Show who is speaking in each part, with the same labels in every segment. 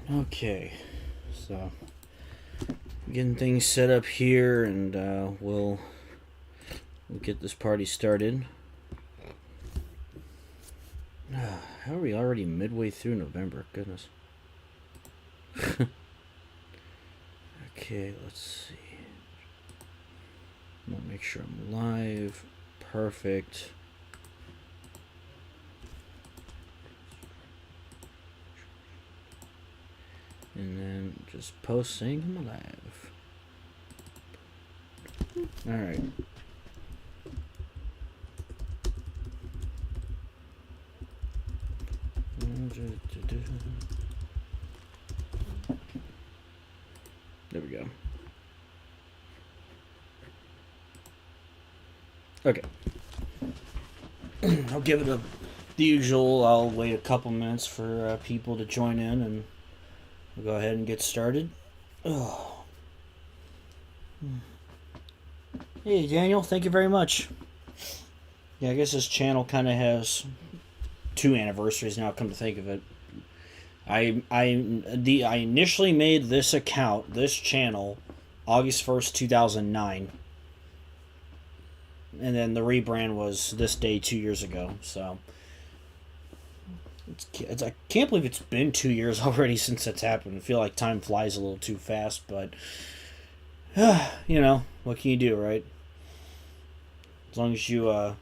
Speaker 1: Okay, so getting things set up here, and we'll get this party started. How are we already midway through November? Goodness. Okay, let's see. I'm gonna make sure I'm live. Perfect. And then just post saying I'm alive. Alright. There we go. Okay. I'll give it the usual. I'll wait a couple minutes for people to join in, and we'll go ahead and get started. Oh. Hey, Daniel. Thank you very much. Yeah, I guess this channel kind of has 2 anniversaries now, come to think of it. I initially made this account, this channel, August 1st, 2009. And then the rebrand was this day 2 years ago. So I can't believe it's been 2 years already since that's happened. I feel like time flies a little too fast, but you know, what can you do, right? As long as you're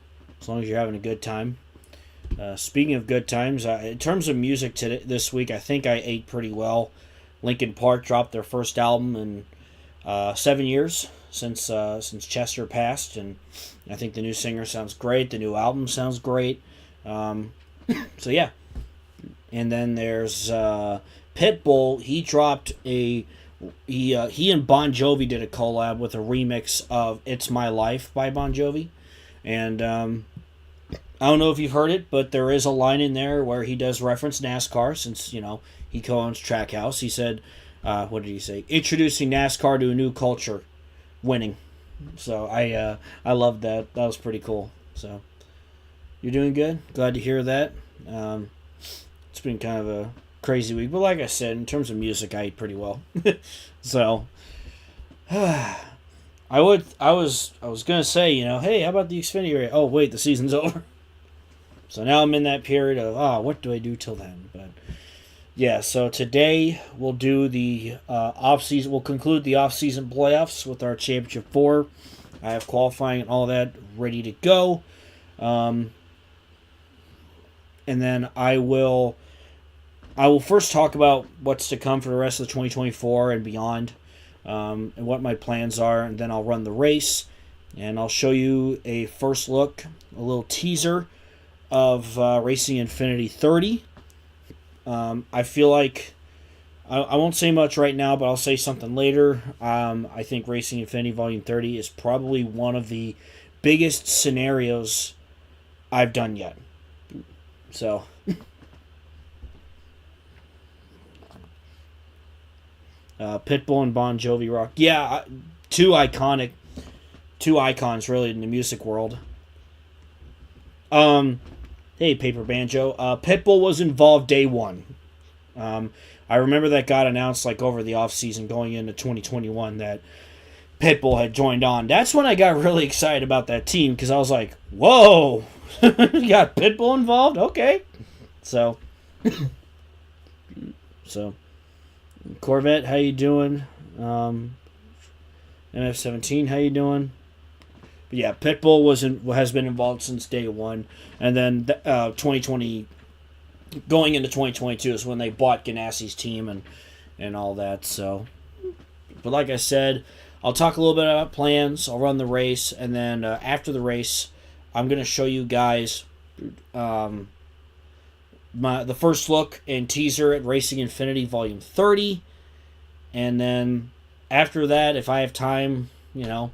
Speaker 1: having a good time. Speaking of good times, in terms of music this week, I think I ate pretty well. Linkin Park dropped their first album in 7 years since Chester passed, and I think the new singer sounds great. The new album sounds great. So yeah. And then there's Pitbull. He dropped he and Bon Jovi did a collab with a remix of "It's My Life" by Bon Jovi, and I don't know if you've heard it, but there is a line in there where he does reference NASCAR, since, you know, he co-owns Trackhouse. He said, what did he say? Introducing NASCAR to a new culture, winning. So I love that. That was pretty cool. So you're doing good. Glad to hear that. It's been kind of a crazy week, but like I said, in terms of music, I ate pretty well. So I was gonna say, you know, hey, how about the Xfinity race? Oh wait, the season's over. So now I'm in that period of, what do I do till then? But yeah, so today we'll do the off-season. We'll conclude the off-season playoffs with our Championship 4. I have qualifying and all that ready to go. And then I will first talk about what's to come for the rest of the 2024 and beyond, and what my plans are, and then I'll run the race, and I'll show you a first look, a little teaser of Racing Infinity 30. I feel like I won't say much right now, but I'll say something later. I think Racing Infinity Volume 30 is probably one of the biggest scenarios I've done yet. So Pitbull and Bon Jovi rock. Yeah, two icons really in the music world. Hey, Paper Banjo. Pitbull was involved day one. I remember that got announced like over the offseason going into 2021 that Pitbull had joined on. That's when I got really excited about that team, because I was like, whoa, you got Pitbull involved? Okay. So Corvette, how you doing? MF-17, how you doing? But yeah, Pitbull has been involved since day one, and then 2020, going into 2022 is when they bought Ganassi's team and all that. So, but like I said, I'll talk a little bit about plans. I'll run the race, and then after the race, I'm gonna show you guys the first look and teaser at Racing Infinity Volume 30, and then after that, if I have time, you know,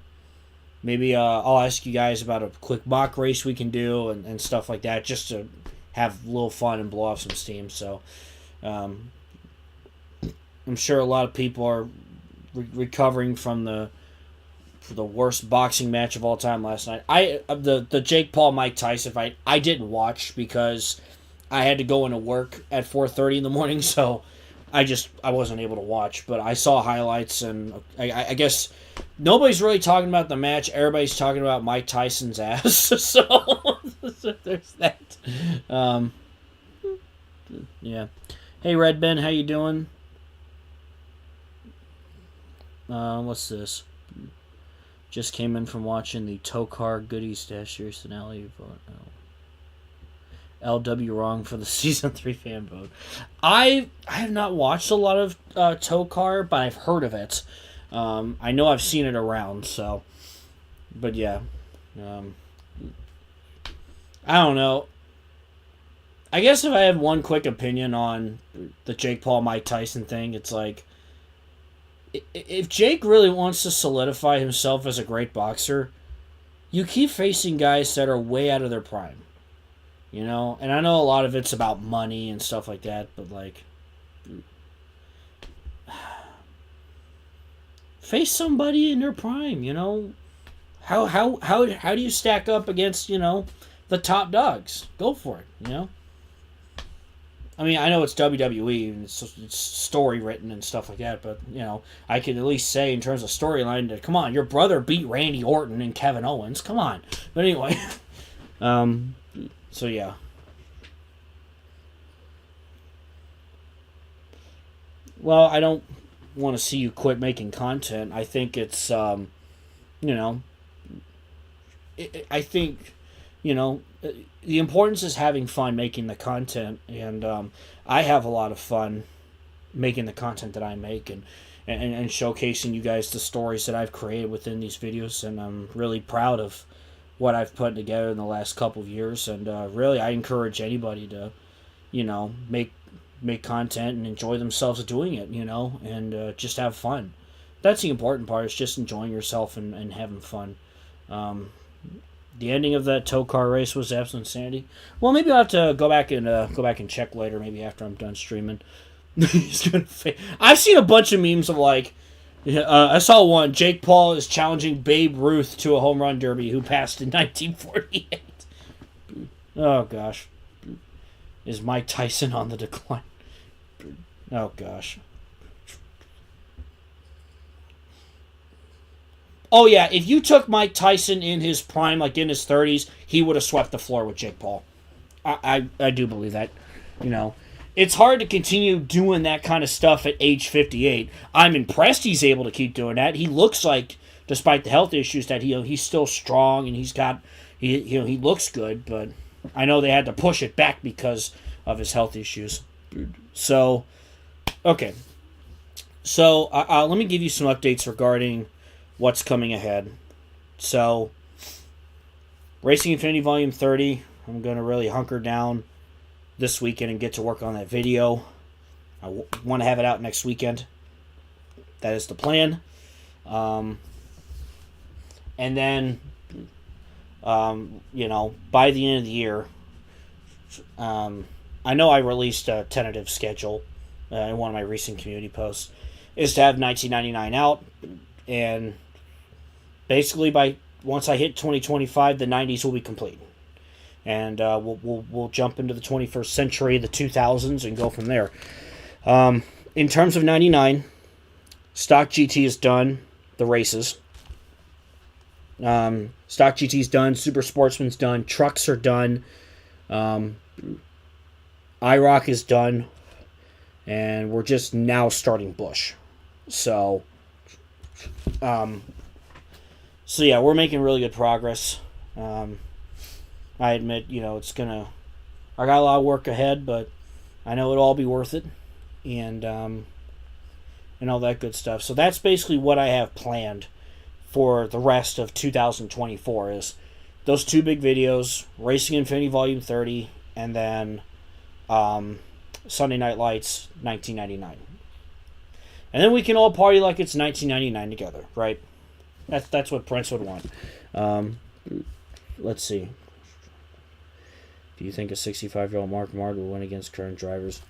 Speaker 1: maybe I'll ask you guys about a quick mock race we can do and stuff like that, just to have a little fun and blow off some steam. So I'm sure a lot of people are recovering from the worst boxing match of all time last night. The Jake Paul Mike Tyson fight, I didn't watch because I had to go into work at 4:30 in the morning, so I wasn't able to watch, but I saw highlights, and I guess nobody's really talking about the match. Everybody's talking about Mike Tyson's ass. So there's that. Yeah. Hey, Red Ben, how you doing? What's this? Just came in from watching the Tokar Goodies Stash Series finale. LW wrong for the season 3 fan vote. I have not watched a lot of Tokar, but I've heard of it. I know I've seen it around, so. But yeah. I don't know. I guess if I have one quick opinion on the Jake Paul Mike Tyson thing, it's like, if Jake really wants to solidify himself as a great boxer, you keep facing guys that are way out of their prime. You know? And I know a lot of it's about money and stuff like that, but like, face somebody in their prime, you know? How do you stack up against, you know, the top dogs? Go for it, you know? I mean, I know it's WWE and it's story written and stuff like that, but, you know, I could at least say in terms of storyline that, come on, your brother beat Randy Orton and Kevin Owens. Come on. But anyway, so yeah. Well, I don't want to see you quit making content. I think it's, you know, I think, you know, the importance is having fun making the content, and I have a lot of fun making the content that I make and showcasing you guys the stories that I've created within these videos, and I'm really proud of what I've put together in the last couple of years, and really I encourage anybody to, you know, make content and enjoy themselves doing it, you know, and just have fun. That's the important part, is just enjoying yourself and having fun. The ending of that Tokar race was absolute insanity. Well, maybe I'll have to go back and check later, maybe after I'm done streaming. I've seen a bunch of memes of like, I saw one, Jake Paul is challenging Babe Ruth to a home run derby who passed in 1948. Oh gosh. Is Mike Tyson on the decline? Oh gosh. Oh yeah, if you took Mike Tyson in his prime, like in his 30s, he would have swept the floor with Jake Paul. I do believe that. You know, it's hard to continue doing that kind of stuff at age 58. I'm impressed he's able to keep doing that. He looks like, despite the health issues, that he's still strong and he looks good. But I know they had to push it back because of his health issues. So, okay. So let me give you some updates regarding what's coming ahead. So, Racing Infinity Volume 30, I'm going to really hunker down this weekend and get to work on that video. I want to have it out next weekend. That is the plan. And then, you know, by the end of the year, I know I released a tentative schedule in one of my recent community posts, is to have 1999 out, and basically once I hit 2025, the 90s will be complete, and we'll jump into the 21st century, the 2000s, and go from there. In terms of 99, Stock GT is done, the races. Stock GT's done, Super Sportsman's done, trucks are done, IROC is done, and we're just now starting Bush. So yeah, we're making really good progress. I admit, you know, I got a lot of work ahead, but I know it'll all be worth it, and all that good stuff. So that's basically what I have planned for the rest of 2024, is those two big videos, Racing Infinity Volume 30, and then Sunday Night Lights 1999. And then we can all party like it's 1999 together, right? That's what Prince would want. Let's see. Do you think a 65-year-old Mark Martin will win against current drivers?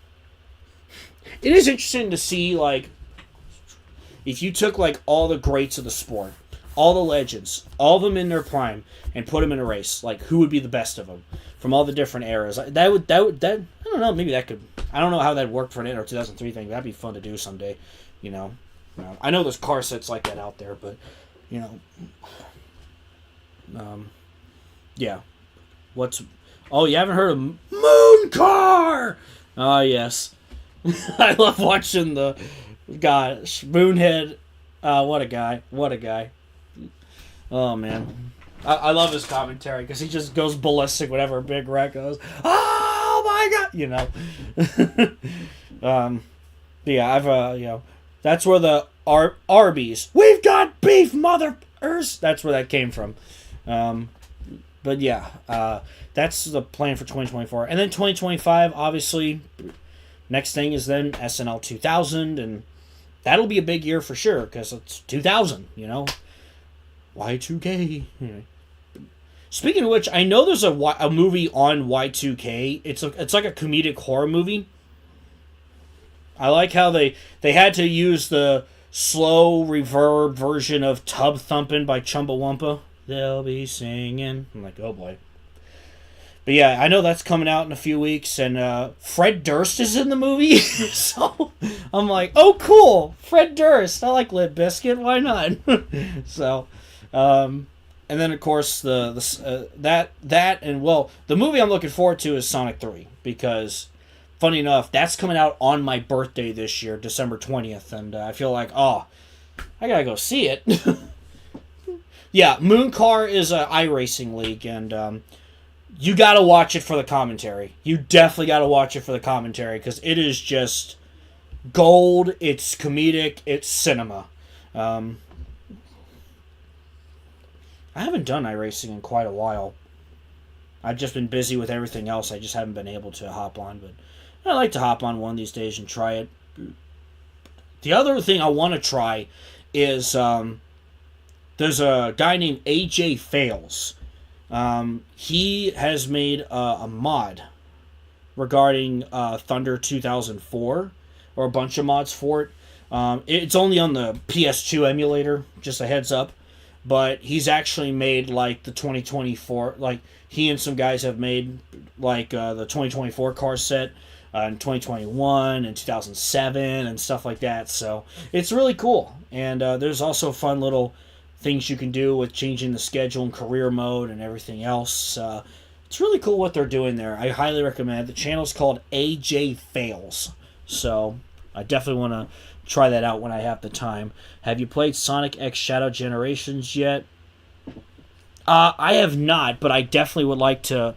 Speaker 1: It is interesting to see, like, if you took, like, all the greats of the sport, all the legends, all of them in their prime, and put them in a race, like, who would be the best of them from all the different eras? That I don't know, maybe that could I don't know how that worked for an Inter 2003 thing. But that'd be fun to do someday. I know there's car sets like that out there, but yeah. Oh, you haven't heard of Moon Car? Oh, yes. I love watching the gosh Moonhead. What a guy! What a guy! Oh man, I love his commentary because he just goes ballistic whenever Big Red goes. Oh my god! Yeah, I've that's where the Arby's. We've got beef, motherers. That's where that came from. But yeah, that's the plan for 2024, and then 2025. Obviously, next thing is then SNL 2000, and that'll be a big year for sure because it's 2000. Y2K. Speaking of which, I know there's a movie on Y2K. It's like a comedic horror movie. I like how they had to use the slow reverb version of Tub Thumpin' by Chumbawampa. They'll be singing. I'm like, oh boy. But yeah, I know that's coming out in a few weeks, and Fred Durst is in the movie, so I'm like, oh cool, Fred Durst. I like Limp Bizkit. Why not? So, and then of course that and well, the movie I'm looking forward to is Sonic 3 because, funny enough, that's coming out on my birthday this year, December 20th, and I feel like I gotta go see it. Yeah, Moon Car is an iRacing league, and you gotta watch it for the commentary. You definitely gotta watch it for the commentary because it is just gold. It's comedic. It's cinema. I haven't done iRacing in quite a while. I've just been busy with everything else. I just haven't been able to hop on, but I'd like to hop on one these days and try it. The other thing I want to try is there's a guy named AJ Fails. He has made a mod regarding Thunder 2004, or a bunch of mods for it. It's only on the PS2 emulator, just a heads up. But he's actually made like the 2024, like he and some guys have made like the 2024 car set in 2021 and 2007 and stuff like that. So it's really cool. And there's also fun little things you can do with changing the schedule and career mode and everything else. It's really cool what they're doing there. I highly recommend it. The channel's called AJ Fails. So I definitely want to try that out when I have the time. Have you played Sonic X Shadow Generations yet? I have not, but I definitely would like to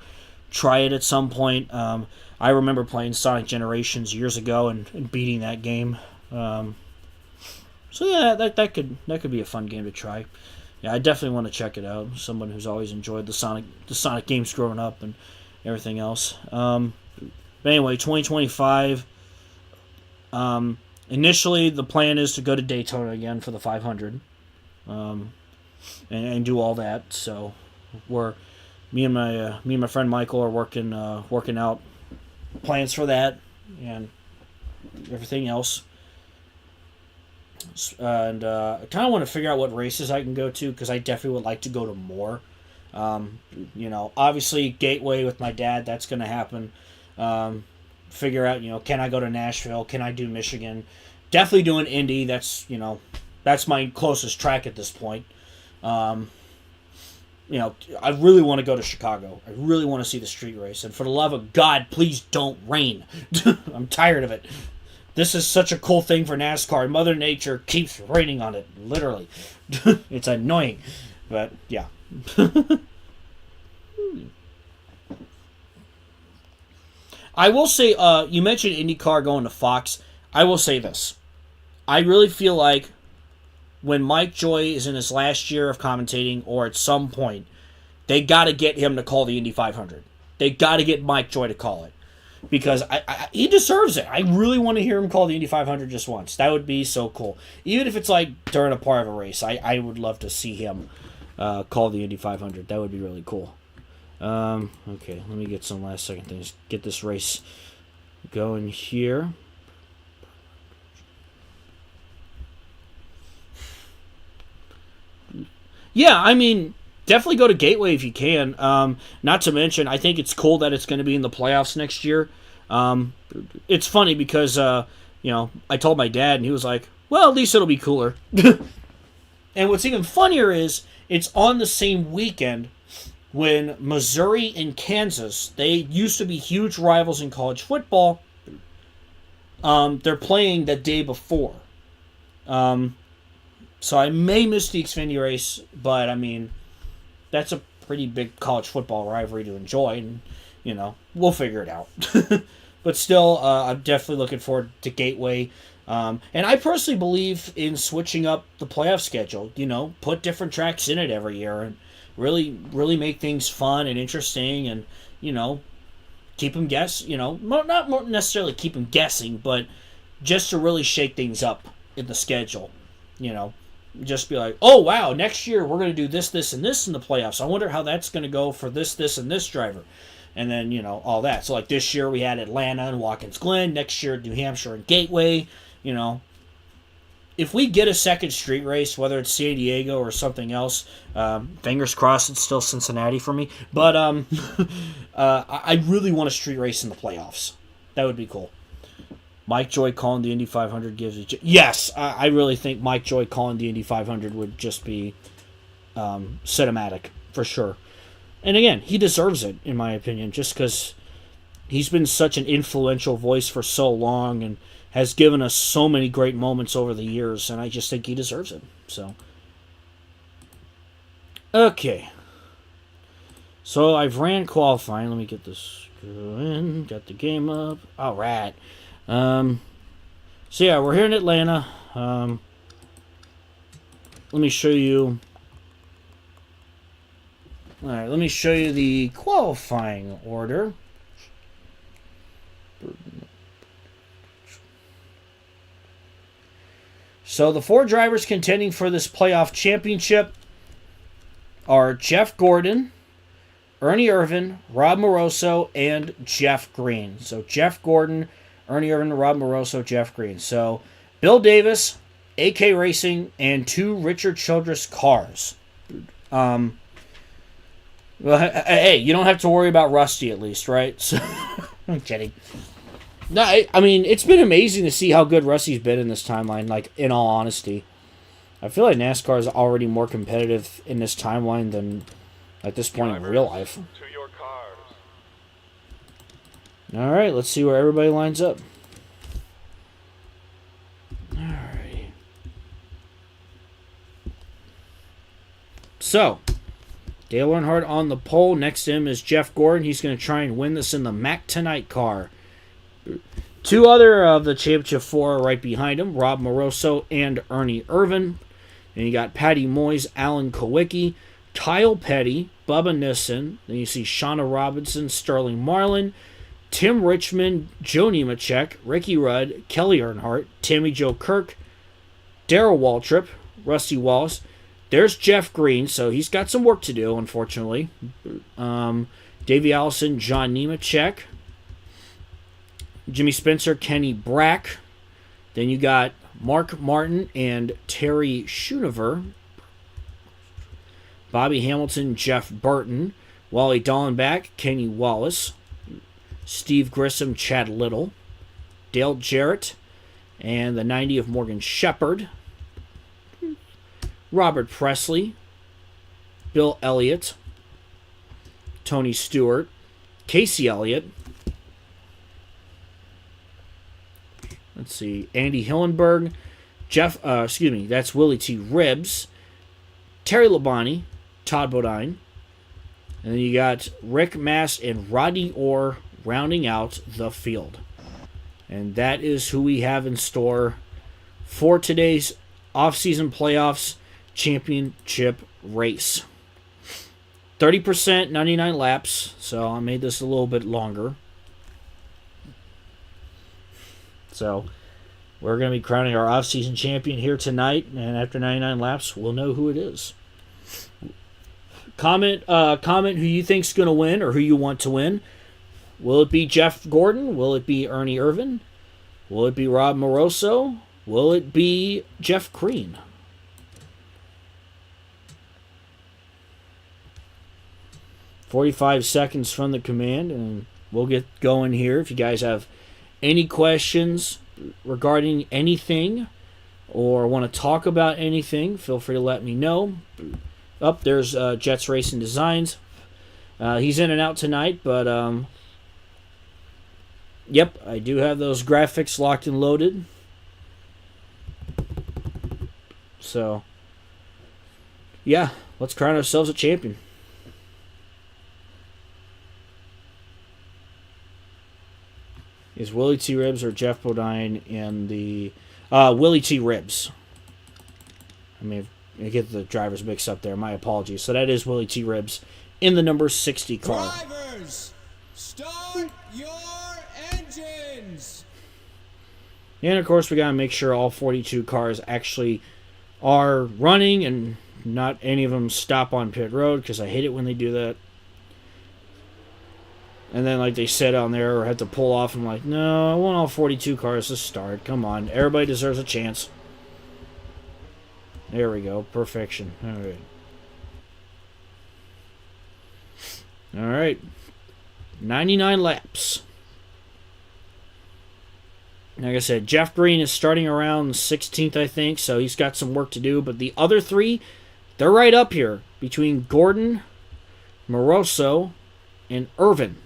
Speaker 1: try it at some point. I remember playing Sonic Generations years ago and beating that game. So yeah, that could be a fun game to try. Yeah, I definitely want to check it out. Someone who's always enjoyed the Sonic games growing up and everything else. But anyway, 2025. Initially, the plan is to go to Daytona again for the 500, and do all that. So, me and my friend Michael are working out plans for that and everything else. And I kind of want to figure out what races I can go to because I definitely would like to go to more. Obviously Gateway with my dad, that's going to happen. Figure out, can I go to Nashville? Can I do Michigan? Definitely doing Indy. That's my closest track at this point. I really want to go to Chicago. I really want to see the street race. And for the love of God, please don't rain. I'm tired of it. This is such a cool thing for NASCAR. Mother Nature keeps raining on it, literally. It's annoying. But, yeah. I will say, you mentioned IndyCar going to Fox. I will say this. I really feel like when Mike Joy is in his last year of commentating, or at some point, they got to get him to call the Indy 500. They got to get Mike Joy to call it. Because he deserves it. I really want to hear him call the Indy 500 just once. That would be so cool. Even if it's like during a part of a race, I would love to see him call the Indy 500. That would be really cool. Okay, let me get some last second things. Get this race going here. Yeah, I mean, definitely go to Gateway if you can. Not to mention, I think it's cool that it's going to be in the playoffs next year. It's funny because, I told my dad, and he was like, well, at least it'll be cooler. And what's even funnier is it's on the same weekend when Missouri and Kansas, they used to be huge rivals in college football. They're playing the day before. So I may miss the Xfinity race, but I mean, that's a pretty big college football rivalry to enjoy, and we'll figure it out. But still, I'm definitely looking forward to Gateway. And I personally believe in switching up the playoff schedule. Put different tracks in it every year and really, really make things fun and interesting, and keep them not necessarily keep them guessing, but just to really shake things up in the schedule. Just be like, oh wow, next year we're going to do this, this, and this in the playoffs. I wonder how that's going to go for this, this, and this driver. And then, all that. So like this year we had Atlanta and Watkins Glen. Next year New Hampshire and Gateway. If we get a second street race, whether it's San Diego or something else, fingers crossed it's still Cincinnati for me. But I really want a street race in the playoffs. That would be cool. Mike Joy calling the Indy 500 gives it. Yes, I really think Mike Joy calling the Indy 500 would just be cinematic for sure. And again, he deserves it, in my opinion, just because he's been such an influential voice for so long and has given us so many great moments over the years, and I just think he deserves it. So, okay. So I've ran qualifying. Let me get this going. Got the game up. All right. So yeah, we're here in Atlanta. Let me show you. All right, let me show you the qualifying order. So the 4 drivers contending for this playoff championship are Jeff Gordon, Ernie Irvan, Rob Moroso, and Jeff Green. So Jeff Gordon, Ernie Irvan, Rob Moroso, Jeff Green. So Bill Davis, AK Racing, and 2 Richard Childress cars. Well, hey, you don't have to worry about Rusty at least, right? So, I'm kidding. No, I mean, it's been amazing to see how good Rusty's been in this timeline, like, in all honesty. I feel like NASCAR is already more competitive in this timeline than at this point in real life. All right, let's see where everybody lines up. All right. So, Dale Earnhardt on the pole. Next to him is Jeff Gordon. He's going to try and win this in the Mac Tonight car. 2 other of the championship 4 are right behind him, Rob Moroso and Ernie Irvan. And you got Patty Moyes, Alan Kowicki, Kyle Petty, Bubba Nissen. Then you see Shauna Robinson, Sterling Marlin, Tim Richmond, Joe Nemechek, Ricky Rudd, Kelly Earnhardt, Tammy Jo Kirk, Darrell Waltrip, Rusty Wallace. There's Jeff Green, so he's got some work to do, unfortunately. Davey Allison, John Nemechek, Jimmy Spencer, Kenny Brack. Then you got Mark Martin and Terry Schoonover. Bobby Hamilton, Jeff Burton. Wally Dallenbach, Kenny Wallace. Steve Grissom, Chad Little. Dale Jarrett. And the 90 of Morgan Shepherd. Robert Presley. Bill Elliott. Tony Stewart. Casey Elliott. Let's see. Andy Hillenberg. That's Willie T. Ribbs. Terry Labonte. Todd Bodine. And then you got Rick Mass and Rodney Orr rounding out the field. And that is who we have in store for today's off-season playoffs championship race. 30%, 99 laps. So I made this a little bit longer. So we're going to be crowning our off-season champion here tonight. And after 99 laps, we'll know who it is. Comment who you think's going to win or who you want to win. Will it be Jeff Gordon? Will it be Ernie Irvan? Will it be Rob Moroso? Will it be Jeff Green? "45 seconds from the command," and we'll get going here. If you guys have any questions regarding anything or want to talk about anything, feel free to let me know. There's Jets Racing Designs. He's in and out tonight, but yep, I do have those graphics locked and loaded. So, yeah, let's crown ourselves a champion. Is Willie T. Ribs or Jeff Bodine in the... Willie T. Ribs. I get the drivers mixed up there. My apologies. So that is Willie T. Ribs in the number 60 car.
Speaker 2: Drivers, start your engines!
Speaker 1: And, of course, we got to make sure all 42 cars actually are running and not any of them stop on pit road, because I hate it when they do that. And then, like they said on there, or had to pull off. I'm like, no, I want all 42 cars to start. Come on. Everybody deserves a chance. There we go. Perfection. All right. All right. 99 laps. Like I said, Jeff Green is starting around 16th, I think, so he's got some work to do. But the other three, they're right up here between Gordon, Moroso, and Irvin.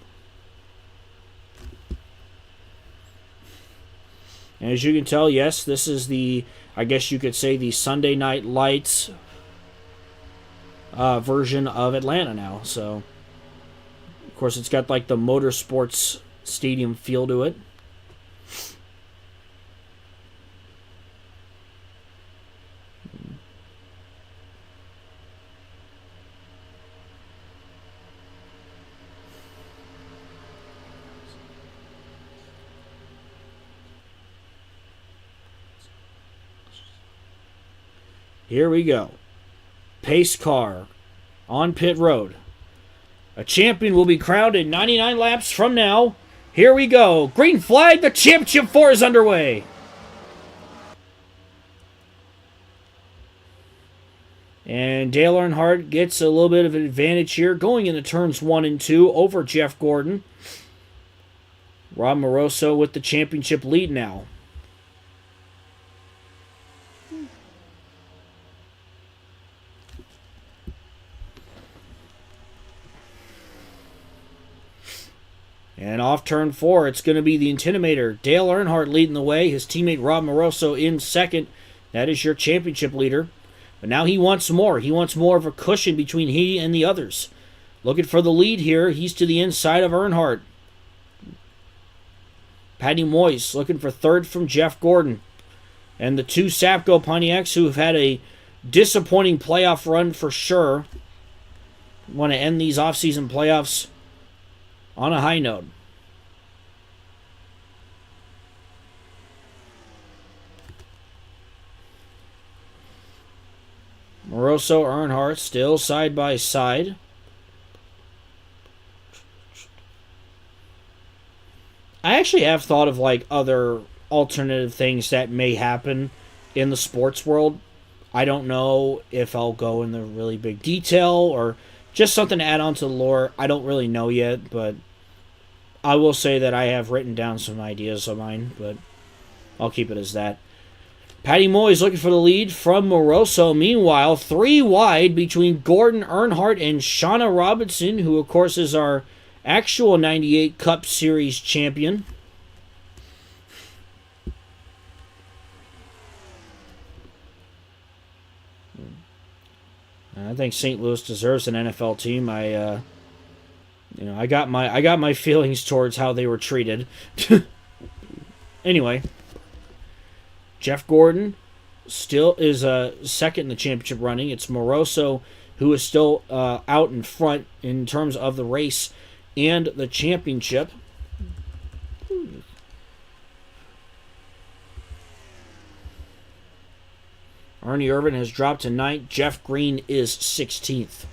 Speaker 1: And as you can tell, yes, this is the, I guess you could say, the Sunday Night Lights version of Atlanta now. So, of course, it's got like the motorsports stadium feel to it. Here we go. Pace car on pit road. A champion will be crowned in 99 laps from now. Here we go. Green flag, the championship 4 is underway. And Dale Earnhardt gets a little bit of an advantage here going into turns 1 and 2 over Jeff Gordon. Rob Moroso with the championship lead now. And off turn 4, it's going to be the Intimidator. Dale Earnhardt leading the way. His teammate Rob Moroso in second. That is your championship leader. But now he wants more. He wants more of a cushion between he and the others. Looking for the lead here. He's to the inside of Earnhardt. Patty Moyes looking for third from Jeff Gordon. And the two Sapco Pontiacs who have had a disappointing playoff run for sure want to end these off-season playoffs on a high note. Moroso, Earnhardt still side by side. I actually have thought of like other alternative things that may happen in the sports world. I don't know if I'll go into really big detail or just something to add on to the lore. I don't really know yet, but I will say that I have written down some ideas of mine, but I'll keep it as that. Patty Moyes looking for the lead from Moroso. Meanwhile, 3 wide between Gordon, Earnhardt, and Shauna Robinson, who, of course, is our actual 98 Cup Series champion. I think St. Louis deserves an NFL team. I got my feelings towards how they were treated. Anyway, Jeff Gordon still is second in the championship running. It's Moroso who is still out in front in terms of the race and the championship. Ernie Irvan has dropped to 9th. Jeff Green is 16th.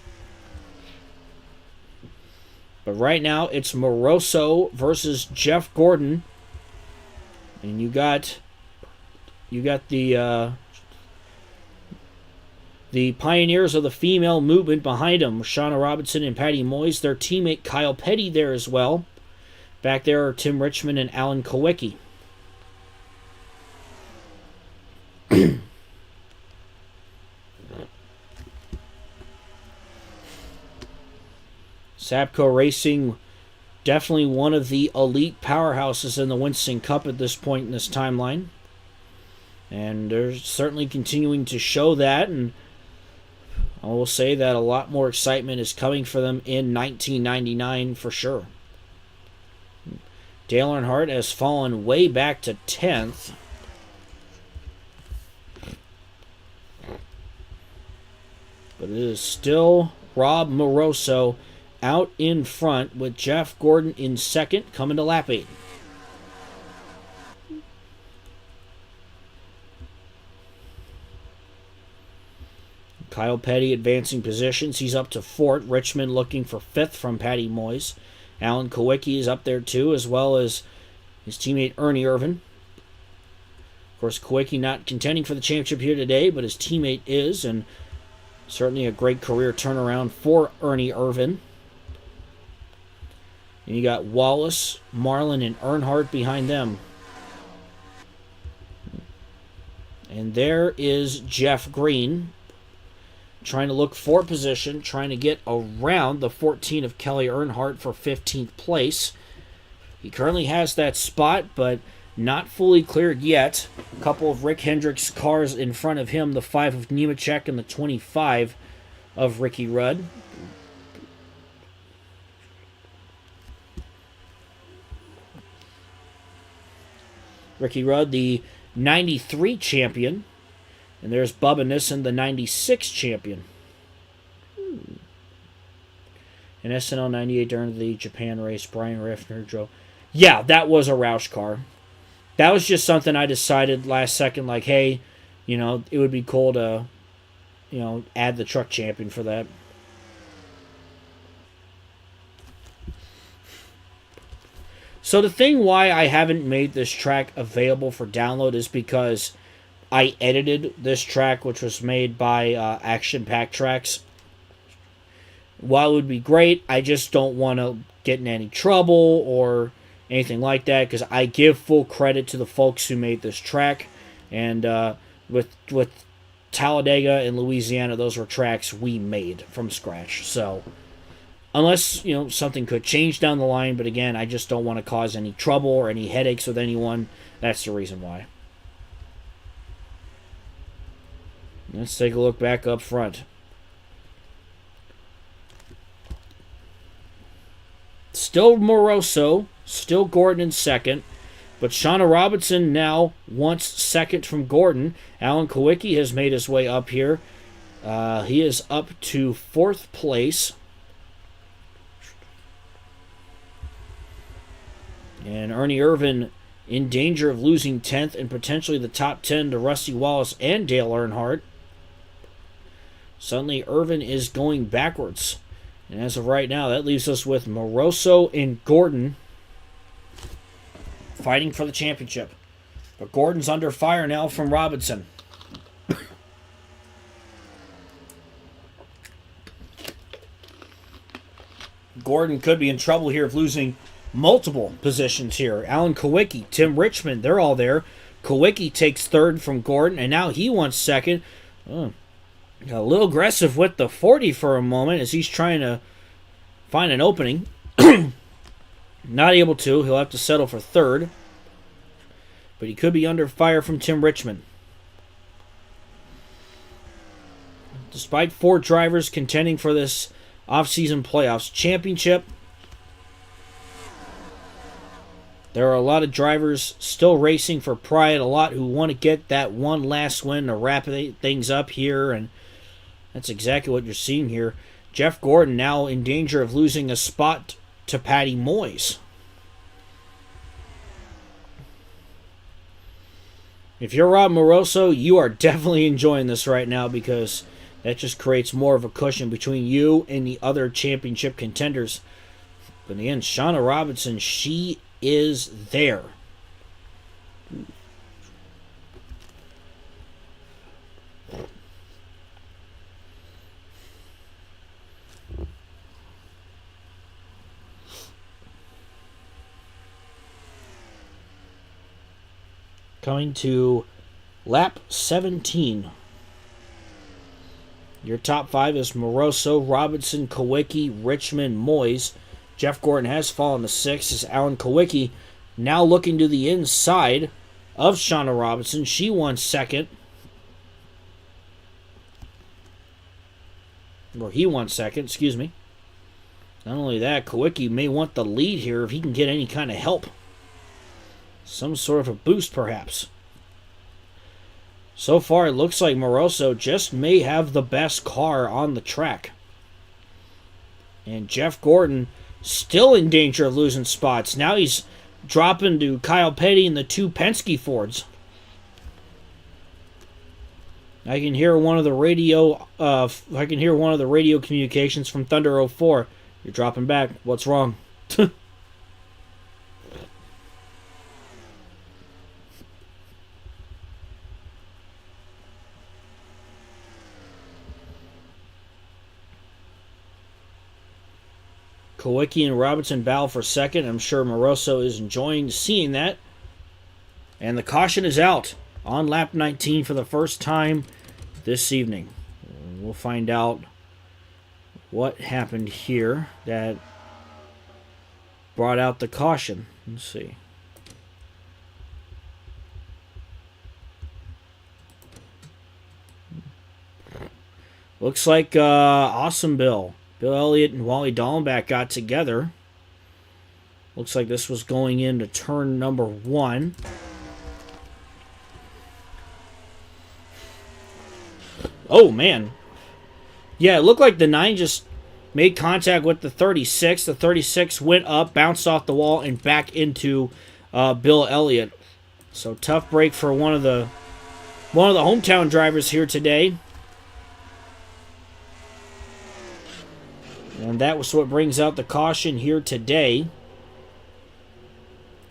Speaker 1: But right now, it's Moroso versus Jeff Gordon. And you got the pioneers of the female movement behind them. Shauna Robinson and Patty Moyes. Their teammate Kyle Petty there as well. Back there are Tim Richmond and Alan Kowicki. Sabco Racing, definitely one of the elite powerhouses in the Winston Cup at this point in this timeline. And they're certainly continuing to show that, and I will say that a lot more excitement is coming for them in 1999 for sure. Dale Earnhardt has fallen way back to 10th. But it is still Rob Moroso out in front with Jeff Gordon in second, coming to lap 8. Kyle Petty advancing positions. He's up to 4th. Richmond looking for 5th from Patty Moyes. Alan Kowicki is up there too, as well as his teammate Ernie Irvan. Of course, Kowicki not contending for the championship here today, but his teammate is, and certainly a great career turnaround for Ernie Irvan. And you got Wallace, Marlin, and Earnhardt behind them. And there is Jeff Green, trying to look for position, trying to get around the 14 of Kelly Earnhardt for 15th place. He currently has that spot, but not fully cleared yet. A couple of Rick Hendricks cars in front of him, the 5 of Nemechek and the 25 of Ricky Rudd. Ricky Rudd, the 93 champion. And there's Bubba Nissen, the 96 champion. And SNL 98 during the Japan race, Brian Riffner drove. Yeah, that was a Roush car. That was just something I decided last second, like, hey, you know, it would be cool to, you know, add the truck champion for that. So the thing why I haven't made this track available for download is because I edited this track, which was made by Action Pack Tracks. While it would be great, I just don't want to get in any trouble or anything like that, because I give full credit to the folks who made this track. And with Talladega and Louisiana, those were tracks we made from scratch. So unless, you know, something could change down the line, but again, I just don't want to cause any trouble or any headaches with anyone. That's the reason why. Let's take a look back up front. Still Moroso, still Gordon in second, but Shauna Robinson now wants second from Gordon. Alan Kowicki has made his way up here. He is up to 4th place. And Ernie Irvan in danger of losing 10th and potentially the top 10 to Rusty Wallace and Dale Earnhardt. Suddenly, Irvan is going backwards. And as of right now, that leaves us with Moroso and Gordon fighting for the championship. But Gordon's under fire now from Robinson. Gordon could be in trouble here of losing multiple positions here. Alan Kowicki, Tim Richmond, they're all there. Kowicki takes 3rd from Gordon, and now he wants 2nd. A little aggressive with the 40 for a moment as he's trying to find an opening. Not able to. He'll have to settle for 3rd. But he could be under fire from Tim Richmond. Despite 4 drivers contending for this off-season playoffs championship, there are a lot of drivers still racing for pride, a lot who want to get that one last win to wrap things up here, and that's exactly what you're seeing here. Jeff Gordon now in danger of losing a spot to Patty Moyes. If you're Rob Moroso, you are definitely enjoying this right now, because that just creates more of a cushion between you and the other championship contenders. But again, Shauna Robinson, she is there. coming to lap 17. Your top 5 is Moroso, Robinson, Kawicki, Richmond, Moyes. Jeff Gordon has fallen to 6 as Alan Kawicki now looking to the inside of Shauna Robinson. She won second. Or he won second, excuse me. Not only that, Kawicki may want the lead here if he can get any kind of help. Some sort of a boost, perhaps. So far, it looks like Moroso just may have the best car on the track. And Jeff Gordon still in danger of losing spots. Now he's dropping to Kyle Petty in the 2 Penske Fords. I can hear one of the radio communications from Thunder 04. You're dropping back. What's wrong? Kawicki and Robinson battle for second. I'm sure Moroso is enjoying seeing that. And the caution is out on lap 19 for the first time this evening. We'll find out what happened here that brought out the caution. Let's see. Looks like Awesome Bill Elliott and Wally Dallenbach got together. Looks like this was going into turn number 1. Oh, man. Yeah, it looked like the 9 just made contact with the 36. The 36 went up, bounced off the wall, and back into Bill Elliott. So tough break for one of the hometown drivers here today. And that was what brings out the caution here today.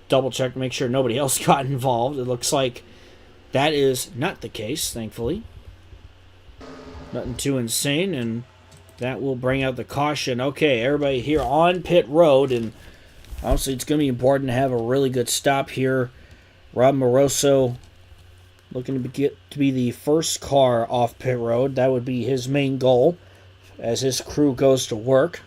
Speaker 1: Double check to make sure nobody else got involved. It looks like that is not the case, thankfully. Nothing too insane, and that will bring out the caution. Okay, everybody here on pit road, and obviously it's going to be important to have a really good stop here. Rob Moroso looking to get to be the first car off pit road. That would be his main goal as his crew goes to work.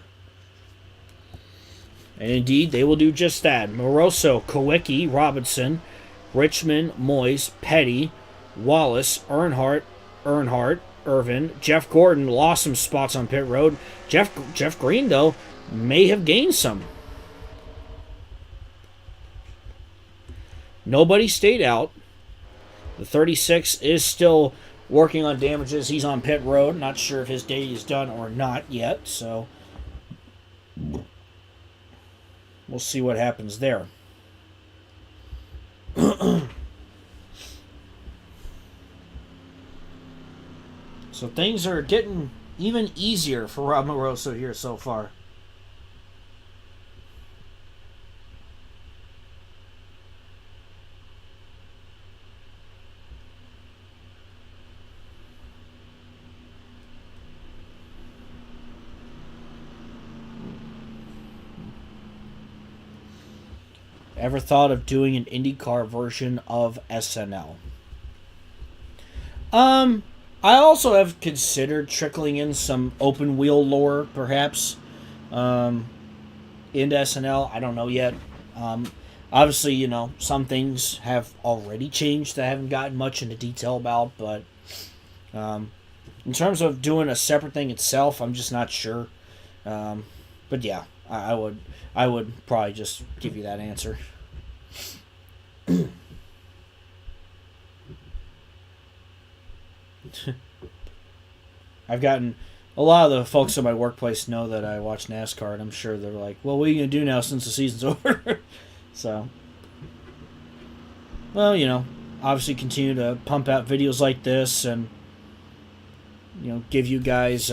Speaker 1: And indeed, they will do just that. Moroso, Kawicki, Robinson, Richmond, Moyes, Petty, Wallace, Earnhardt, Irvin. Jeff Gordon lost some spots on pit road. Jeff Green, though, may have gained some. Nobody stayed out. The 36 is still working on damages. He's on pit road. Not sure if his day is done or not yet, so we'll see what happens there. So things are getting even easier for Rob Moroso here so far. Ever thought of doing an IndyCar version of SNL? I also have considered trickling in some open wheel lore, perhaps, into SNL. I don't know yet. Obviously, you know, some things have already changed that I haven't gotten much into detail about, but in terms of doing a separate thing itself, I'm just not sure. But yeah, I would probably just give you that answer. I've gotten a lot of the folks in my workplace know that I watch NASCAR, and I'm sure they're like, well, what are you going to do now since the season's over? So, well, you know, obviously continue to pump out videos like this and, you know, give you guys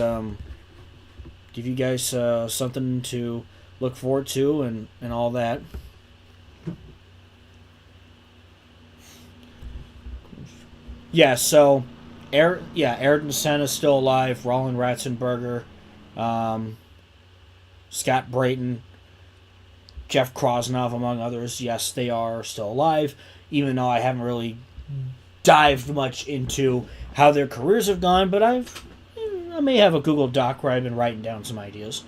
Speaker 1: something to look forward to and all that. Yeah, so Ayrton Senna's still alive. Roland Ratzenberger, Scott Brayton, Jeff Krosnoff, among others. Yes, they are still alive. even though I haven't really dived much into how their careers have gone, but I may have a Google Doc where I've been writing down some ideas,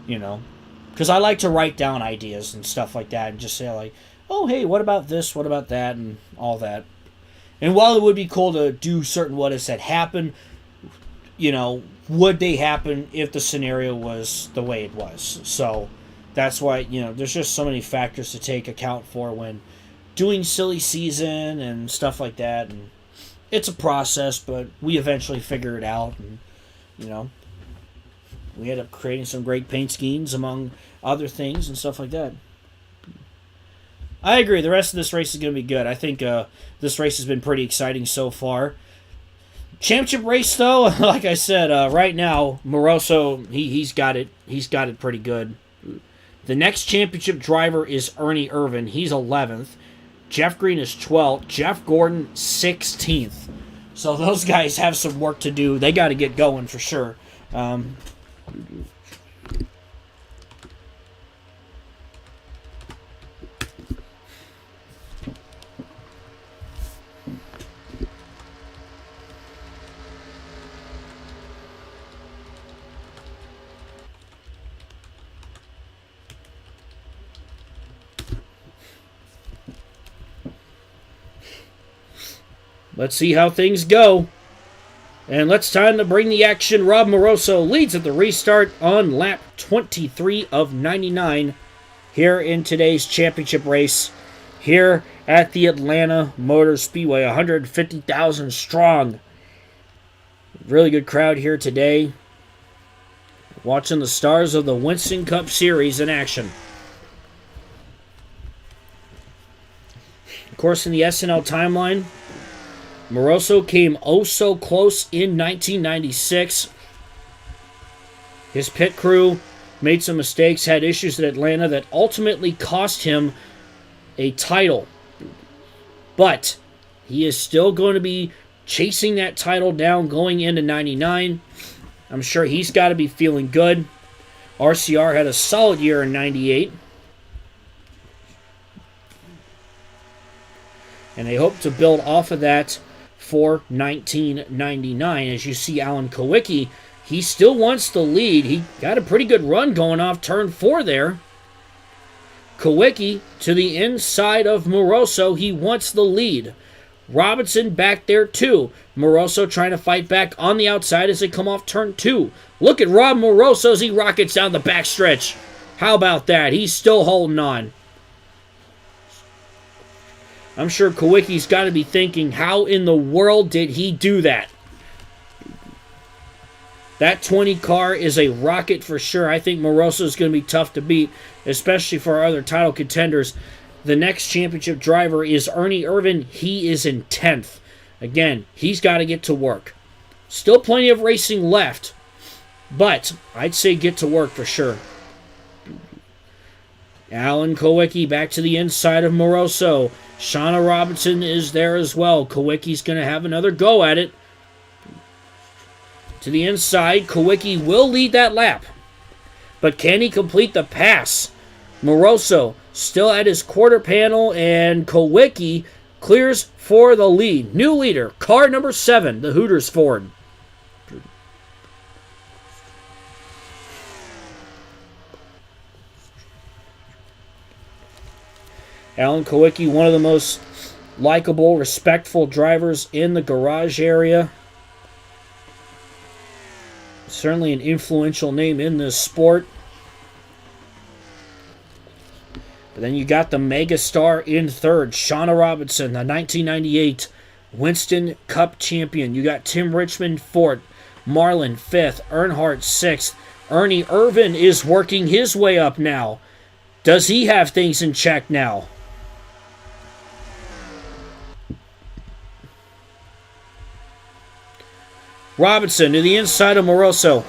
Speaker 1: because I like to write down ideas and stuff like that and just say like, oh, hey, what about this, what about that, and all that. And while it would be cool to do certain what ifs that happen, would they happen if the scenario was the way it was? So that's why, there's just so many factors to take account for when doing silly season and stuff like that. And it's a process, but we eventually figure it out. And, we ended up creating some great paint schemes among other things and stuff like that. I agree. The rest of this race is going to be good. I think this race has been pretty exciting so far. Championship race, though, like I said, right now, Moroso, he's got it. He's got it pretty good. The next championship driver is Ernie Irvan. He's 11th. Jeff Green is 12th. Jeff Gordon, 16th. So those guys have some work to do. They got to get going for sure. Let's see how things go. And let's time to bring the action. Rob Moroso leads at the restart on lap 23 of 99 here in today's championship race here at the Atlanta Motor Speedway. 150,000 strong. Really good crowd here today. Watching the stars of the Winston Cup Series in action. Of course, in the SNL timeline, Moroso came oh so close in 1996. His pit crew made some mistakes, had issues at Atlanta that ultimately cost him a title. But he is still going to be chasing that title down going into 99. I'm sure he's got to be feeling good. RCR had a solid year in 98. And they hope to build off of that for 1999. As you see Alan Kowicki, he still wants the lead. He got a pretty good run going off turn 4 there. Kowicki to the inside of Moroso. He wants the lead. Robinson back there too. Moroso trying to fight back on the outside as they come off turn 2. Look at Rob Moroso as he rockets down the backstretch. How about that? He's still holding on. I'm sure Kowicki's got to be thinking, how in the world did he do that? That 20 car is a rocket for sure. I think Moroso is going to be tough to beat, especially for our other title contenders. The next championship driver is Ernie Irvan. He is in 10th. Again, he's got to get to work. Still plenty of racing left, but I'd say get to work for sure. Alan Kowicki back to the inside of Moroso. Shauna Robinson is there as well. Kowicki's going to have another go at it. To the inside, Kowicki will lead that lap. But can he complete the pass? Moroso still at his quarter panel, and Kowicki clears for the lead. New leader, car number 7, the Hooters Ford. Alan Kowicki, one of the most likable, respectful drivers in the garage area. Certainly an influential name in this sport. But then you got the megastar in third, Shauna Robinson, the 1998 Winston Cup champion. You got Tim Richmond fourth, Marlin fifth, Earnhardt sixth. Ernie Irvan is working his way up now. Does he have things in check now? Robinson to the inside of Moroso.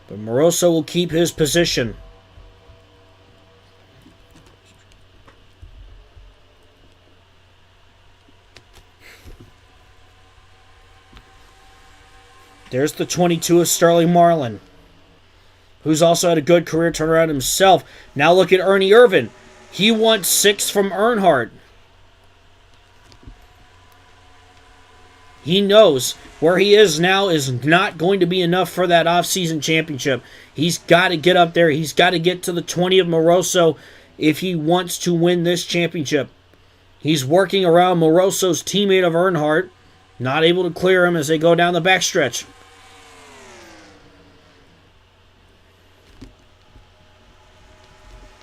Speaker 1: But Moroso will keep his position. There's the 22 of Sterling Marlin, who's also had a good career turnaround himself. Now look at Ernie Irvan. He wants 6 from Earnhardt. He knows where he is now is not going to be enough for that off-season championship. He's got to get up there. He's got to get to the 20 of Moroso if he wants to win this championship. He's working around Moroso's teammate of Earnhardt, not able to clear him as they go down the backstretch.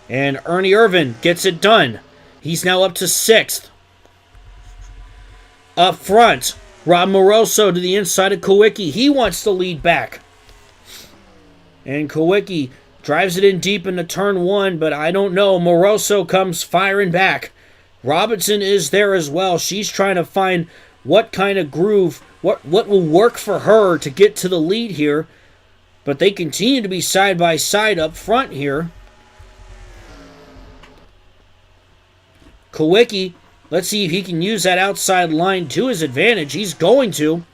Speaker 1: And Ernie Irvan gets it done. He's now up to 6th. Up front, Rob Moroso to the inside of Kawicki. He wants to lead back. And Kawicki drives it in deep into turn 1, but I don't know. Moroso comes firing back. Robinson is there as well. She's trying to find what kind of groove, what will work for her to get to the lead here. But they continue to be side by side up front here. Kawicki, let's see if he can use that outside line to his advantage. He's going to.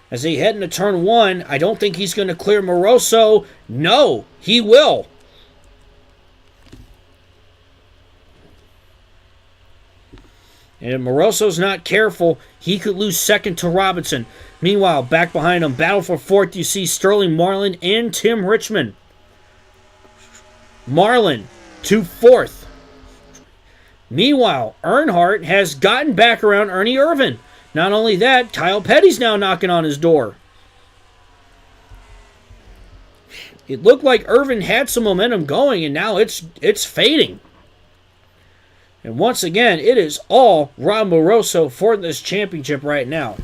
Speaker 1: As they head into turn 1, I don't think he's going to clear Moroso. No, he will. And if Moroso's not careful, he could lose 2nd to Robinson. Meanwhile, back behind him, battle for 4th, you see Sterling Marlin and Tim Richmond. Marlin to 4th. Meanwhile, Earnhardt has gotten back around Ernie Irvan. Not only that, Kyle Petty's now knocking on his door. It looked like Irvan had some momentum going, and now it's fading. And once again, it is all Rob Moroso for this championship right now.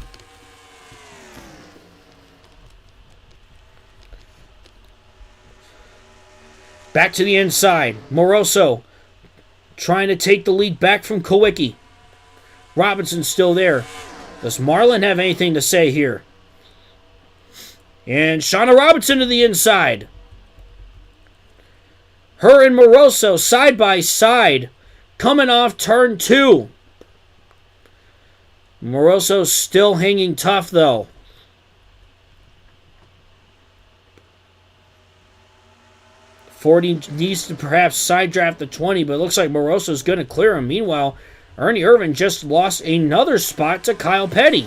Speaker 1: Back to the inside. Moroso trying to take the lead back from Kawicki. Robinson's still there. Does Marlin have anything to say here? And Shauna Robinson to the inside. Her and Moroso side by side. Coming off turn 2. Moroso's still hanging tough though. Forty needs to perhaps side draft the 20, but it looks like Moroso's going to clear him. Meanwhile, Ernie Irvan just lost another spot to Kyle Petty.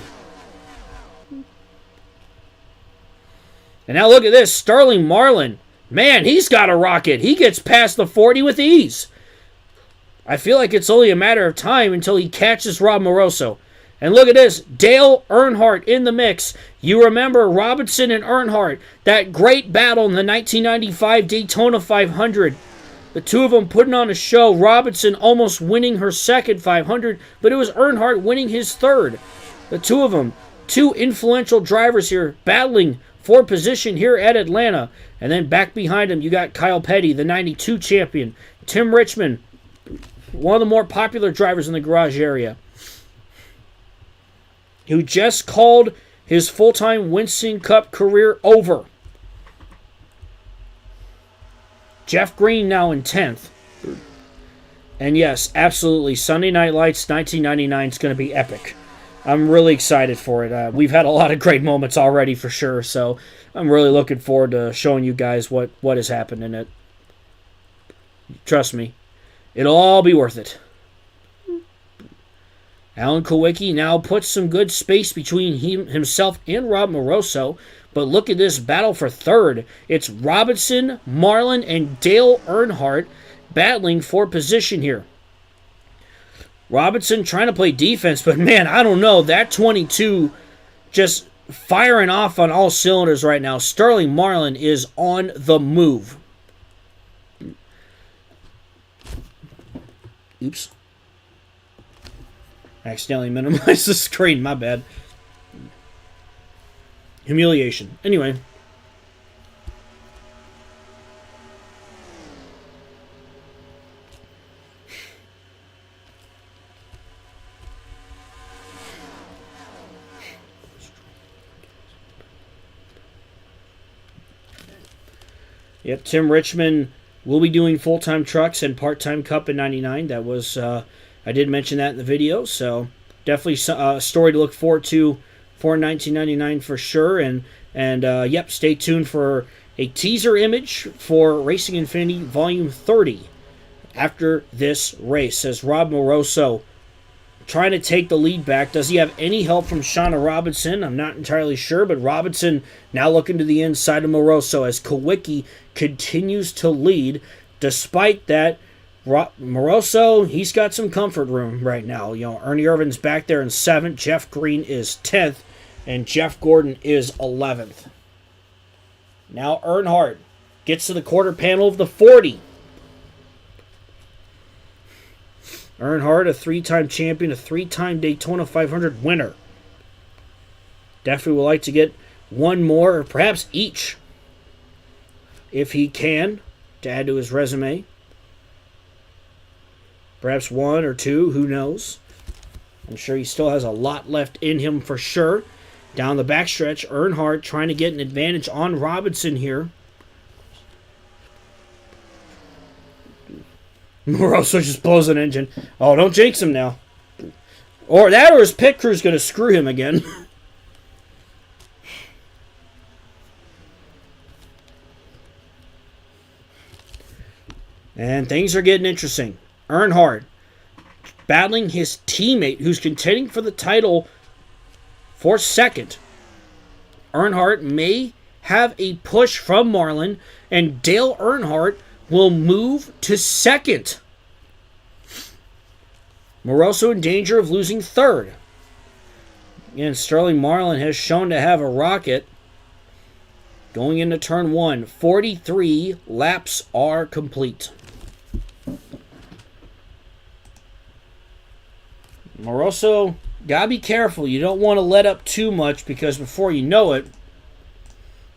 Speaker 1: And now look at this. Sterling Marlin. Man, he's got a rocket. He gets past the 40 with ease. I feel like it's only a matter of time until he catches Rob Moroso. And look at this. Dale Earnhardt in the mix. You remember Robinson and Earnhardt. That great battle in the 1995 Daytona 500. The two of them putting on a show. Robinson almost winning her 2nd 500. But it was Earnhardt winning his 3rd. The two of them. 2 influential drivers here battling for position here at Atlanta. And then back behind him you got Kyle Petty, the 92 champion. Tim Richmond, one of the more popular drivers in the garage area, who just called his full-time Winston Cup career over. Jeff Green now in 10th. And yes, absolutely, Sunday Night Lights 1999 is going to be epic. I'm really excited for it. We've had a lot of great moments already for sure, so I'm really looking forward to showing you guys what has happened in it. Trust me, it'll all be worth it. Alan Kawicki now puts some good space between himself and Rob Moroso. But look at this battle for 3rd. It's Robinson, Marlin, and Dale Earnhardt battling for position here. Robinson trying to play defense, but man, I don't know. That 22 just firing off on all cylinders right now. Sterling Marlin is on the move. Oops. Accidentally minimized the screen, my bad. Humiliation. Anyway. Yep, Tim Richmond will be doing full-time trucks and part-time cup in 99. That was... I did mention that in the video, so definitely a story to look forward to for 1999 for sure. And yep, stay tuned for a teaser image for Racing Infinity Volume 30 after this race as Rob Moroso trying to take the lead back. Does he have any help from Shauna Robinson? I'm not entirely sure, but Robinson now looking to the inside of Moroso as Kawicki continues to lead. Despite that, Moroso, he's got some comfort room right now. Ernie Irvin's back there in 7th, Jeff Green is 10th, and Jeff Gordon is 11th. Now Earnhardt gets to the quarter panel of the 40. Earnhardt, a 3-time champion, a 3-time Daytona 500 winner. Definitely would like to get one more, or perhaps each, if he can, to add to his resume. Perhaps 1 or 2, who knows. I'm sure he still has a lot left in him for sure. Down the backstretch, Earnhardt trying to get an advantage on Robinson here. Moroso just blows an engine. Oh, don't jinx him now. Or his pit crew's going to screw him again. And things are getting interesting. Earnhardt battling his teammate who's contending for the title for 2nd. Earnhardt may have a push from Marlin, and Dale Earnhardt will move to 2nd. Moroso in danger of losing 3rd. Again, Sterling Marlin has shown to have a rocket. Going into turn 1, 43 laps are complete. Moroso, gotta be careful. You don't want to let up too much because before you know it,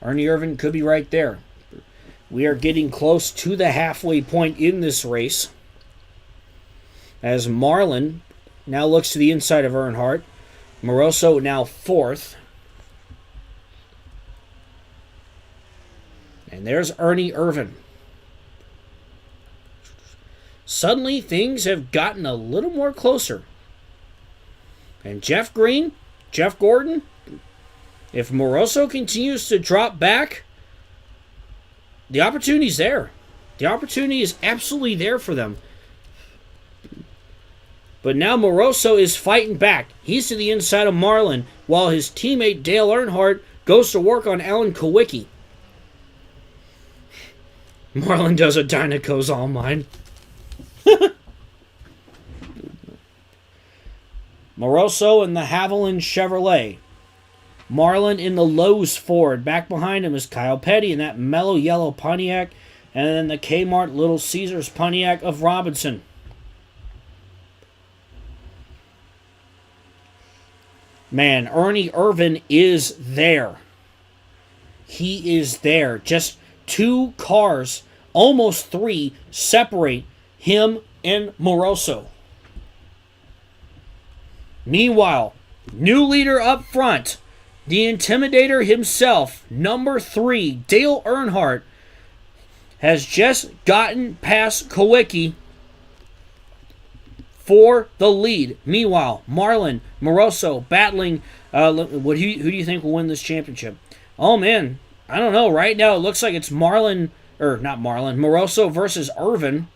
Speaker 1: Ernie Irvin could be right there. We are getting close to the halfway point in this race. As Marlin now looks to the inside of Earnhardt. Moroso now 4th. And there's Ernie Irvin. Suddenly things have gotten a little more closer. And Jeff Green, Jeff Gordon, if Moroso continues to drop back, the opportunity's there. The opportunity is absolutely there for them. But now Moroso is fighting back. He's to the inside of Marlin, while his teammate Dale Earnhardt goes to work on Alan Kawicki. Marlin does a Dynaco's all mine. Moroso in the Haviland Chevrolet. Marlin in the Lowe's Ford. Back behind him is Kyle Petty in that mellow yellow Pontiac. And then the Kmart Little Caesars Pontiac of Robinson. Man, Ernie Irvin is there. He is there. Just 2 cars, almost 3, separate him and Moroso. Meanwhile, new leader up front, the Intimidator himself, number 3, Dale Earnhardt, has just gotten past Kawicki for the lead. Meanwhile, Marlin, Moroso battling. Who do you think will win this championship? Oh man, I don't know. Right now it looks like it's Moroso versus Irvin.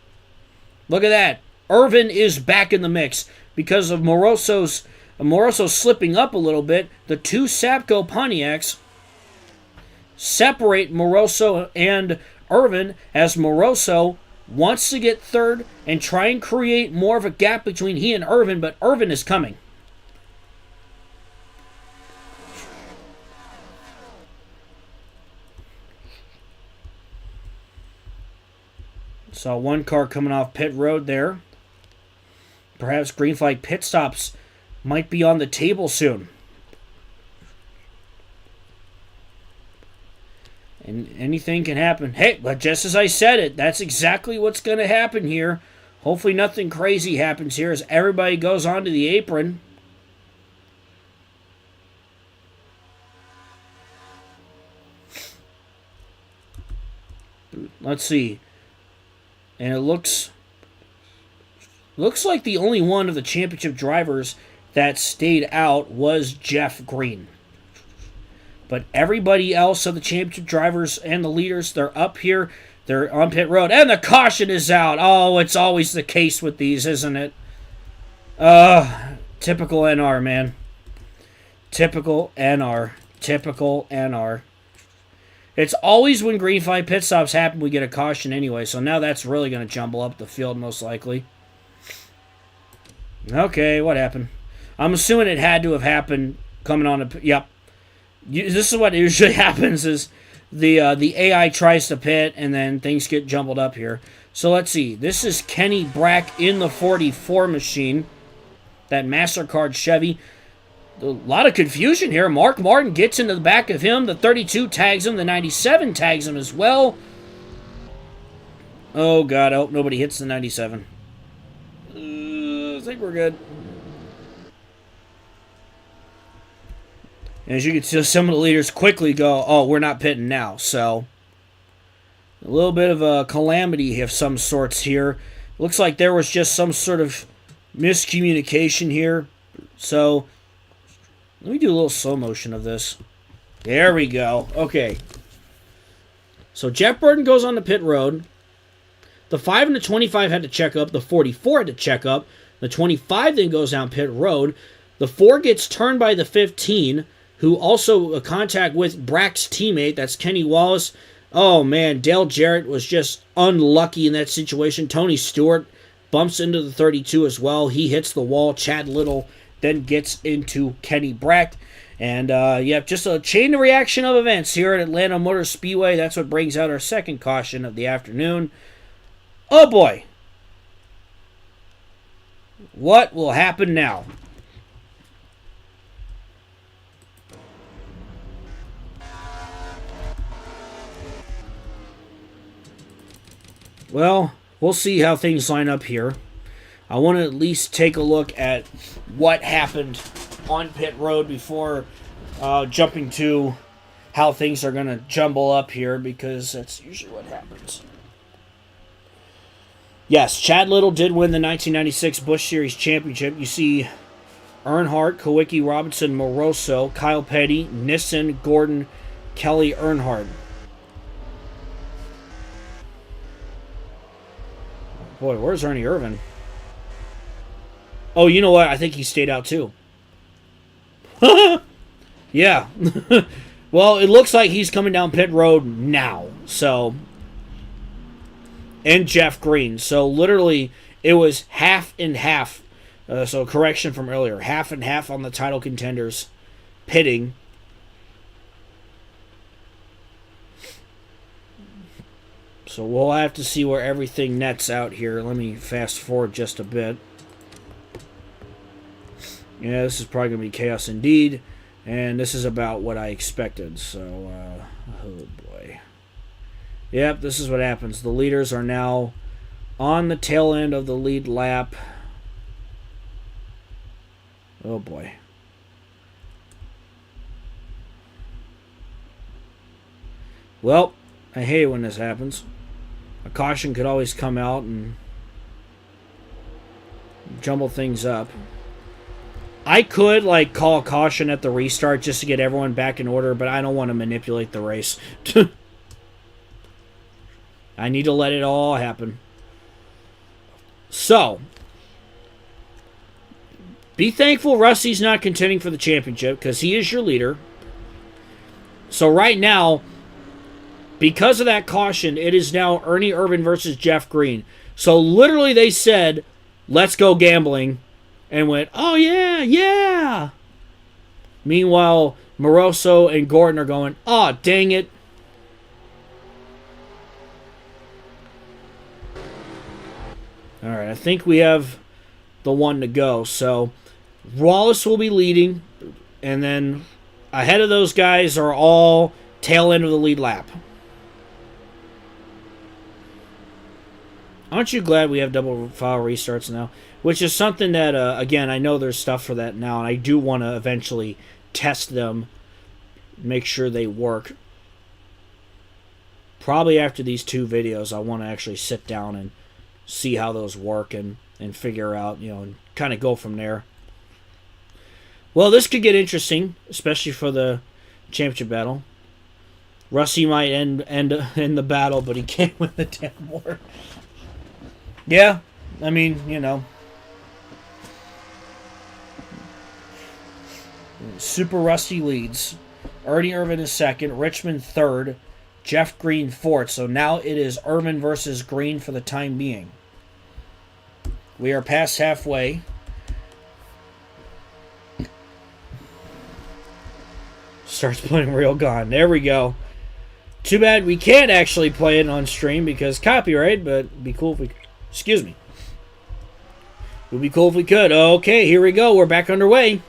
Speaker 1: Look at that. Irvin is back in the mix because of Moroso slipping up a little bit. The 2 Sapco Pontiacs separate Moroso and Irvin as Moroso wants to get 3rd and try and create more of a gap between he and Irvin, but Irvin is coming. Saw one car coming off pit road there. Perhaps green flag pit stops might be on the table soon. And anything can happen. Hey, but just as I said it, that's exactly what's going to happen here. Hopefully nothing crazy happens here as everybody goes onto the apron. Let's see. And it looks like the only one of the championship drivers that stayed out was Jeff Green. But everybody else of the championship drivers and the leaders, they're up here. They're on pit road, and the caution is out. Oh, it's always the case with these, isn't it? Typical NR, man. Typical NR. Typical NR. It's always when green flag pit stops happen, we get a caution anyway. So now that's really going to jumble up the field, most likely. Okay, what happened? I'm assuming it had to have happened coming on a... Yep. This is what usually happens is the AI tries to pit, and then things get jumbled up here. So let's see. This is Kenny Brack in the 44 machine. That MasterCard Chevy. A lot of confusion here. Mark Martin gets into the back of him. The 32 tags him. The 97 tags him as well. Oh, God. I hope nobody hits the 97. I think we're good. And as you can see, some of the leaders quickly go, oh, we're not pitting now. So, a little bit of a calamity of some sorts here. Looks like there was just some sort of miscommunication here. So, let me do a little slow motion of this. There we go. Okay. So Jeff Burton goes on the pit road. The 5 and the 25 had to check up. The 44 had to check up. The 25 then goes down pit road. The 4 gets turned by the 15, who also a contact with Brack's teammate. That's Kenny Wallace. Oh, man. Dale Jarrett was just unlucky in that situation. Tony Stewart bumps into the 32 as well. He hits the wall. Chad Little then gets into Kenny Brack. And, just a chain reaction of events here at Atlanta Motor Speedway. That's what brings out our second caution of the afternoon. Oh, boy. What will happen now? Well, we'll see how things line up here. I want to at least take a look at what happened on pit road before jumping to how things are going to jumble up here, because that's usually what happens. Yes, Chad Little did win the 1996 Busch Series Championship. You see Earnhardt, Kawicki, Robinson, Moroso, Kyle Petty, Nissen, Gordon, Kelly, Earnhardt. Boy, where's Ernie Irvin? Oh, you know what? I think he stayed out too. Yeah. Well, it looks like he's coming down pit road now. So, and Jeff Green. So, literally, it was half and half. So, correction from earlier. Half and half on the title contenders pitting. So, we'll have to see where everything nets out here. Let me fast forward just a bit. Yeah, this is probably going to be chaos indeed. And this is about what I expected. So, oh boy. Yep, this is what happens. The leaders are now on the tail end of the lead lap. Oh boy. Well, I hate when this happens. A caution could always come out and jumble things up. I could, call a caution at the restart just to get everyone back in order, but I don't want to manipulate the race. I need to let it all happen. So, be thankful Rusty's not contending for the championship, because he is your leader. So right now, because of that caution, it is now Ernie Irvin versus Jeff Green. So literally they said, let's go gambling. And went, oh, yeah, yeah. Meanwhile, Moroso and Gordon are going, oh, dang it. All right, I think we have the one to go. So, Wallace will be leading. And then ahead of those guys are all tail end of the lead lap. Aren't you glad we have double file restarts now? Which is something that, again, I know there's stuff for that now, and I do want to eventually test them, make sure they work. Probably after these 2 videos, I want to actually sit down and see how those work and figure out, and kind of go from there. Well, this could get interesting, especially for the championship battle. Rusty might end the battle, but he can't win the damn war. Yeah, I mean, you know. Super Rusty leads. Ernie Irvan is second. Richmond third. Jeff Green fourth. So now it is Irvan versus Green for the time being. We are past halfway. Starts playing Real Gone. There we go. Too bad we can't actually play it on stream because copyright, but it'd be cool if we... Excuse me. It would be cool if we could. Okay, here we go. We're back underway.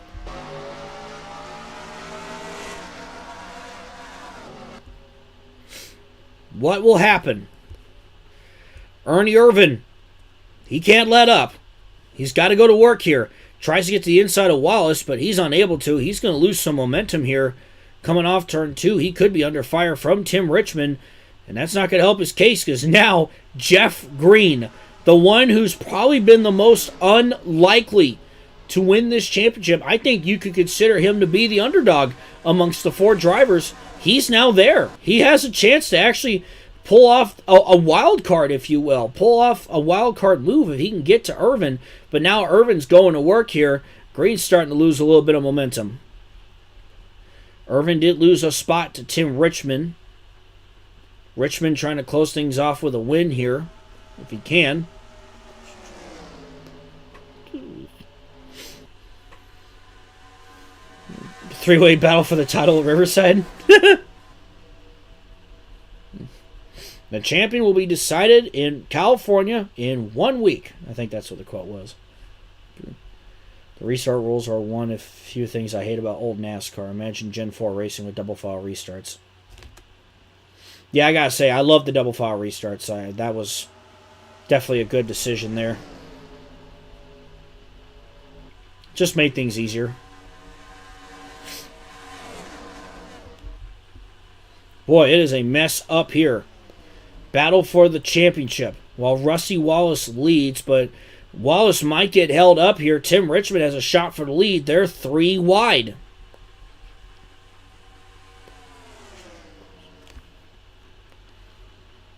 Speaker 1: What will happen? Ernie Irvan. He can't let up. He's got to go to work here. Tries to get to the inside of Wallace, but he's unable to. He's going to lose some momentum here. Coming off turn 2, he could be under fire from Tim Richmond, and that's not going to help his case because now Jeff Green, the one who's probably been the most unlikely to win this championship, I think you could consider him to be the underdog amongst the 4 drivers. He's now there. He has a chance to actually pull off a wild card, if you will. Pull off a wild card move if he can get to Irvan. But now Irvan's going to work here. Green's starting to lose a little bit of momentum. Irvan did lose a spot to Tim Richmond. Richmond trying to close things off with a win here, if he can. Three-way battle for the title at Riverside. The champion will be decided in California in 1 week. I think that's what the quote was. The restart rules are one of few things I hate about old NASCAR. Imagine Gen 4 racing with double file restarts. Yeah, I gotta say, I love the double file restarts. That was definitely a good decision there. Just made things easier. Boy, it is a mess up here. Battle for the championship. While Rusty Wallace leads, but Wallace might get held up here. Tim Richmond has a shot for the lead. They're 3 wide.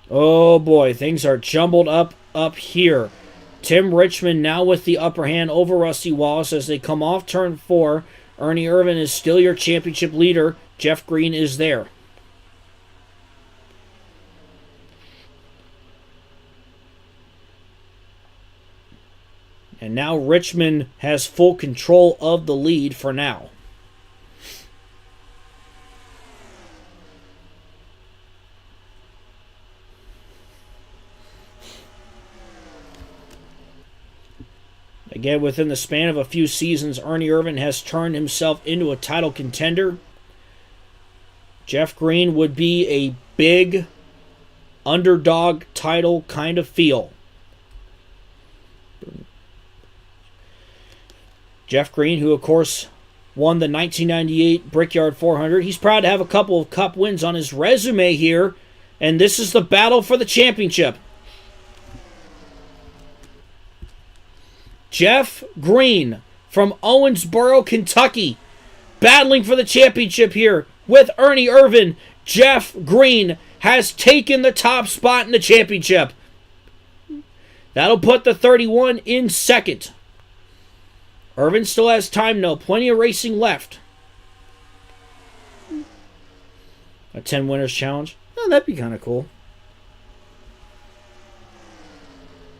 Speaker 1: Oh boy, things are jumbled up here. Tim Richmond now with the upper hand over Rusty Wallace as they come off turn 4. Ernie Irvan is still your championship leader. Jeff Green is there. And now Richmond has full control of the lead for now. Again, within the span of a few seasons, Ernie Irvan has turned himself into a title contender. Jeff Green would be a big underdog title kind of feel. Jeff Green, who of course won the 1998 Brickyard 400. He's proud to have a couple of Cup wins on his resume here. And this is the battle for the championship. Jeff Green from Owensboro, Kentucky, battling for the championship here with Ernie Irvan. Jeff Green has taken the top spot in the championship. That'll put the 31 in second. Irvan still has time, though. Plenty of racing left. A 10 winners challenge. Oh, that'd be kind of cool.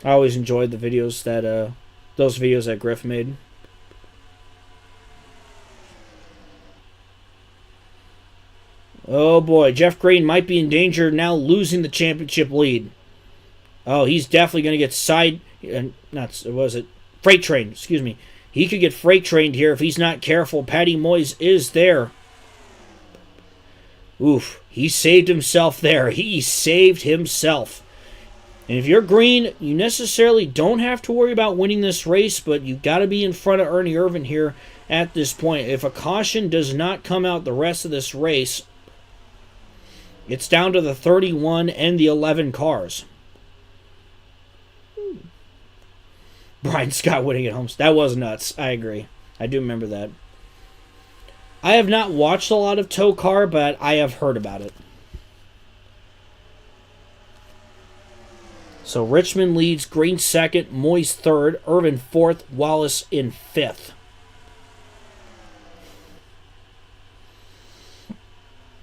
Speaker 1: I always enjoyed the videos that those videos that Griff made. Oh boy, Jeff Green might be in danger now, losing the championship lead. Oh, he's definitely going to get freight trained. Excuse me. He could get freight trained here if he's not careful. Patty Moyes is there. Oof, he saved himself there. He saved himself. And if you're Green, you necessarily don't have to worry about winning this race, but you got to be in front of Ernie Irvan here at this point. If a caution does not come out the rest of this race, it's down to the 31 and the 11 cars. Brian Scott winning at home. That was nuts. I agree. I do remember that. I have not watched a lot of Tow Car, but I have heard about it. So Richmond leads, Green second, Moyes third, Irvin fourth, Wallace in fifth.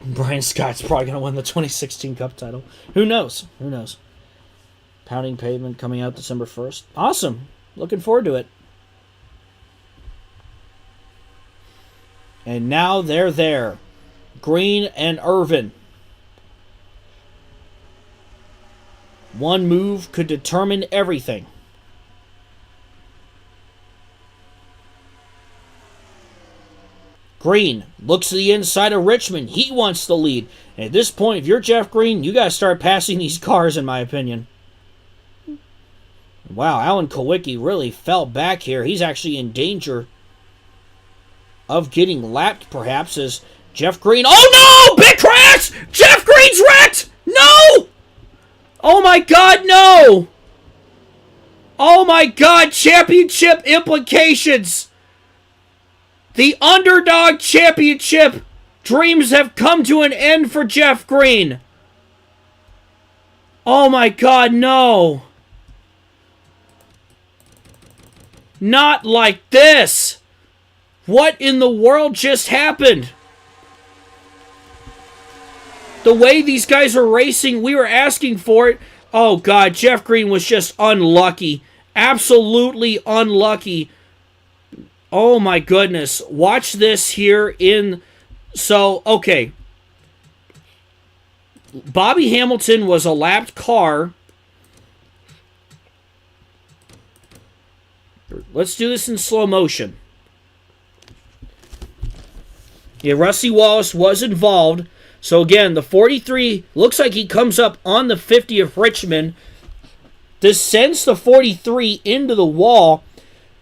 Speaker 1: Brian Scott's probably going to win the 2016 Cup title. Who knows? Who knows? Pounding Pavement coming out December 1st. Awesome. Looking forward to it. And now they're there. Green and Irvin. One move could determine everything. Green looks to the inside of Richmond. He wants the lead. And at this point, if you're Jeff Green, you got to start passing these cars, in my opinion. Wow, Alan Kowicki really fell back here. He's actually in danger of getting lapped, perhaps, as Jeff Green... Oh, no! Big crash! Jeff Green's wrecked! No! Oh, my God, no! Oh, my God, championship implications! The underdog championship dreams have come to an end for Jeff Green. Oh my God, no. Not like this. What in the world just happened? The way these guys are racing, we were asking for it. Oh God, Jeff Green was just unlucky. Absolutely unlucky. Oh my goodness. Watch this here in... So, okay. Bobby Hamilton was a lapped car. Let's do this in slow motion. Yeah, Rusty Wallace was involved. So again, the 43 looks like he comes up on the 50 of Richmond. Descends the 43 into the wall.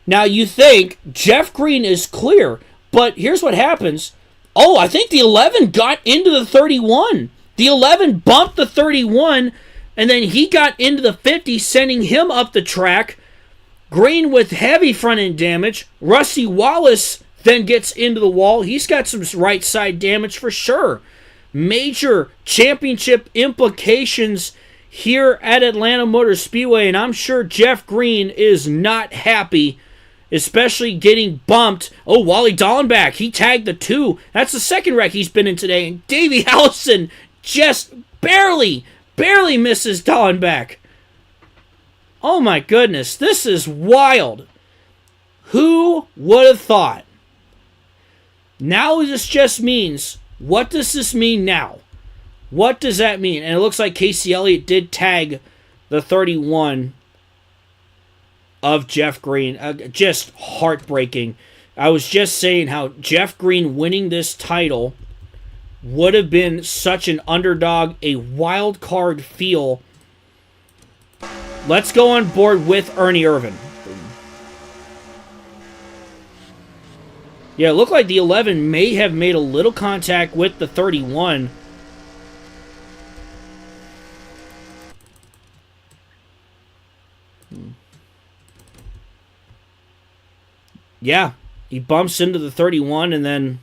Speaker 1: Now, you think Jeff Green is clear, but here's what happens. Oh, I think the 11 got into the 31. The 11 bumped the 31, and then he got into the 50, sending him up the track. Green with heavy front-end damage. Rusty Wallace then gets into the wall. He's got some right-side damage for sure. Major championship implications here at Atlanta Motor Speedway, and I'm sure Jeff Green is not happy, especially getting bumped. Oh, Wally Dallenbach, he tagged the 2. That's the second wreck he's been in today. And Davey Allison just barely misses Dallenbach. Oh my goodness, this is wild. Who would have thought? Now this just means, what does this mean now? What does that mean? And it looks like Casey Elliott did tag the 31 of Jeff Green. Just heartbreaking. I was just saying how Jeff Green winning this title would have been such an underdog, a wild card feel. Let's go on board with Ernie Irvin. Yeah, it looked like the 11 may have made a little contact with the 31. Yeah, he bumps into the 31, and then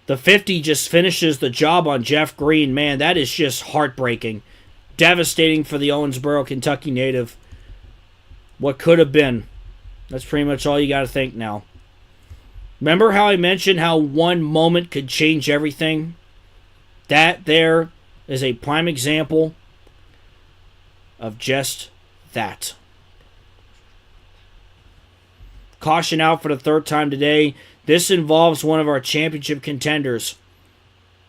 Speaker 1: the 50 just finishes the job on Jeff Green. Man, that is just heartbreaking. Devastating for the Owensboro, Kentucky native. What could have been. That's pretty much all you got to think now. Remember how I mentioned how one moment could change everything? That there is a prime example of just that. Caution out for the third time today. This involves one of our championship contenders.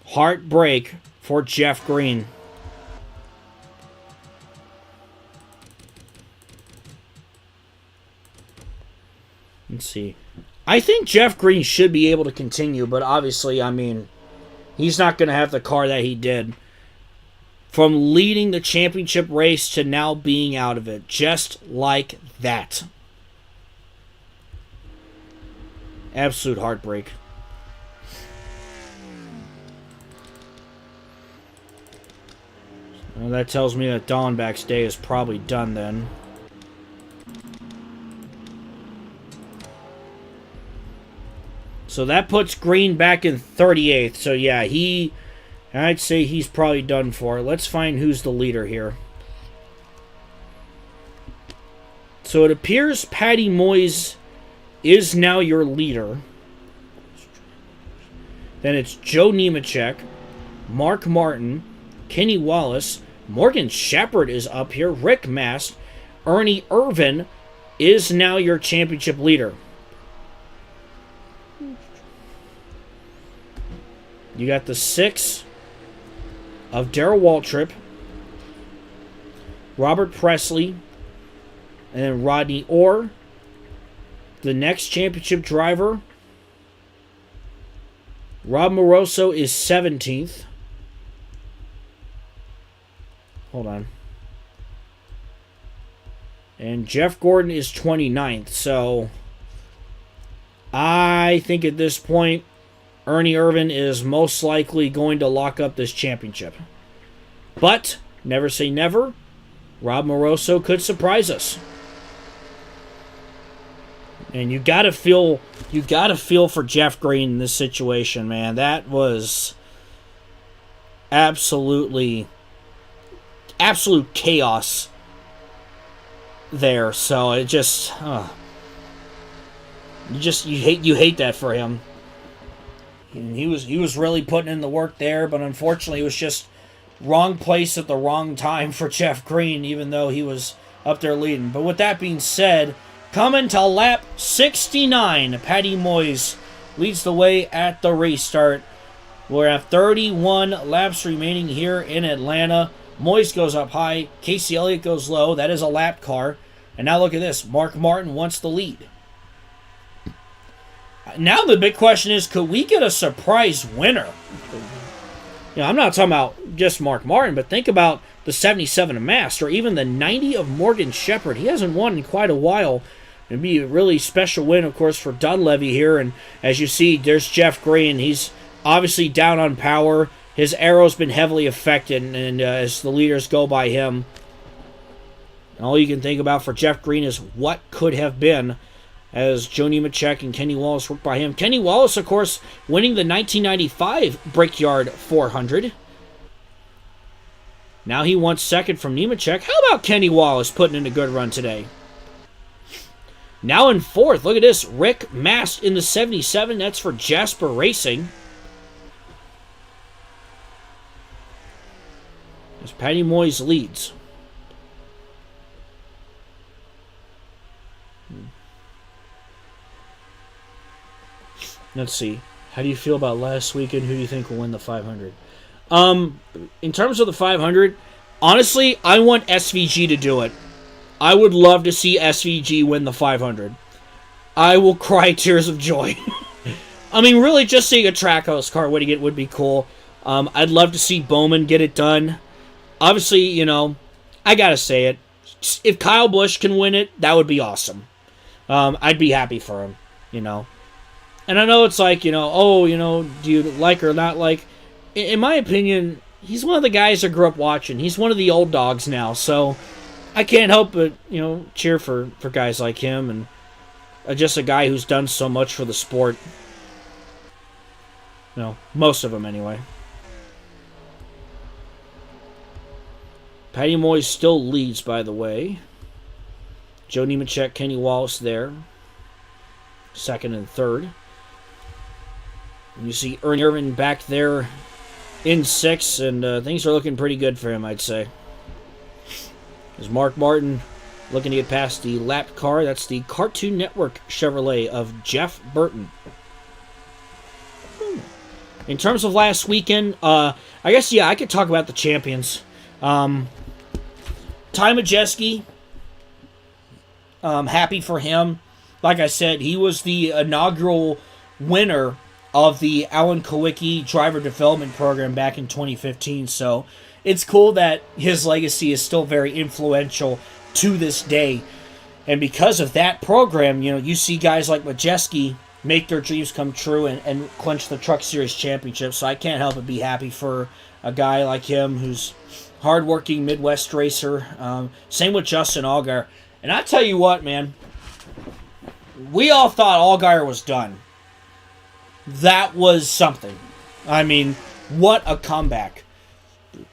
Speaker 1: Heartbreak for Jeff Green. Let's see. I think Jeff Green should be able to continue, but obviously, I mean, he's not going to have the car that he did. From leading the championship race to now being out of it. Just like that. Absolute heartbreak. Well, that tells me that Dallenbach's day is probably done then. So that puts Green back in 38th. So yeah, I'd say he's probably done for. Let's find who's the leader here. So it appears Patty Moyes is now your leader. Then it's Joe Nemechek, Mark Martin, Kenny Wallace, Morgan Shepherd is up here, Rick Mast, Ernie Irvan is now your championship leader. You got the 6 of Darrell Waltrip, Robert Presley, and then Rodney Orr. The next championship driver, Rob Moroso, is 17th. Hold on. And Jeff Gordon is 29th. So, I think at this point, Ernie Irvan is most likely going to lock up this championship. But, never say never, Rob Moroso could surprise us. And you gotta feel for Jeff Green in this situation, man. That was absolute chaos there. So it just, you hate that for him. And he was really putting in the work there, but unfortunately it was just wrong place at the wrong time for Jeff Green, even though he was up there leading. But with that being said, coming to lap 69, Patty Moyes leads the way at the restart. We're at 31 laps remaining here in Atlanta. Moyes goes up high. Casey Elliott goes low. That is a lap car. And now look at this. Mark Martin wants the lead. Now the big question is, could we get a surprise winner? You know, I'm not talking about just Mark Martin, but think about the 77 of Mast, or even the 90 of Morgan Shepherd. He hasn't won in quite a while. It'd be a really special win, of course, for Dunleavy here. And as you see, there's Jeff Green. He's obviously down on power. His arrow's been heavily affected, and as the leaders go by him, and all you can think about for Jeff Green is what could have been, as Joe Nemechek and Kenny Wallace work by him. Kenny Wallace, of course, winning the 1995 Brickyard 400. Now he wants second from Nemechek. How about Kenny Wallace putting in a good run today? Now in fourth, look at this. Rick Mast in the 77. That's for Jasper Racing. As Patty Moyes leads. Let's see. How do you feel about last weekend? Who do you think will win the 500? In terms of the 500, honestly, I want SVG to do it. I would love to see SVG win the 500. I will cry tears of joy. I mean, really, just seeing a Trackhouse car winning it would be cool. I'd love to see Bowman get it done. Obviously, you know, I gotta say it. If Kyle Busch can win it, that would be awesome. I'd be happy for him, you know. And I know it's like, you know, oh, you know, do you like or not like? In my opinion, he's one of the guys I grew up watching. He's one of the old dogs now, so I can't help but, you know, cheer for guys like him, and just a guy who's done so much for the sport. You know, most of them anyway. Patty Moyes still leads, by the way. Joe Nemechek, Kenny Wallace there. Second and third. And you see Ernie Irvan back there in sixth, and things are looking pretty good for him, I'd say. There's Mark Martin looking to get past the lap car. That's the Cartoon Network Chevrolet of Jeff Burton. In terms of last weekend, I guess, yeah, I could talk about the champions. Ty Majeski, happy for him. Like I said, he was the inaugural winner of the Alan Kowicki Driver Development Program back in 2015. So it's cool that his legacy is still very influential to this day. And because of that program, you know, you see guys like Majeski make their dreams come true and clinch the Truck Series Championship. So I can't help but be happy for a guy like him who's hardworking Midwest racer. Same with Justin Allgaier. And I tell you what, man, we all thought Allgaier was done. That was something. I mean, what a comeback.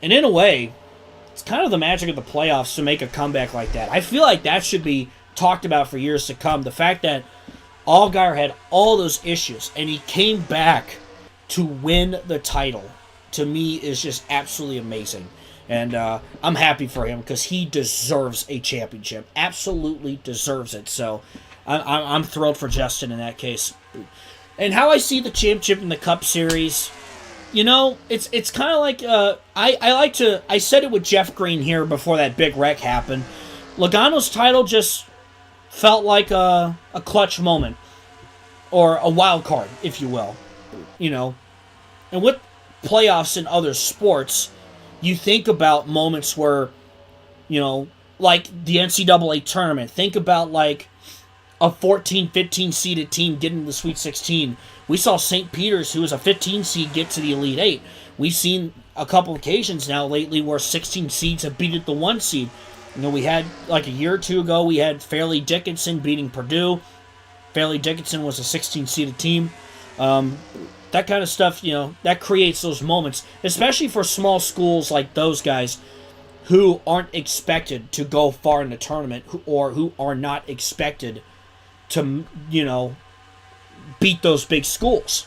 Speaker 1: And in a way, it's kind of the magic of the playoffs to make a comeback like that. I feel like that should be talked about for years to come. The fact that Allgaier had all those issues and he came back to win the title, to me, is just absolutely amazing. And I'm happy for him because he deserves a championship. Absolutely deserves it. So I'm thrilled for Justin in that case. And how I see the championship in the Cup Series, it's kind of like I said it with Jeff Green here before that big wreck happened. Logano's title just felt like a clutch moment or a wild card, if you will. And with playoffs in other sports, you think about moments where, like the NCAA tournament. Think about like a 14, 15 seeded team getting to the Sweet 16. We saw St. Peter's, who was a 15 seed, get to the Elite Eight. We've seen a couple occasions now lately where 16 seeds have beaten the 1 seed. We had like a year or two ago, we had Fairleigh Dickinson beating Purdue. Fairleigh Dickinson was a 16 seeded team. That kind of stuff, that creates those moments, especially for small schools like those guys who aren't expected to go far in the tournament or who are not expected to, beat those big schools.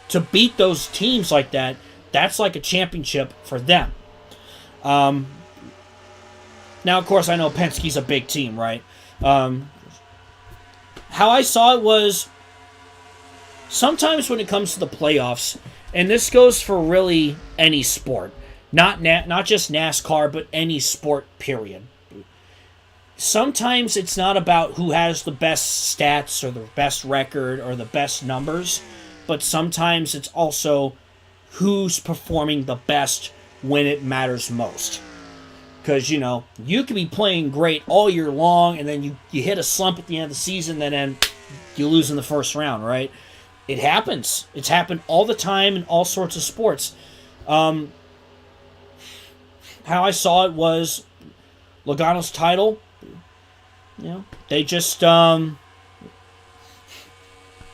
Speaker 1: To beat those teams like that, that's like a championship for them. Now, of course, I know Penske's a big team, right? How I saw it was, sometimes when it comes to the playoffs, and this goes for really any sport, not just NASCAR, but any sport, period. Sometimes it's not about who has the best stats or the best record or the best numbers, but sometimes it's also who's performing the best when it matters most. Because, you can be playing great all year long, and then you hit a slump at the end of the season, and then you lose in the first round, right? It happens. It's happened all the time in all sorts of sports. How I saw it was Logano's title. They just, it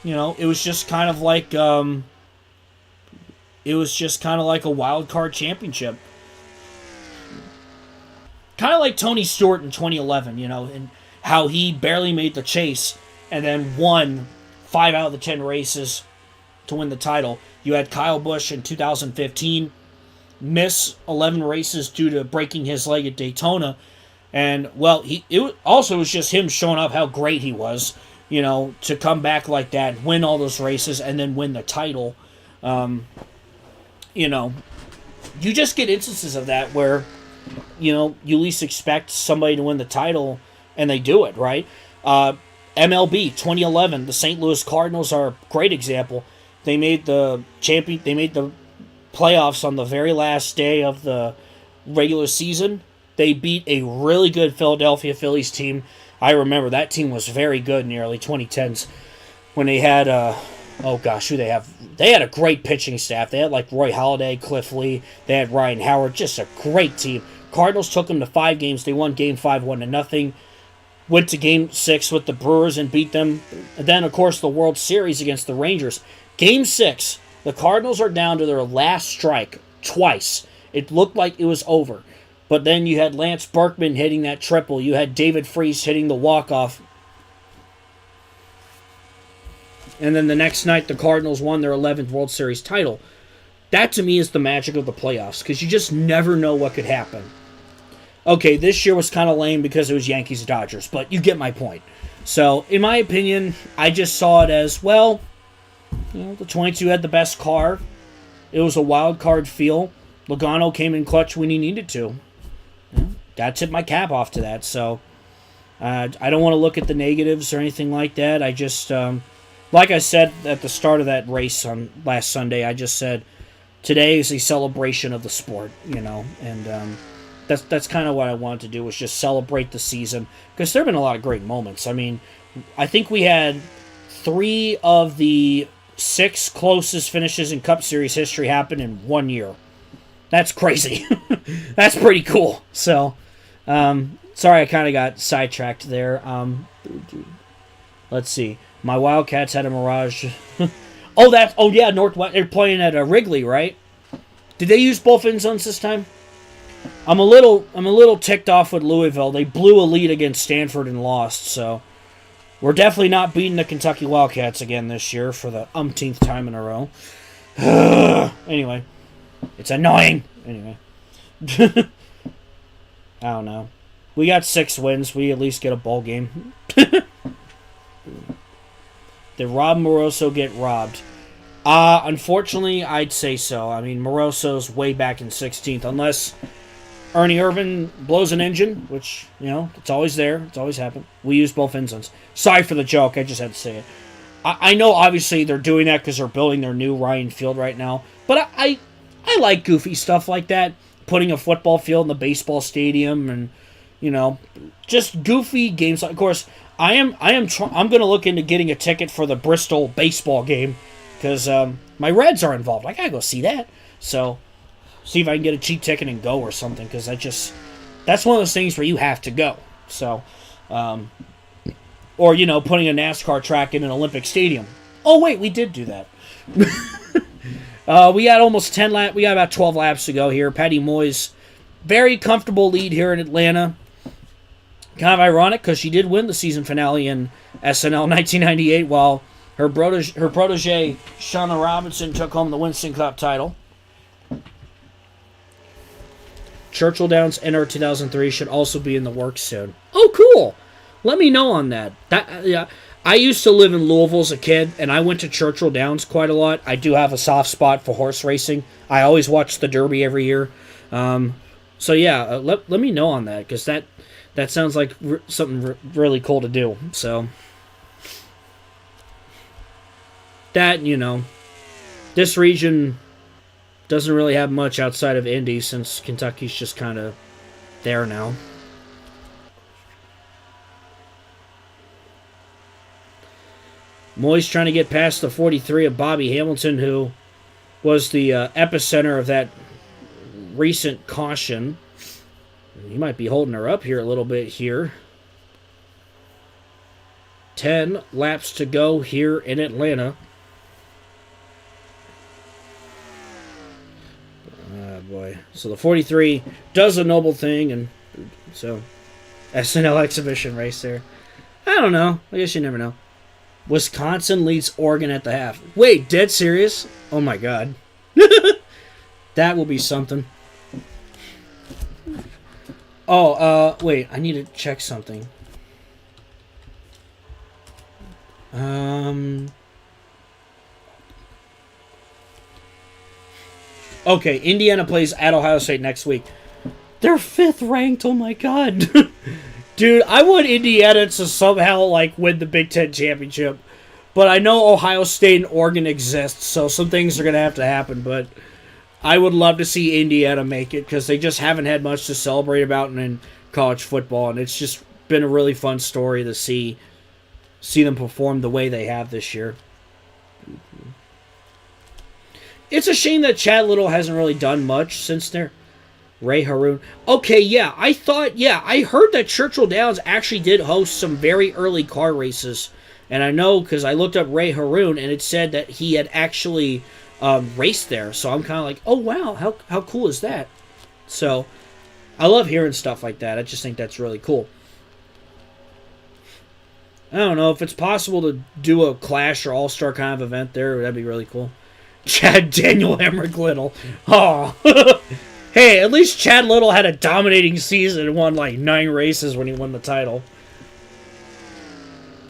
Speaker 1: was just kind of like, a wild card championship. Kind of like Tony Stewart in 2011, and how he barely made the chase and then won 5 out of the 10 races to win the title. You had Kyle Busch in 2015 miss 11 races due to breaking his leg at Daytona. And, well, it was just him showing up how great he was, to come back like that, win all those races, and then win the title. You just get instances of that where, you least expect somebody to win the title, and they do it, right? MLB 2011, the St. Louis Cardinals are a great example. They made the playoffs on the very last day of the regular season. They beat a really good Philadelphia Phillies team. I remember that team was very good in the early 2010s when they had who they have? They had a great pitching staff. They had like Roy Halladay, Cliff Lee. They had Ryan Howard. Just a great team. Cardinals took them to 5 games. They won Game 5 1-0. Went to Game 6 with the Brewers and beat them. And then, of course, the World Series against the Rangers. Game 6, the Cardinals are down to their last strike twice. It looked like it was over. But then you had Lance Berkman hitting that triple. You had David Freese hitting the walk-off. And then the next night, the Cardinals won their 11th World Series title. That, to me, is the magic of the playoffs, because you just never know what could happen. Okay, this year was kind of lame because it was Yankees-Dodgers, but you get my point. So, in my opinion, I just saw it as, well, the 22 had the best car. It was a wild card feel. Logano came in clutch when he needed to. Got to tip my cap off to that. So, I don't want to look at the negatives or anything like that. I just, like I said at the start of that race on last Sunday, I just said, today is a celebration of the sport, and that's kind of what I wanted to do, was just celebrate the season, because there have been a lot of great moments. I mean, I think we had 3 of the 6 closest finishes in Cup Series history happen in 1 year. That's crazy. That's pretty cool. So, sorry I kind of got sidetracked there. Let's see. My Wildcats had a Mirage. Northwest. They're playing at Wrigley, right? Did they use both end zones this time? I'm a little ticked off with Louisville. They blew a lead against Stanford and lost, so we're definitely not beating the Kentucky Wildcats again this year for the umpteenth time in a row. Anyway, it's annoying. Anyway, I don't know. We got 6 wins. We at least get a bowl game. Did Rob Moroso get robbed? Unfortunately, I'd say so. I mean, Moroso's way back in 16th, unless Ernie Irvan blows an engine, which, it's always there. It's always happened. We use both engines. Sorry for the joke. I just had to say it. I know, obviously, they're doing that because they're building their new Ryan Field right now. But I like goofy stuff like that. Putting a football field in the baseball stadium and, just goofy games. Of course, I'm going to look into getting a ticket for the Bristol baseball game because my Reds are involved. I got to go see that. So, see if I can get a cheap ticket and go or something, because that's one of those things where you have to go. So, or, putting a NASCAR track in an Olympic stadium. Oh, wait, we did do that. We got almost 10 laps. We got about 12 laps to go here. Patty Moyes, very comfortable lead here in Atlanta. Kind of ironic because she did win the season finale in SNL 1998, while her protege Shauna Robinson took home the Winston Cup title. Churchill Downs NR 2003 should also be in the works soon. Oh, cool! Let me know on that. I used to live in Louisville as a kid, and I went to Churchill Downs quite a lot. I do have a soft spot for horse racing. I always watch the Derby every year. Let me know on that, because that sounds like something really cool to do. So, that, this region doesn't really have much outside of Indy, since Kentucky's just kind of there now. Moyes trying to get past the 43 of Bobby Hamilton, who was the epicenter of that recent caution. He might be holding her up here a little bit here. 10 laps to go here in Atlanta. Oh, boy. So the 43 does a noble thing, and so SNL exhibition race there. I don't know. I guess you never know. Wisconsin leads Oregon at the half. Wait, dead serious? Oh my god. That will be something. Wait, I need to check something. Okay, Indiana plays at Ohio State next week. They're 5th ranked, oh my god. Dude, I want Indiana to somehow, win the Big Ten championship. But I know Ohio State and Oregon exist, so some things are going to happen. But I would love to see Indiana make it, because they just haven't had much to celebrate about in college football. And it's just been a really fun story to see them perform the way they have this year. It's a shame that Chad Little hasn't really done much since they're Ray Haroon. Okay, yeah, I heard that Churchill Downs actually did host some very early car races. And I know because I looked up Ray Haroon, and it said that he had actually raced there. So I'm kind of like, oh, wow, how cool is that? So I love hearing stuff like that. I just think that's really cool. I don't know if it's possible to do a Clash or All-Star kind of event there. That'd be really cool. Chad Daniel Emmerich Little. Oh. Hey, at least Chad Little had a dominating season and won 9 races when he won the title.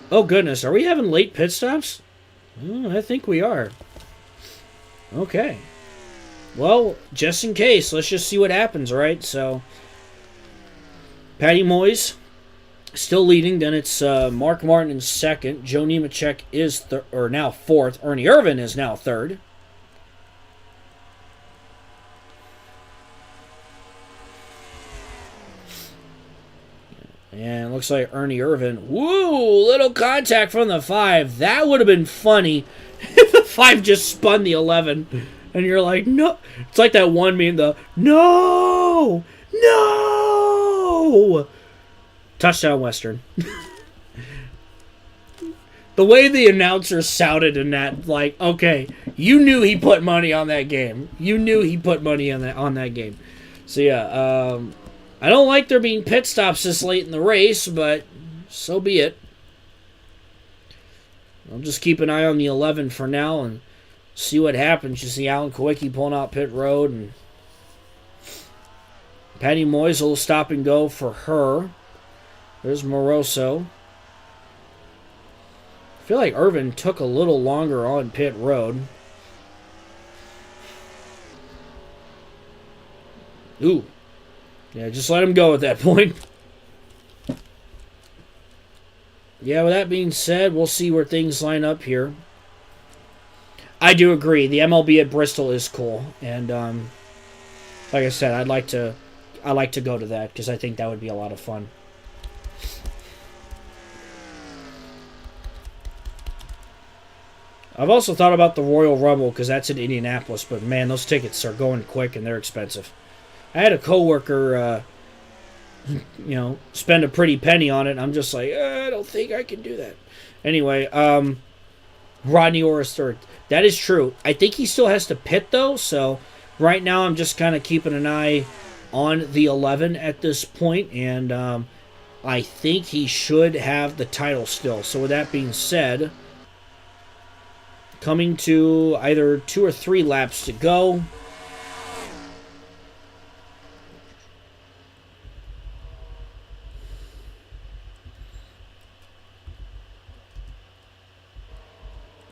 Speaker 1: Oh, goodness. Are we having late pit stops? I think we are. Okay. Well, just in case, let's just see what happens, right? So, Patty Moyes still leading. Then it's Mark Martin in second. Joe Nemechek is now fourth. Ernie Irvan is now third. And it looks like Ernie Irvan. Woo! Little contact from the 5. That would have been funny if the 5 just spun the 11. And you're like, no. It's like that one meme, no! No! Touchdown Western. The way the announcer sounded in that, okay, you knew he put money on that game. You knew he put money on that game. So yeah, I don't like there being pit stops this late in the race, but so be it. I'll just keep an eye on the 11 for now and see what happens. You see Alan Kowicki pulling out pit road, and Patty Moisel stop and go for her. There's Moroso. I feel like Irvin took a little longer on pit road. Ooh. Yeah, just let him go at that point. Yeah, with that being said, we'll see where things line up here. I do agree. The MLB at Bristol is cool. And like I said, I'd like to go to that because I think that would be a lot of fun. I've also thought about the Royal Rumble because that's in Indianapolis, but man, those tickets are going quick and they're expensive. I had a coworker, spend a pretty penny on it. And I'm just like, I don't think I can do that. Anyway, Rodney Orris third. That is true. I think he still has to pit though, so right now I'm just kind of keeping an eye on the 11 at this point, and I think he should have the title still. So with that being said, coming to either 2 or 3 laps to go.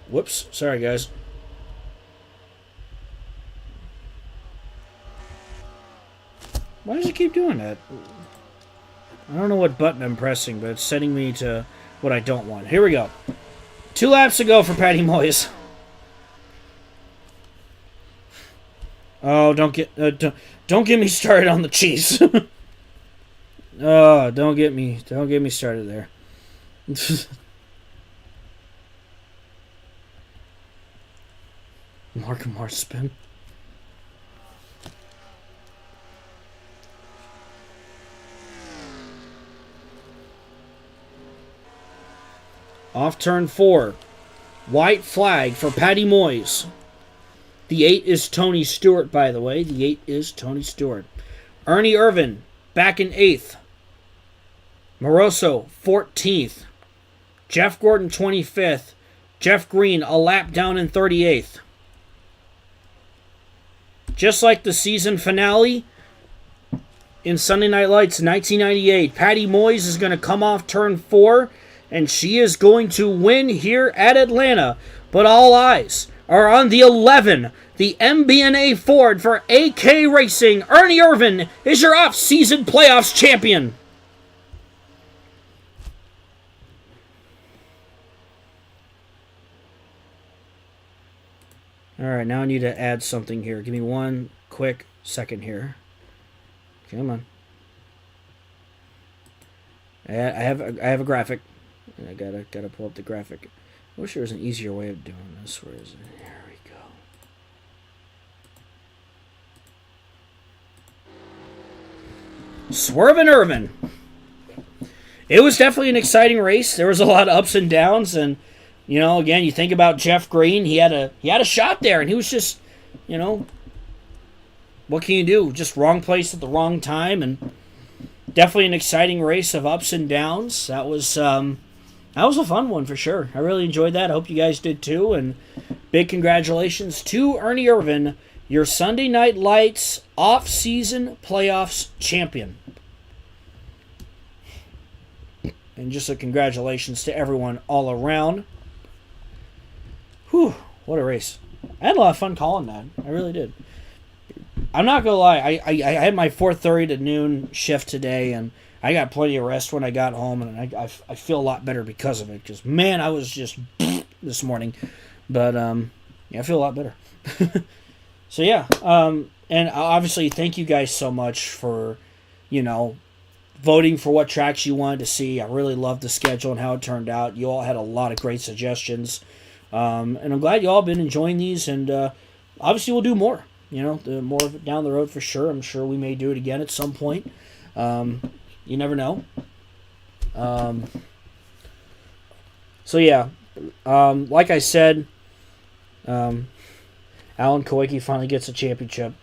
Speaker 1: Whoops, sorry guys. Why does it keep doing that? I don't know what button I'm pressing, but it's sending me to what I don't want. Here we go. 2 laps to go for Patty Moyes. Oh, don't get me started on the cheese. Oh, don't get me started there. Mark spin. Off turn 4. White flag for Patty Moyes. The 8 is Tony Stewart, by the way. The 8 is Tony Stewart. Ernie Irvan back in 8th. Moroso 14th. Jeff Gordon 25th. Jeff Green a lap down in 38th. Just like the season finale in Sunday Night Lights 1998, Patty Moyes is going to come off turn 4, and she is going to win here at Atlanta. But all eyes are on the 11, the MBNA Ford for AK Racing. Ernie Irvan is your off-season playoffs champion. Alright, now I need to add something here. Give me one quick second here. Come on. I have a graphic. And I gotta pull up the graphic. I wish there was an easier way of doing this. Where is it? Here we go. Swervin' Irvin. It was definitely an exciting race. There was a lot of ups and downs, and again, you think about Jeff Green. He had a shot there, and he was just, what can you do? Just wrong place at the wrong time, and definitely an exciting race of ups and downs. That was a fun one for sure. I really enjoyed that. I hope you guys did too, and big congratulations to Ernie Irvan, your Sunday Night Lights off-season playoffs champion. And just a congratulations to everyone all around. Whew, what a race. I had a lot of fun calling that. I really did. I'm not going to lie. I had my 4:30 to noon shift today, and I got plenty of rest when I got home, and I feel a lot better because of it. Because, man, I was just this morning. But, I feel a lot better. So, yeah. And obviously, thank you guys so much for, voting for what tracks you wanted to see. I really loved the schedule and how it turned out. You all had a lot of great suggestions. And I'm glad you all been enjoying these, and obviously we'll do more. More of it down the road for sure. I'm sure we may do it again at some point. You never know. So yeah, like I said, Alan Kowicki finally gets a championship.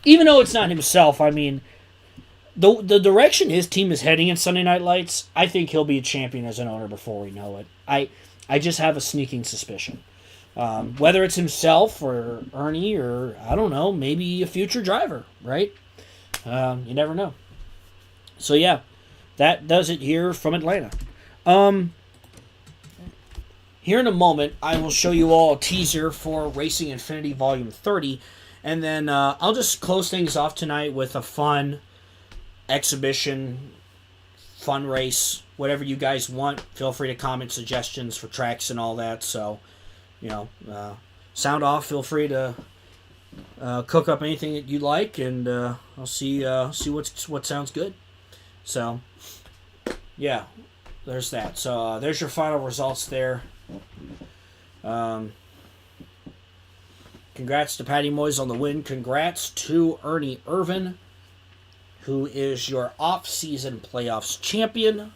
Speaker 1: even though it's not himself, I mean, the direction his team is heading in Sunday Night Lights, I think he'll be a champion as an owner before we know it. I just have a sneaking suspicion. Whether it's himself or Ernie or, I don't know, maybe a future driver, right? You never know. So, yeah, that does it here from Atlanta. Here in a moment, I will show you all a teaser for Racing Infinity Volume 30, and then I'll just close things off tonight with a fun exhibition, fun race, whatever you guys want. Feel free to comment suggestions for tracks and all that. So, sound off. Feel free to cook up anything that you like, and I'll see what sounds good. So, yeah, there's that. So there's your final results there. Congrats to Patty Moyes on the win. Congrats to Ernie Irvin, who is your off-season playoffs champion.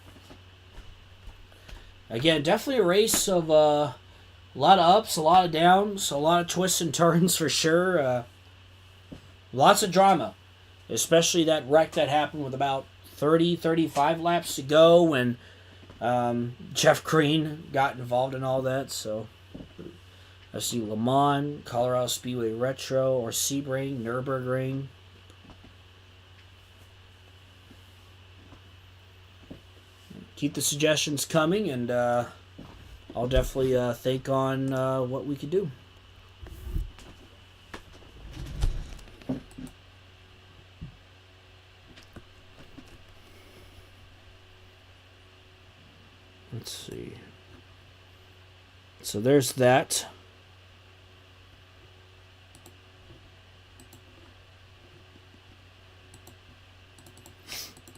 Speaker 1: Again, definitely a race of a lot of ups, a lot of downs, a lot of twists and turns for sure. Lots of drama, especially that wreck that happened with about 35 laps to go when Jeff Green got involved in all that. So I see Le Mans, Colorado Speedway Retro, or Sebring, Nürburgring. Keep the suggestions coming, and I'll definitely think on what we could do. Let's see. So there's that.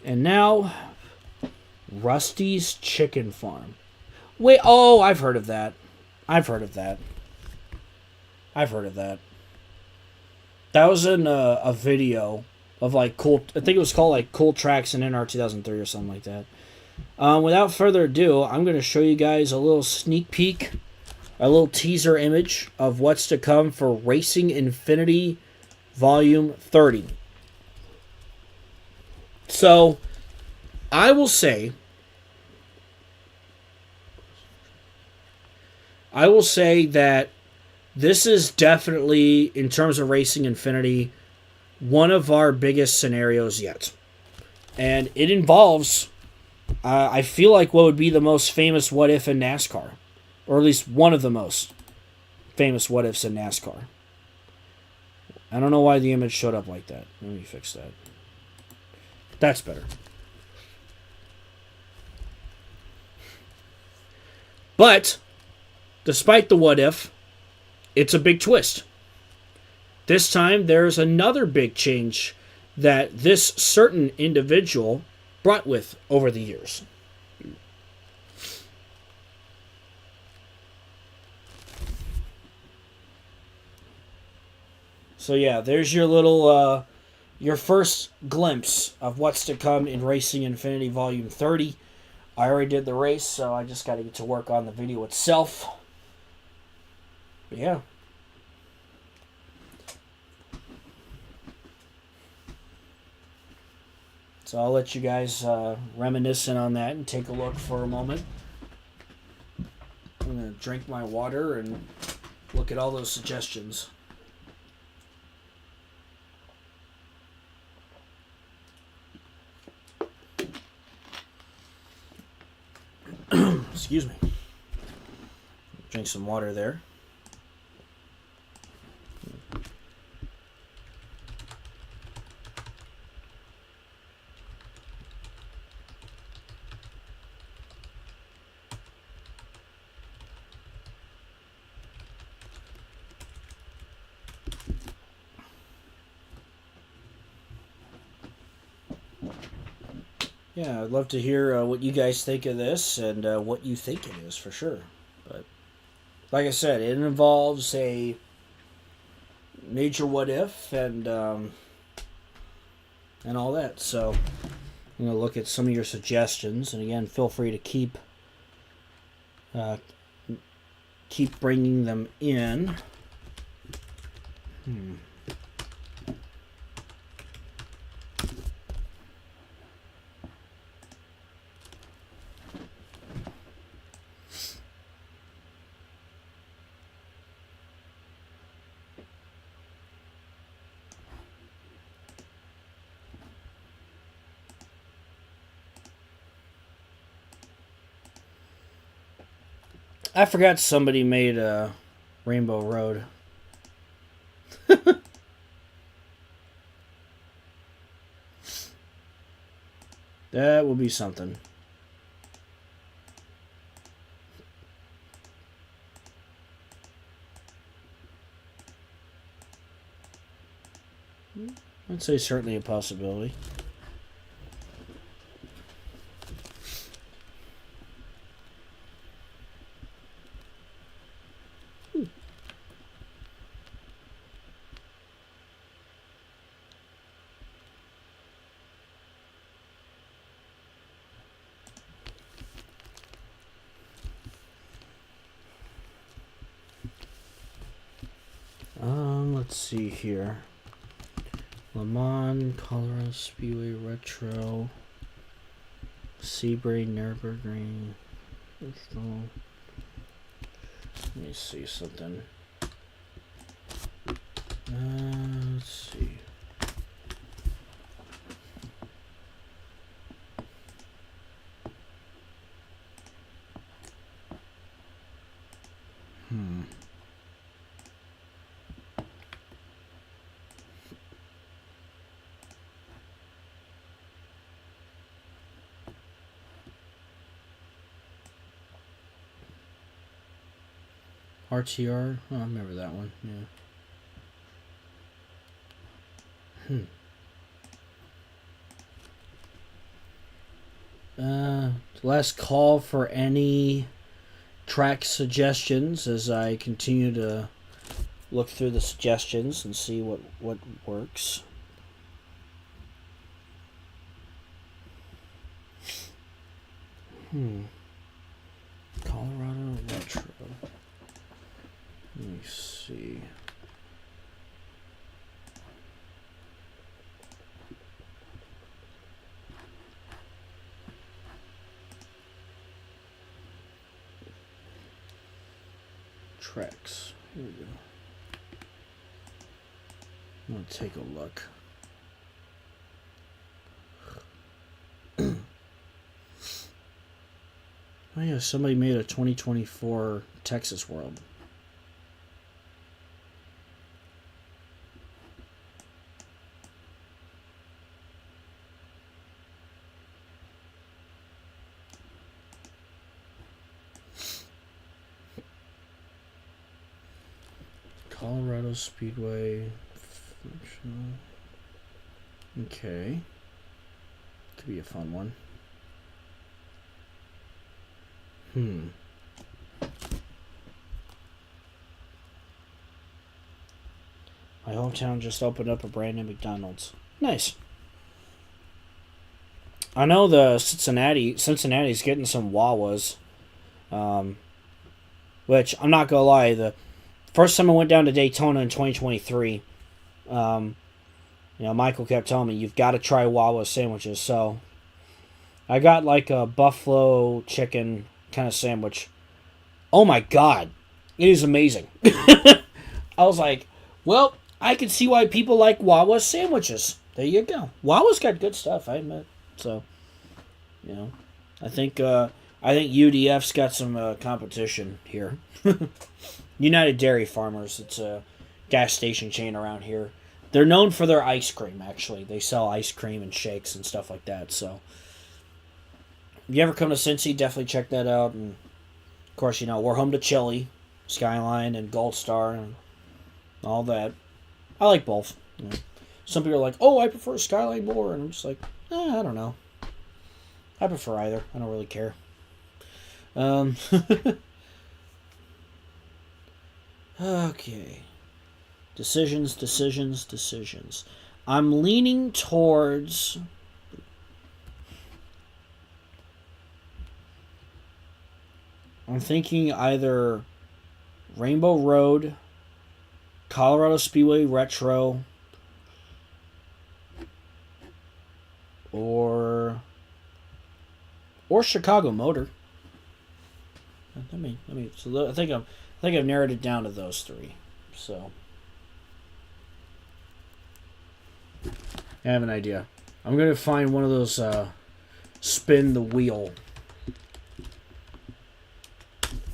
Speaker 1: And now, Rusty's Chicken Farm. Wait, oh, I've heard of that. That was in a video of like cool, I think it was called like Cool Tracks in NR 2003 or something like that. Without further ado, I'm going to show you guys a little sneak peek, a little teaser image of what's to come for Racing Infinity Volume 30. So, I will say that this is definitely, in terms of Racing Infinity, one of our biggest scenarios yet. And it involves, I feel like, what would be the most famous what if in NASCAR. Or at least one of the most famous what ifs in NASCAR. I don't know why the image showed up like that. Let me fix that. That's better. But, despite the what if, it's a big twist. This time, there's another big change that this certain individual brought with over the years. So yeah, there's your little, your first glimpse of what's to come in Racing Infinity Volume 30. I already did the race, so I just got to get to work on the video itself. But yeah. So I'll let you guys reminiscent on that and take a look for a moment. I'm going to drink my water and look at all those suggestions. Excuse me. Drink some water there. Yeah, I'd love to hear what you guys think of this and what you think it is for sure. But like I said, it involves a major what if and all that. So I'm going to look at some of your suggestions, and again, feel free to keep bringing them in. I forgot somebody made a Rainbow Road. That will be something. I'd say certainly a possibility. Let's see here. Le Mans, Colorado Speedway Retro, Sebring, Nürburgring. Let me see something. Let's see. RTR? Oh, I remember that one. Yeah. Last call for any track suggestions as I continue to look through the suggestions and see what works. Colorado Retro. Let me see. Tracks. Here we go. I'm gonna take a look. Oh yeah, somebody made a 2024 Texas World. Colorado Speedway. Okay. Could be a fun one. My hometown just opened up a brand new McDonald's. Nice. I know the Cincinnati's getting some Wawas. Which, I'm not gonna lie, the first time I went down to Daytona in 2023, Michael kept telling me, you've got to try Wawa sandwiches. So, I got like a buffalo chicken kind of sandwich. Oh my god. It is amazing. I was like, well, I can see why people like Wawa sandwiches. There you go. Wawa's got good stuff, I admit. So, I think UDF's got some competition here. United Dairy Farmers. It's a gas station chain around here. They're known for their ice cream, actually. They sell ice cream and shakes and stuff like that. So, if you ever come to Cincy, definitely check that out. And, of course, we're home to Chili, Skyline, and Gold Star, and all that. I like both. Some people are like, oh, I prefer Skyline more. And I'm just like, I don't know. I prefer either. I don't really care. Okay. Decisions. I'm leaning towards... I'm thinking either Rainbow Road, Colorado Speedway Retro, or Chicago Motor. So I think I've narrowed it down to those three. So I have an idea. I'm gonna find one of those spin the wheel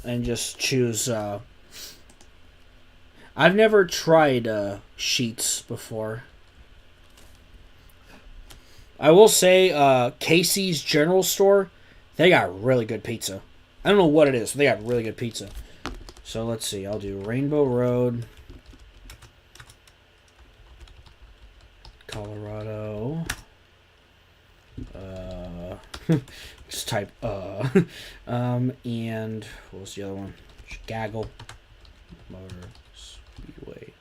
Speaker 1: and just choose. I've never tried Sheets before. I will say Casey's General Store, they got really good pizza. I don't know what it is, but they got really good pizza. So let's see. I'll do Rainbow Road, Colorado. Just type and what was the other one? Chicago Motor Speedway.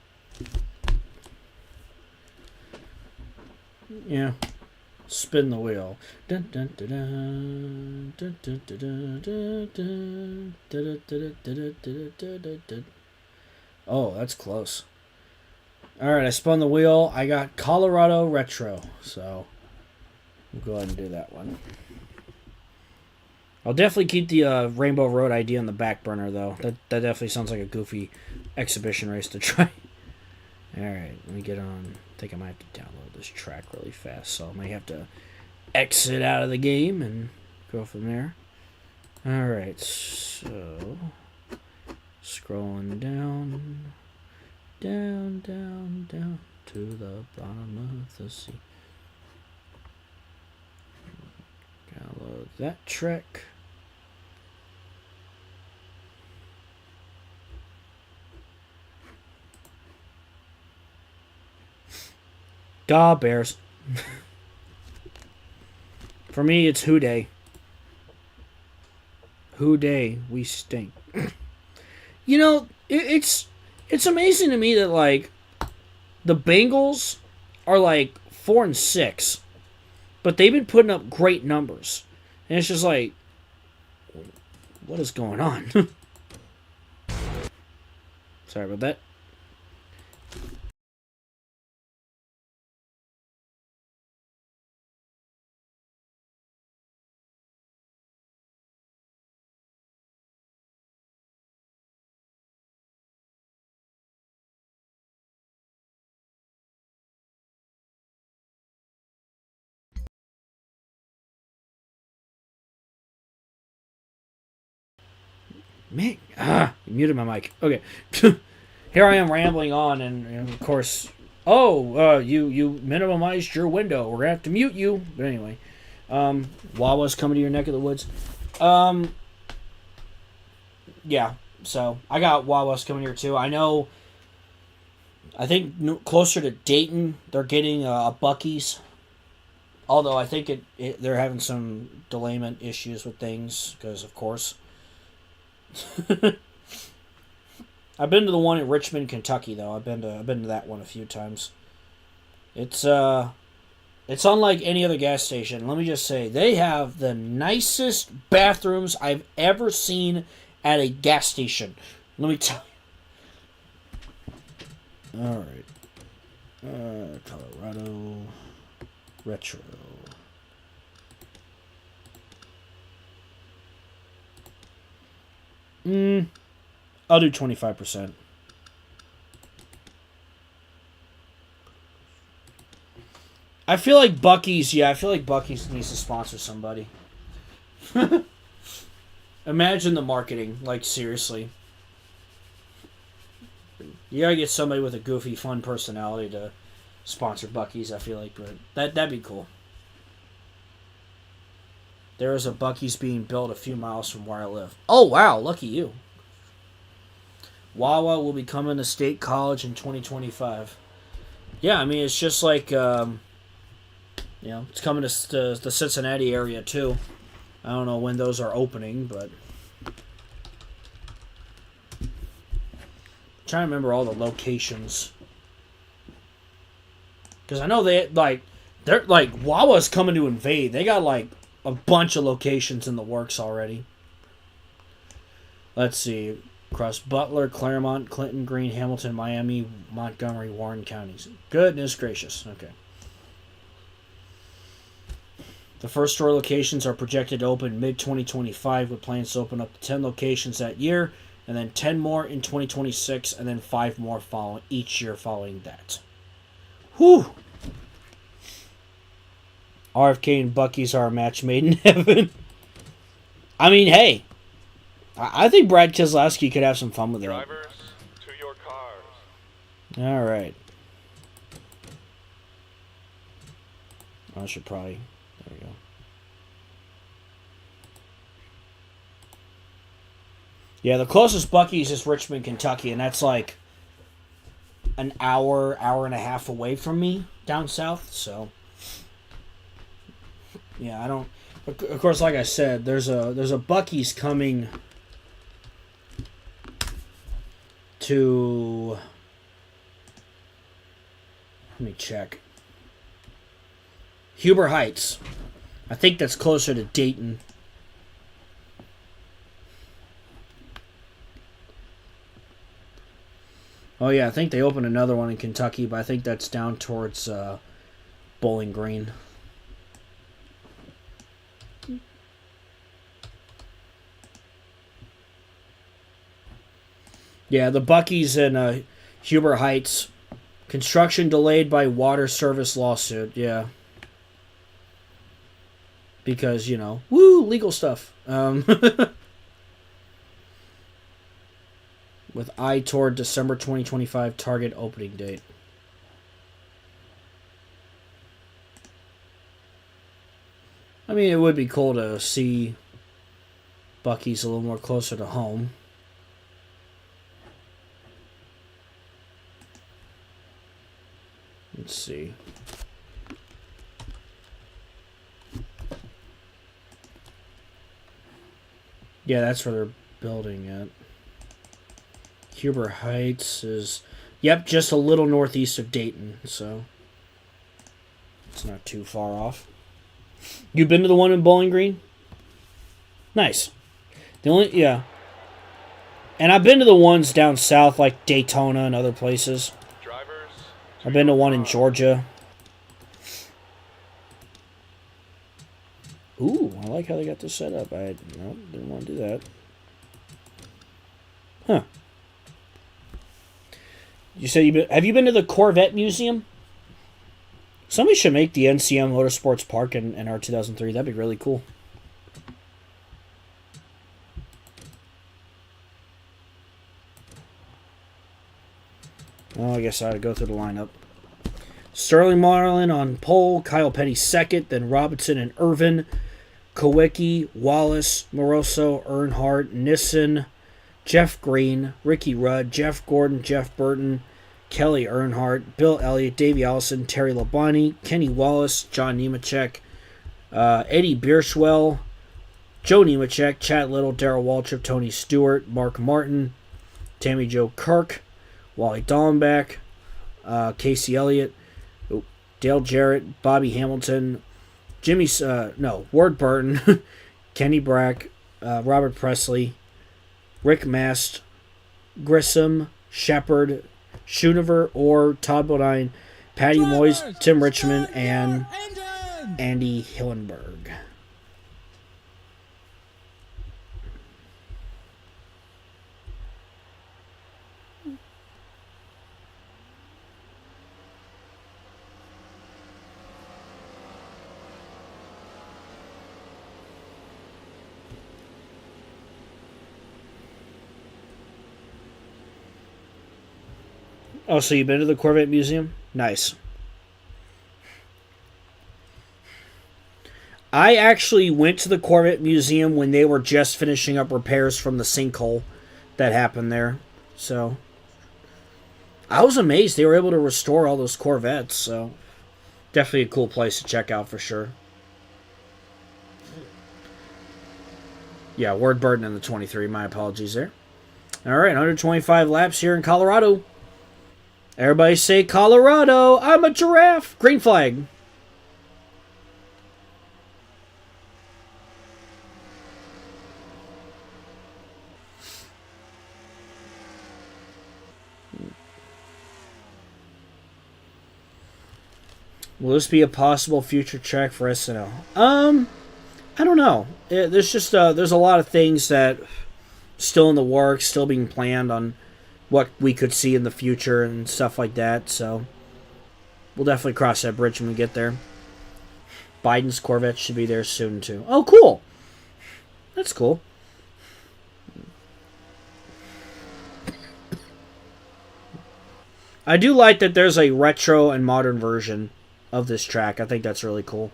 Speaker 1: Yeah. Spin the wheel. Dun, dun, dun, dun, dun, dun, dun, dun, dun, dun, dun, dun, dun, dun. Oh, that's close. Alright, I spun the wheel. I got Colorado Retro, so we'll go ahead and do that one. I'll definitely keep the Rainbow Road idea on the back burner, though. That definitely sounds like a goofy exhibition race to try. Alright, let me get on. I think I might have to download this track really fast, so I might have to exit out of the game and go from there. Alright, so scrolling down, down to the bottom of the sea. Download that track. Duh, Bears. For me, it's Who Day. Who Day, we stink. You know, it's amazing to me that, like, the Bengals are, like, 4-6. But they've been putting up great numbers. And it's just like, what is going on? Sorry about that. Man, you muted my mic. Okay. Here I am rambling on, and of course, you minimized your window. We're going to have to mute you. But anyway, Wawa's coming to your neck of the woods. Yeah, so I got Wawa's coming here too. I know, I think closer to Dayton, they're getting a Buc-ee's. Although I think they're having some delayment issues with things, because of course. I've been to the one in Richmond, Kentucky, though. I've been to that one a few times. It's unlike any other gas station. Let me just say, they have the nicest bathrooms I've ever seen at a gas station. Let me tell you. All right. Colorado Retro. I'll do 25%. I feel like Buc-ee's, needs to sponsor somebody. Imagine the marketing, like, seriously. You gotta get somebody with a goofy, fun personality to sponsor Buc-ee's, I feel like, but that'd be cool. There is a Buc-ee's being built a few miles from where I live. Oh, wow, lucky you. Wawa will be coming to State College in 2025. Yeah, I mean, it's just like, it's coming to the Cincinnati area, too. I don't know when those are opening, but I'm trying to remember all the locations. Because I know they're like, Wawa's coming to invade. They got, like, a bunch of locations in the works already. Let's see. Across Butler, Claremont, Clinton, Greene, Hamilton, Miami, Montgomery, Warren counties. Goodness gracious. Okay. The first store locations are projected to open mid-2025 with plans to open up to 10 locations that year, and then 10 more in 2026, and then 5 more each year following that. Whew! RFK and Buc-ee's are a match made in heaven. I mean, hey. I think Brad Keselowski could have some fun with it.
Speaker 3: Drivers, to your cars.
Speaker 1: All right. I should probably... There we go. Yeah, the closest Buc-ee's is Richmond, Kentucky, and that's like an hour and a half away from me down south, so... Yeah, I don't... Of course, like I said, there's a Buc-ee's coming to... Let me check. Huber Heights. I think that's closer to Dayton. Oh yeah, I think they opened another one in Kentucky, but I think that's down towards Bowling Green. Yeah, the Buc-ee's in Huber Heights. Construction delayed by water service lawsuit. Yeah. Because, you know, woo, legal stuff. With eye toward December 2025 target opening date. I mean, it would be cool to see Buc-ee's a little more closer to home. Let's see. Yeah, that's where they're building it. Huber Heights is, yep, just a little northeast of Dayton, so it's not too far off. You been to the one in Bowling Green? Nice. Yeah. And I've been to the ones down south, like Daytona and other places.
Speaker 3: Drivers,
Speaker 1: I've been to one in Georgia. Ooh, I like how they got this set up. I didn't want to do that. Huh. You said have you been to the Corvette Museum? Somebody should make the NCM Motorsports Park in R2003. That'd be really cool. Oh, I guess I had to go through the lineup. Sterling Marlin on pole, Kyle Petty second, then Robinson and Irvin, Kowicki, Wallace, Moroso, Earnhardt, Nissen, Jeff Green, Ricky Rudd, Jeff Gordon, Jeff Burton, Kelly Earnhardt, Bill Elliott, Davey Allison, Terry Labonte, Kenny Wallace, John Nemechek, Eddie Bierschwell, Joe Nemechek, Chad Little, Darrell Waltrip, Tony Stewart, Mark Martin, Tammy Joe Kirk, Wally Dallenbach, Casey Elliott, Dale Jarrett, Bobby Hamilton, Ward Burton, Kenny Brack, Robert Presley, Rick Mast, Grissom, Shepard, Schoonover, Orr, Todd Bodine, Patty Moyes, Tim Richmond, and Andy Hillenberg. Oh, so you've been to the Corvette Museum? Nice. I actually went to the Corvette Museum when they were just finishing up repairs from the sinkhole that happened there. So, I was amazed they were able to restore all those Corvettes. So, definitely a cool place to check out for sure. Yeah, Ward Burton in the 23. My apologies there. All right, 125 laps here in Colorado. Everybody say Colorado. I'm a giraffe. Green flag. Will this be a possible future track for SNL? I don't know. There's just there's a lot of things that still in the works, still being planned on what we could see in the future and stuff like that. So we'll definitely cross that bridge when we get there. Biden's Corvette should be there soon too. Oh, cool. That's cool. I do like that there's a retro and modern version of this track. I think that's really cool.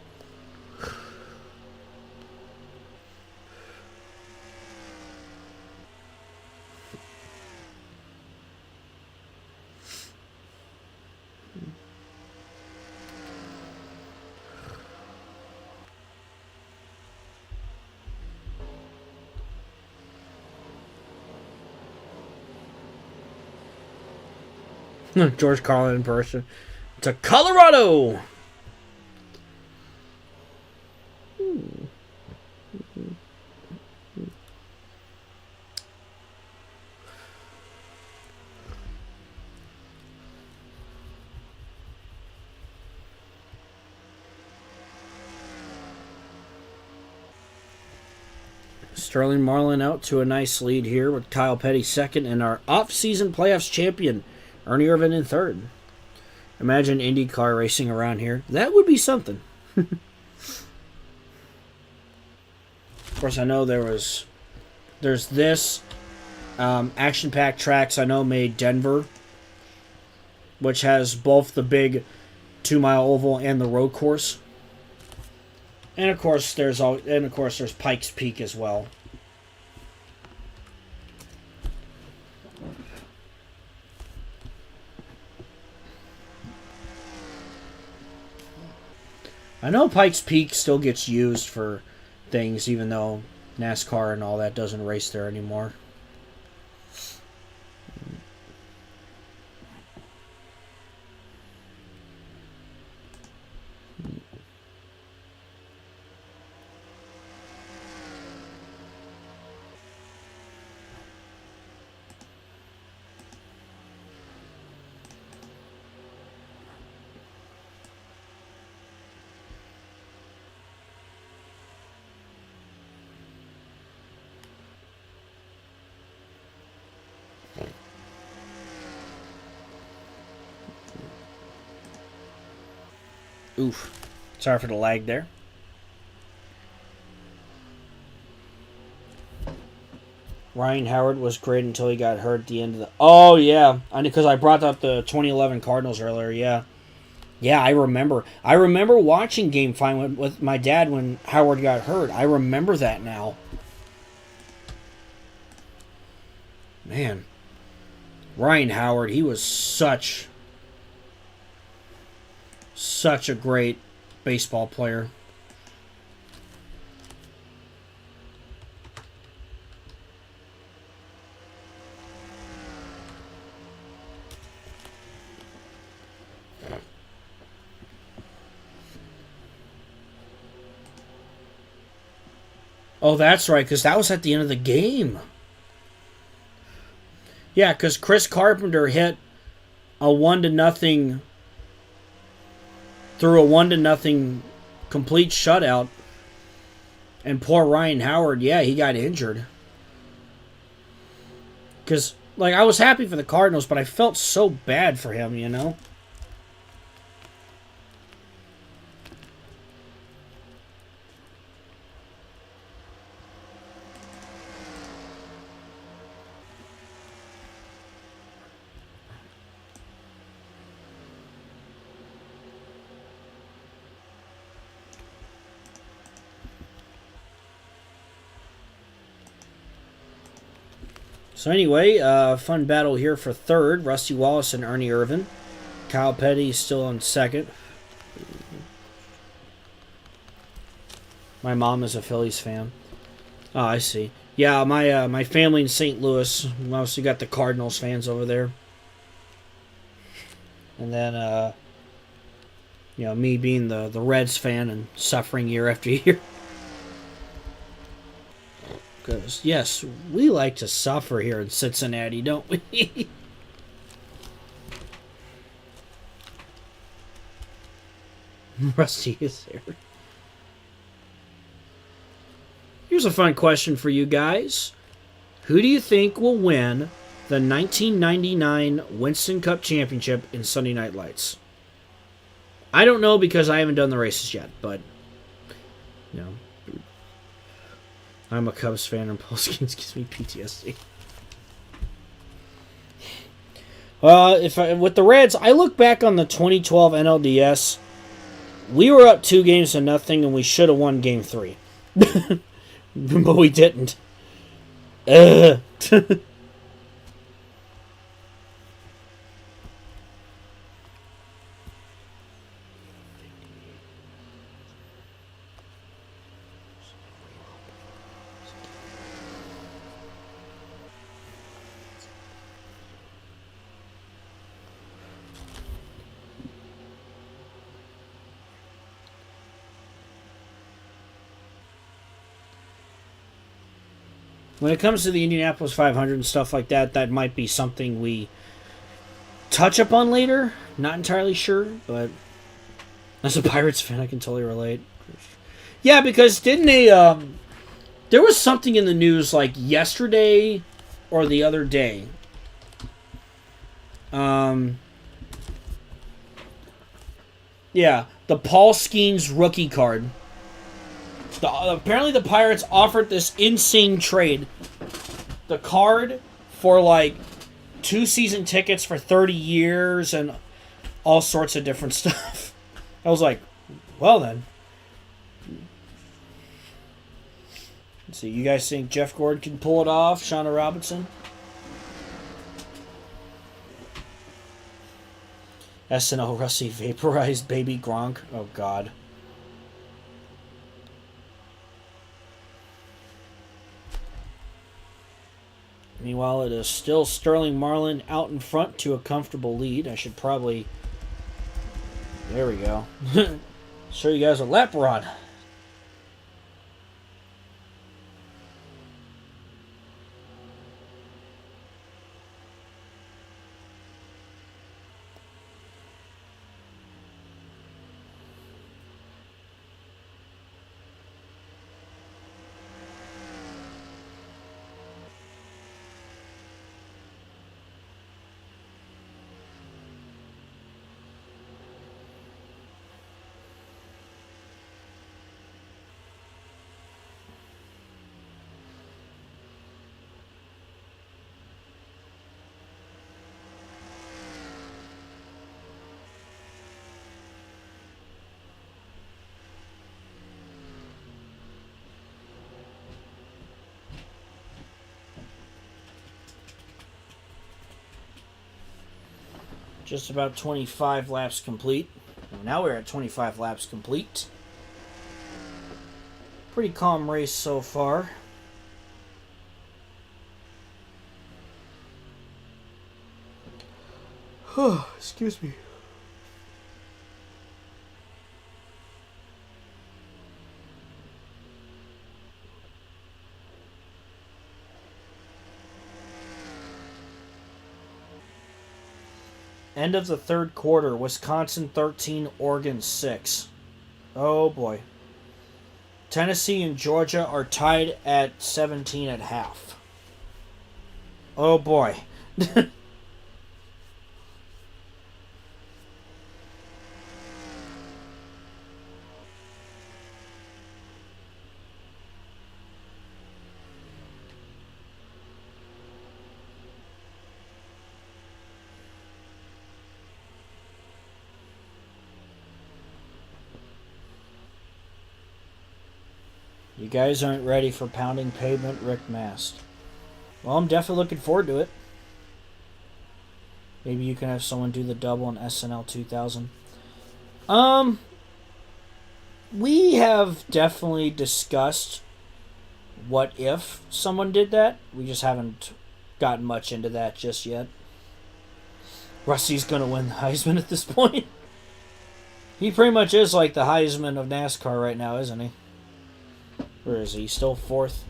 Speaker 1: George Carlin in person. To Colorado! Sterling Marlin out to a nice lead here with Kyle Petty second and our off-season playoffs champion, Ernie Irvan in third. Imagine IndyCar racing around here. That would be something. Of course, I know there's this action-packed tracks I know made Denver, which has both the big 2-mile oval and the road course. And of course there's Pikes Peak as well. I know Pikes Peak still gets used for things, even though NASCAR and all that doesn't race there anymore. Oof. Sorry for the lag there. Ryan Howard was great until he got hurt at the end of the... Oh, yeah. Because I brought up the 2011 Cardinals earlier, yeah. Yeah, I remember. I remember watching Game 5 with my dad when Howard got hurt. I remember that now. Man. Ryan Howard, he was such a great baseball player. Oh, that's right, because that was at the end of the game. Yeah, because Chris Carpenter hit a 1-0 through a 1-0 complete shutout. And poor Ryan Howard, yeah, he got injured. Because, like, I was happy for the Cardinals, but I felt so bad for him, you know? So anyway, fun battle here for third. Rusty Wallace and Ernie Irvan. Kyle Petty still on second. My mom is a Phillies fan. Oh, I see. Yeah, my family in St. Louis. We also got the Cardinals fans over there. And then, me being the Reds fan and suffering year after year. Because, yes, we like to suffer here in Cincinnati, don't we? Rusty is there. Here's a fun question for you guys. Who do you think will win the 1999 Winston Cup Championship in Sunday Night Lights? I don't know because I haven't done the races yet, but, I'm a Cubs fan and Paul Skeens gives me PTSD. With the Reds, I look back on the 2012 NLDS. We were up 2-0, and we should have won Game 3, but we didn't. Ugh. When it comes to the Indianapolis 500 and stuff like that, that might be something we touch upon later. Not entirely sure, but as a Pirates fan, I can totally relate. Yeah, because didn't they? There was something in the news like yesterday or the other day. Yeah, the Paul Skeens rookie card. Apparently the Pirates offered this insane trade. The card for like 2 season tickets for 30 years and all sorts of different stuff. I was like, well then. Let's see, you guys think Jeff Gordon can pull it off? Shauna Robinson? SNL Russie vaporized baby Gronk. Oh God. Meanwhile, it is still Sterling Marlin out in front to a comfortable lead. I should probably... There we go. Show you guys a lap run. Just about 25 laps complete. Now we're at 25 laps complete. Pretty calm race so far. Excuse me. End of the third quarter. Wisconsin 13, Oregon 6. Oh boy. Tennessee and Georgia are tied at 17 at half. Oh boy. You guys aren't ready for pounding pavement, Rick Mast. Well, I'm definitely looking forward to it. Maybe you can have someone do the double in SNL 2000. We have definitely discussed what if someone did that. We just haven't gotten much into that just yet. Russie's gonna win the Heisman at this point. He pretty much is like the Heisman of NASCAR right now, isn't he? Where is he? Still fourth.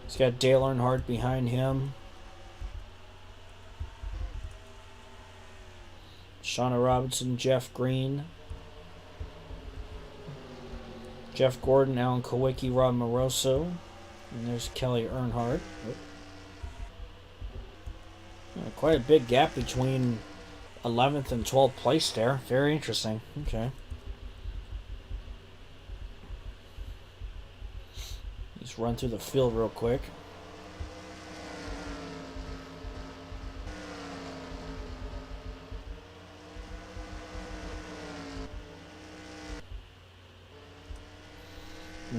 Speaker 1: He's got Dale Earnhardt behind him. Shauna Robinson, Jeff Green. Jeff Gordon, Alan Kowicki, Rob Moroso. And there's Kelly Earnhardt. Quite a big gap between 11th and 12th place there. Very interesting. Okay. Just run through the field real quick.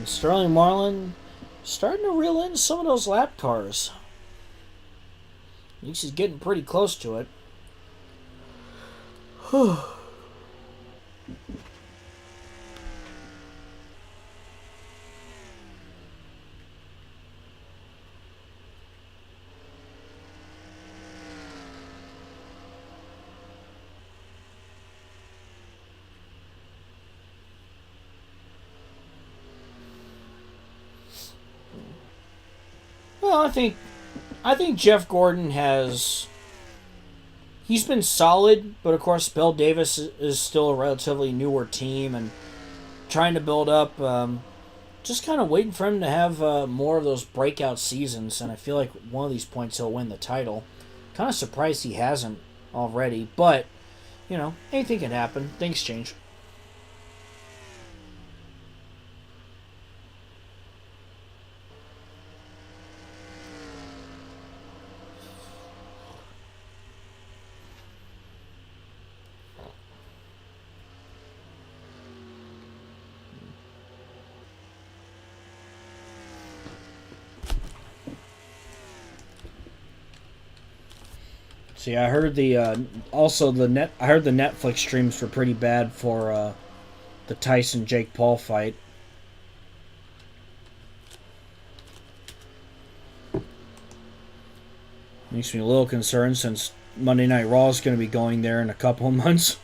Speaker 1: And Sterling Marlin starting to reel in some of those lap cars. At least he's getting pretty close to it. Whew. Well, I think Jeff Gordon he's been solid, but of course Bill Davis is still a relatively newer team and trying to build up. Just kind of waiting for him to have more of those breakout seasons, and I feel like one of these points he'll win the title. Kind of surprised he hasn't already, but anything can happen. Things change. See, I heard the I heard the Netflix streams were pretty bad for the Tyson Jake Paul fight. Makes me a little concerned since Monday Night Raw is going to be going there in a couple of months.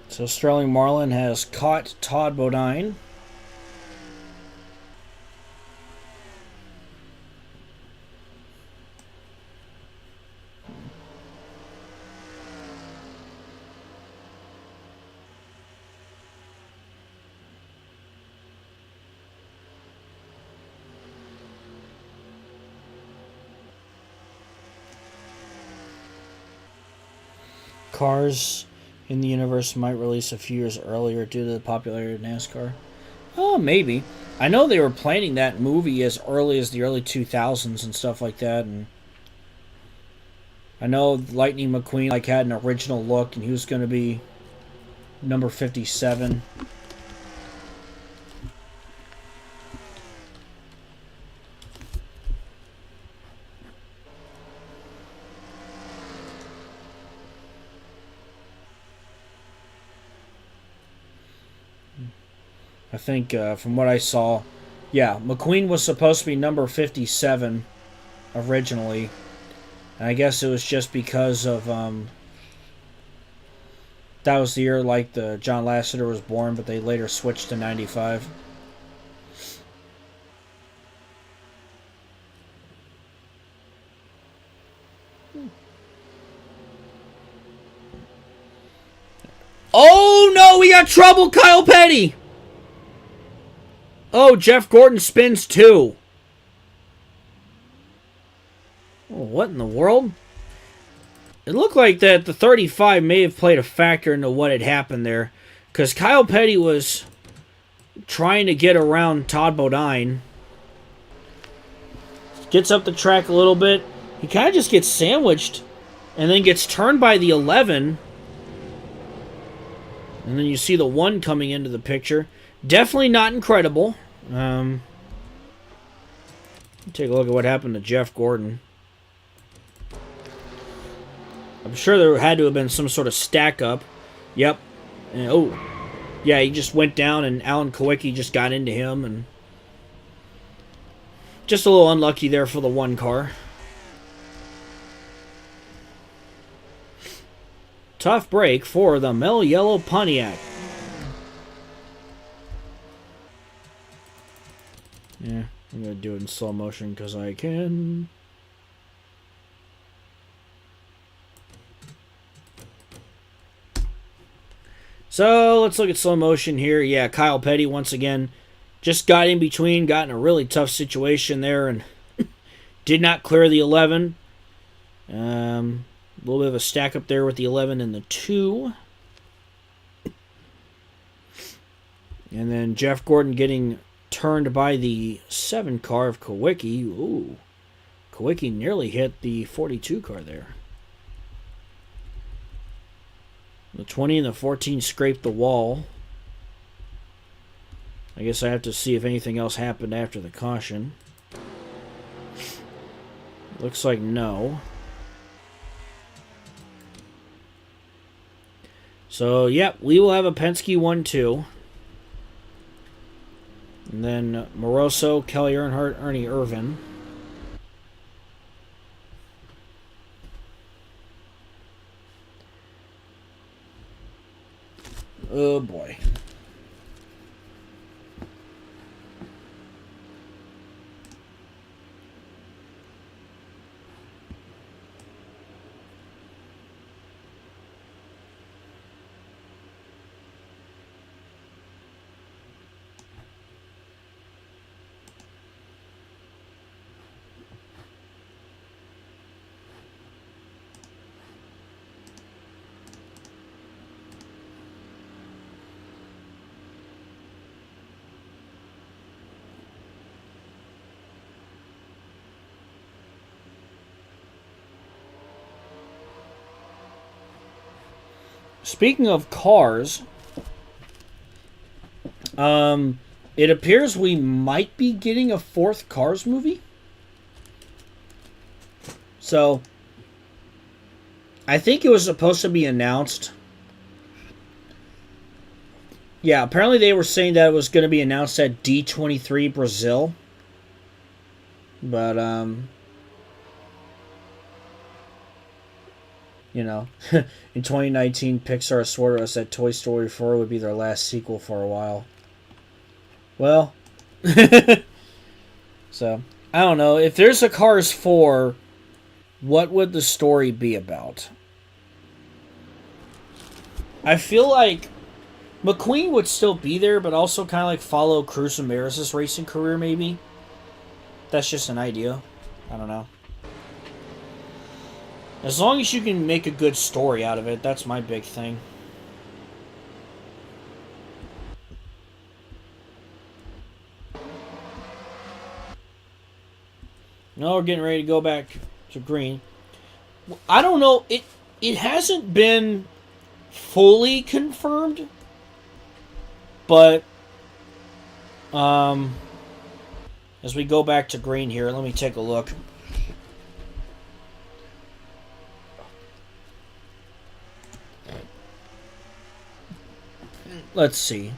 Speaker 1: So Sterling Marlin has caught Todd Bodine. Cars in the universe might release a few years earlier due to the popularity of NASCAR. Oh, maybe. I know they were planning that movie as early as the early 2000s and stuff like that, and I know Lightning McQueen had an original look, and he was going to be number 57. I think from what I saw, yeah, McQueen was supposed to be number 57 originally. And I guess it was just because of that was the year the John Lasseter was born, but they later switched to 95. Oh no, we got trouble, Kyle Petty! Oh, Jeff Gordon spins too. Oh, what in the world? It looked like that the 35 may have played a factor into what had happened there. Because Kyle Petty was trying to get around Todd Bodine. Gets up the track a little bit. He kind of just gets sandwiched. And then gets turned by the 11. And then you see the 1 coming into the picture. Definitely not incredible. Take a look at what happened to Jeff Gordon. I'm sure there had to have been some sort of stack up. Yep. And, oh. Yeah, he just went down and Alan Kowicki just got into him. And just a little unlucky there for the 1 car. Tough break for the Mel Yellow Pontiac. Yeah, I'm going to do it in slow motion because I can. So let's look at slow motion here. Yeah, Kyle Petty once again just got in between, got in a really tough situation there, and did not clear the 11. A little bit of a stack up there with the 11 and the 2. And then Jeff Gordon getting turned by the 7 car of Kawicki. Ooh. Kawicki nearly hit the 42 car there. The 20 and the 14 scraped the wall. I guess I have to see if anything else happened after the caution. Looks like no. So, yep, we will have a Penske 1-2. And then Moroso, Kelly Earnhardt, Ernie Irvin. Oh boy. Speaking of cars, it appears we might be getting a 4th Cars movie. So, I think it was supposed to be announced. Yeah, apparently they were saying that it was going to be announced at D23 Brazil. But, you know, in 2019, Pixar assured us that Toy Story 4 would be their last sequel for a while. Well, so, I don't know. If there's a Cars 4, what would the story be about? I feel like McQueen would still be there, but also kind of like follow Cruz Ramirez's racing career, maybe. That's just an idea. I don't know. As long as you can make a good story out of it, that's my big thing. No, we're getting ready to go back to green. I don't know. It hasn't been fully confirmed, but as we go back to green here, let me take a look. Let's see.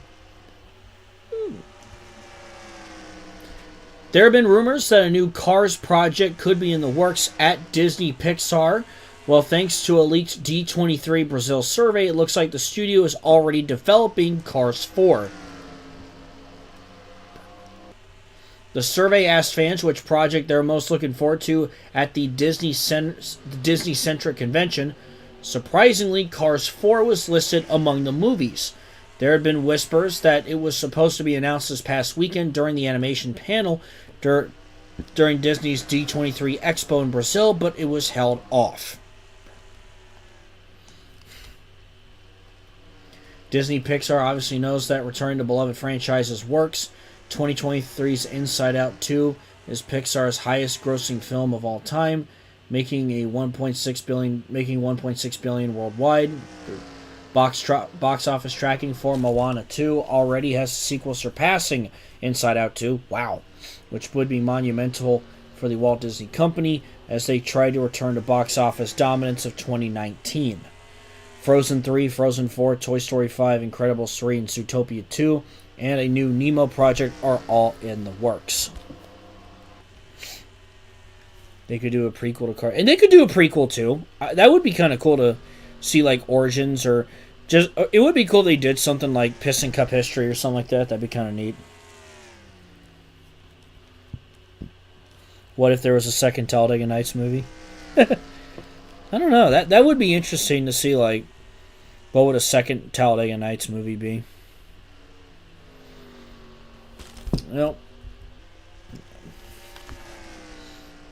Speaker 1: There have been rumors that a new Cars project could be in the works at Disney Pixar. Well, thanks to a leaked D23 Brazil survey, it looks like the studio is already developing Cars 4. The survey asked fans which project they're most looking forward to at the Disney-centric convention. Surprisingly, Cars 4 was listed among the movies. There had been whispers that it was supposed to be announced this past weekend during the animation panel during Disney's D23 Expo in Brazil, but it was held off. Disney Pixar obviously knows that returning to beloved franchises works. 2023's Inside Out 2 is Pixar's highest-grossing film of all time, making $1.6 billion worldwide. Box office tracking for Moana 2 already has a sequel surpassing Inside Out 2. Wow. Which would be monumental for the Walt Disney Company as they try to return to box office dominance of 2019. Frozen 3, Frozen 4, Toy Story 5, Incredibles 3, and Zootopia 2, and a new Nemo project are all in the works. They could do a prequel to Cars. And they could do a prequel too. That would be kind of cool to see, like, Origins, or just, it would be cool if they did something like Piston Cup History or something like that. That'd be kind of neat. What if there was a second Talladega Nights movie? I don't know. That would be interesting to see, like, What would a second Talladega Nights movie be? Well,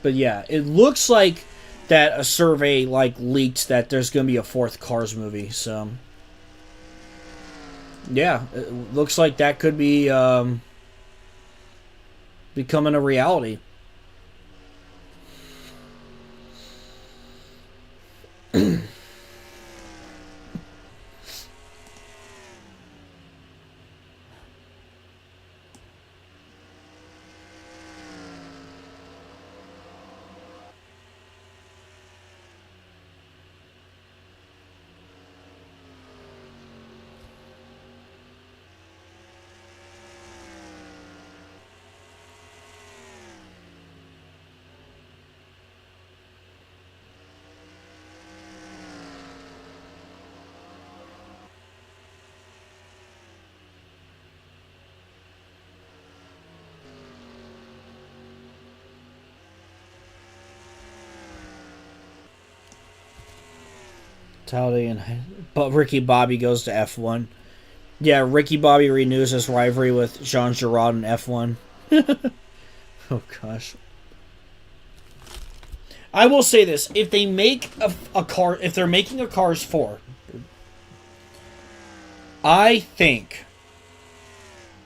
Speaker 1: but yeah, it looks like that a survey leaked that there's going to be a fourth Cars movie. So yeah, it looks like that could be becoming a reality. But Ricky Bobby goes to F1. Yeah, Ricky Bobby renews his rivalry with Jean Girard in F1. Oh gosh. I will say this: if they make a car, if they're making a Cars 4, I think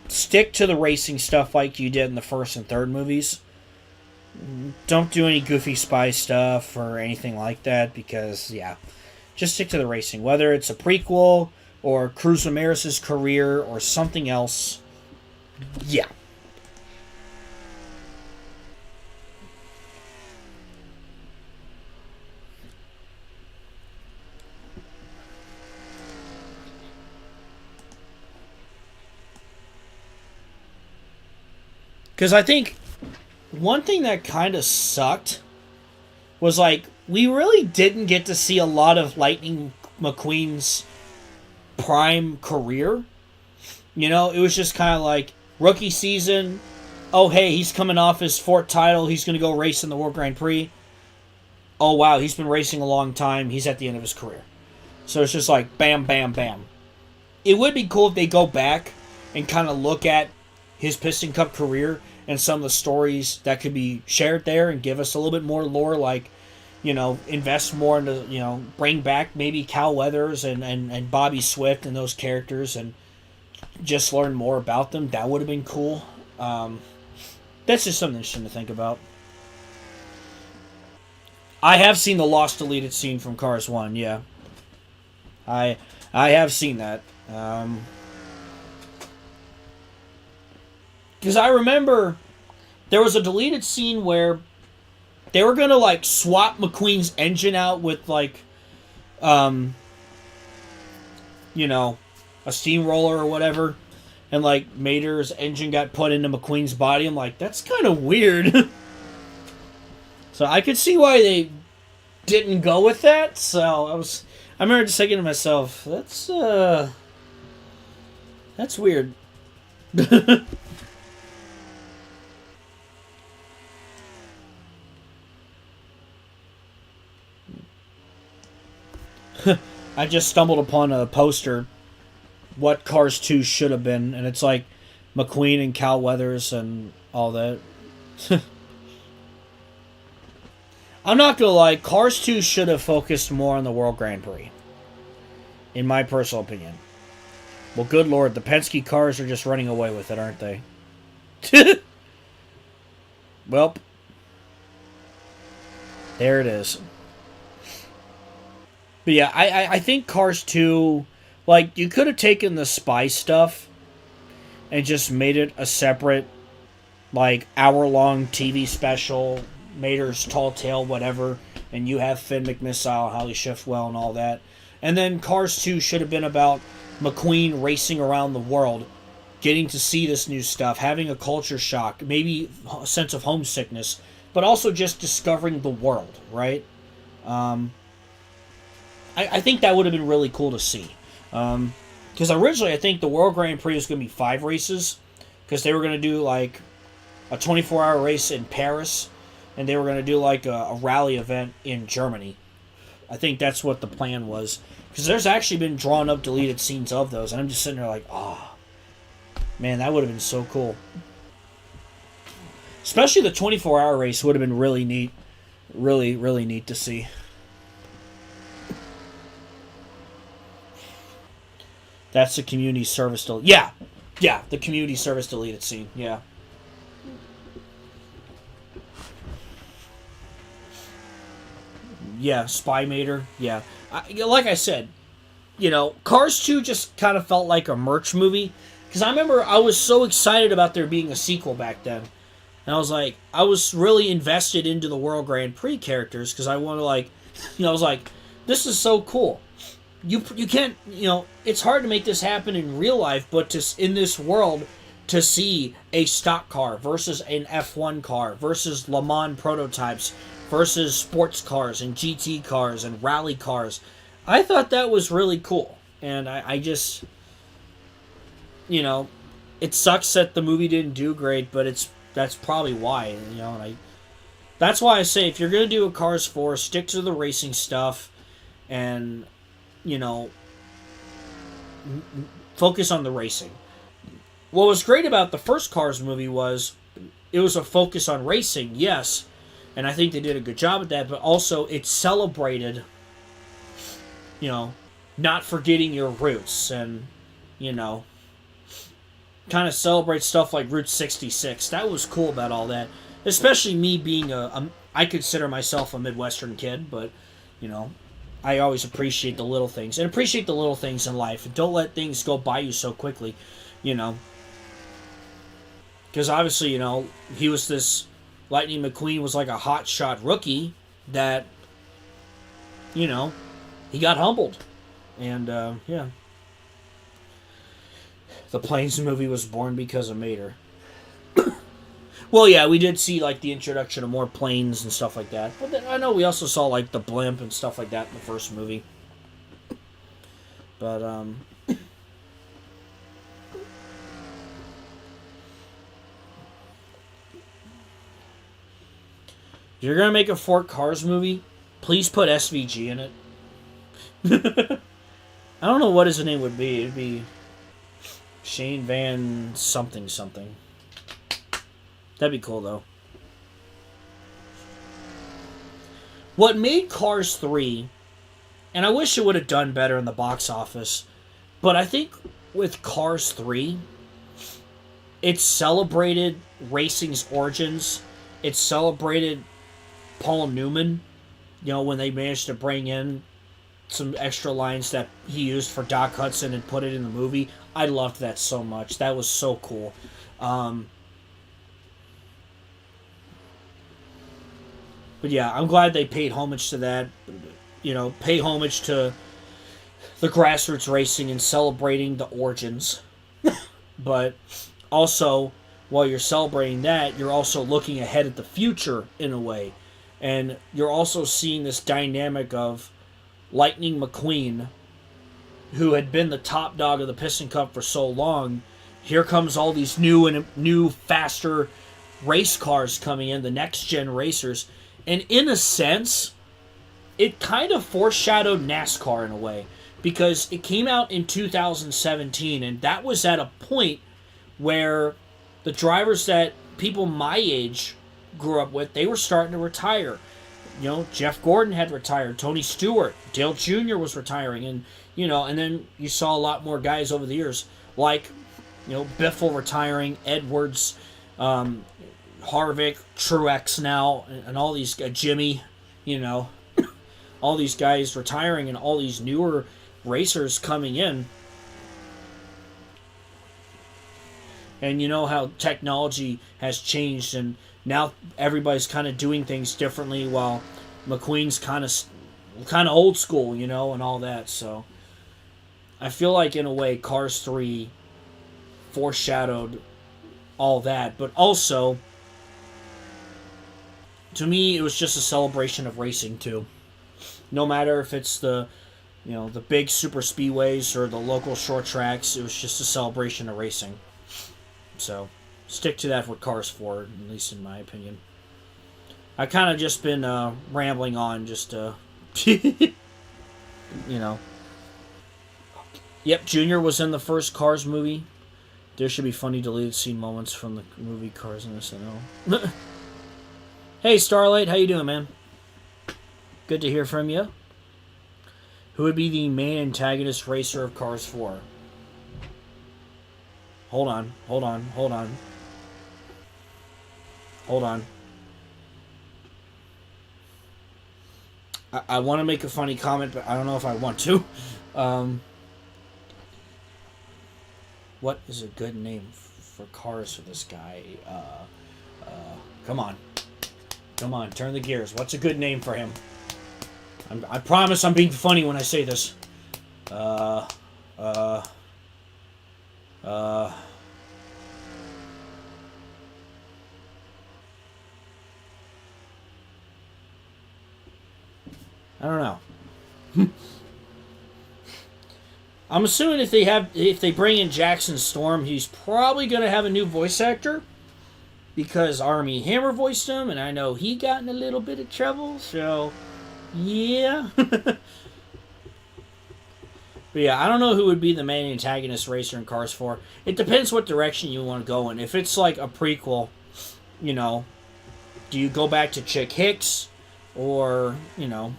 Speaker 1: stick to the racing stuff like you did in the first and third movies. Don't do any goofy spy stuff or anything like that because, yeah, just stick to the racing. Whether it's a prequel or Cruz Ramirez's career or something else, yeah. Because I think one thing that kind of sucked was we really didn't get to see a lot of Lightning McQueen's prime career. You know, it was just kind of rookie season. Oh, hey, he's coming off his fourth title. He's going to go race in the World Grand Prix. Oh, wow, he's been racing a long time. He's at the end of his career. So it's just bam, bam, bam. It would be cool if they go back and kind of look at his Piston Cup career and some of the stories that could be shared there and give us a little bit more lore, invest more into, bring back maybe Cal Weathers and Bobby Swift and those characters and just learn more about them. That would have been cool. That's just something interesting to think about. I have seen the lost deleted scene from Cars 1, yeah. I have seen that. Because I remember there was a deleted scene where they were going to, swap McQueen's engine out with, a steamroller or whatever. And, Mater's engine got put into McQueen's body. I'm like, that's kind of weird. So I could see why they didn't go with that. So I remember just thinking to myself, that's weird. I just stumbled upon a poster, what Cars 2 should have been, and it's McQueen and Cal Weathers and all that. I'm not gonna lie, Cars 2 should have focused more on the World Grand Prix. In my personal opinion. Well, good lord, the Penske cars are just running away with it, aren't they? Well, there it is. But yeah, I think Cars 2, you could have taken the spy stuff and just made it a separate, hour-long TV special, Mater's Tall Tale, whatever, and you have Finn McMissile, Holly Shiftwell, and all that. And then Cars 2 should have been about McQueen racing around the world, getting to see this new stuff, having a culture shock, maybe a sense of homesickness, but also just discovering the world, right? I think that would have been really cool to see. Because originally I think the World Grand Prix was going to be 5 races, because they were going to do a 24-hour race in Paris, and they were going to do a rally event in Germany. I think that's what the plan was. Because there's actually been drawn up deleted scenes of those, and I'm just sitting there like, oh, man, that would have been so cool. Especially the 24-hour race would have been really neat. Really, really neat to see. That's the community service yeah, the community service deleted scene. Yeah. Yeah, Spy Mater. Yeah. Like I said, Cars 2 just kind of felt like a merch movie. Because I remember I was so excited about there being a sequel back then. And I was really invested into the World Grand Prix characters because I want to, I was like, this is so cool. You can't, it's hard to make this happen in real life, but in this world, to see a stock car versus an F1 car versus Le Mans prototypes versus sports cars and GT cars and rally cars, I thought that was really cool. And I just, it sucks that the movie didn't do great, but that's probably why, and that's why I say if you're going to do a Cars 4, stick to the racing stuff and, focus on the racing. What was great about the first Cars movie was it was a focus on racing, yes, and I think they did a good job at that, but also it celebrated, not forgetting your roots and, kind of celebrate stuff like Route 66. That was cool about all that. Especially me being I consider myself a Midwestern kid, but, I always appreciate the little things. And appreciate the little things in life. And don't let things go by you so quickly, Because obviously, he was this... Lightning McQueen was like a hotshot rookie that, he got humbled. And, yeah. The Planes movie was born because of Mater. Well, yeah, we did see, the introduction of more planes and stuff like that. But then I know we also saw, the blimp and stuff like that in the first movie. But, if you're going to make a Fort Cars movie, please put SVG in it. I don't know what his name would be. It'd be Shane Van something. That'd be cool, though. What made Cars 3, and I wish it would have done better in the box office, but I think with Cars 3, it celebrated racing's origins. It celebrated Paul Newman, when they managed to bring in some extra lines that he used for Doc Hudson and put it in the movie. I loved that so much. That was so cool. But yeah, I'm glad they paid homage to that. Pay homage to the grassroots racing and celebrating the origins. But also, while you're celebrating that, you're also looking ahead at the future in a way. And you're also seeing this dynamic of Lightning McQueen, who had been the top dog of the Piston Cup for so long. Here comes all these new, faster race cars coming in, the next-gen racers. And in a sense, it kind of foreshadowed NASCAR in a way. Because it came out in 2017, and that was at a point where the drivers that people my age grew up with, they were starting to retire. Jeff Gordon had retired, Tony Stewart, Dale Jr. was retiring, and then you saw a lot more guys over the years, like, Biffle retiring, Edwards, Harvick, Truex now, and all these, Jimmy, all these guys retiring, and all these newer racers coming in. And you know how technology has changed, and now everybody's kind of doing things differently, while McQueen's kind of old school, and all that. So I feel like in a way Cars 3 foreshadowed all that, but also to me it was just a celebration of racing too. No matter if it's the big super speedways or the local short tracks, it was just a celebration of racing. So stick to that with Cars 4, at least in my opinion. I kind of just been rambling on just you know. Yep, Junior was in the first Cars movie. There should be funny deleted scene moments from the movie Cars in SNL. Hey, Starlight, how you doing, man? Good to hear from you. Who would be the main antagonist racer of Cars 4? Hold on. I want to make a funny comment, but I don't know if I want to. What is a good name for Cars for this guy? Come on, turn the gears. What's a good name for him? I promise I'm being funny when I say this. I don't know. I'm assuming if they bring in Jackson Storm, he's probably going to have a new voice actor, because Armie Hammer voiced him, and I know he got in a little bit of trouble. So, yeah. But yeah, I don't know who would be the main antagonist racer in Cars 4. It depends what direction you want to go in. If it's like a prequel, you know, do you go back to Chick Hicks, or, you know,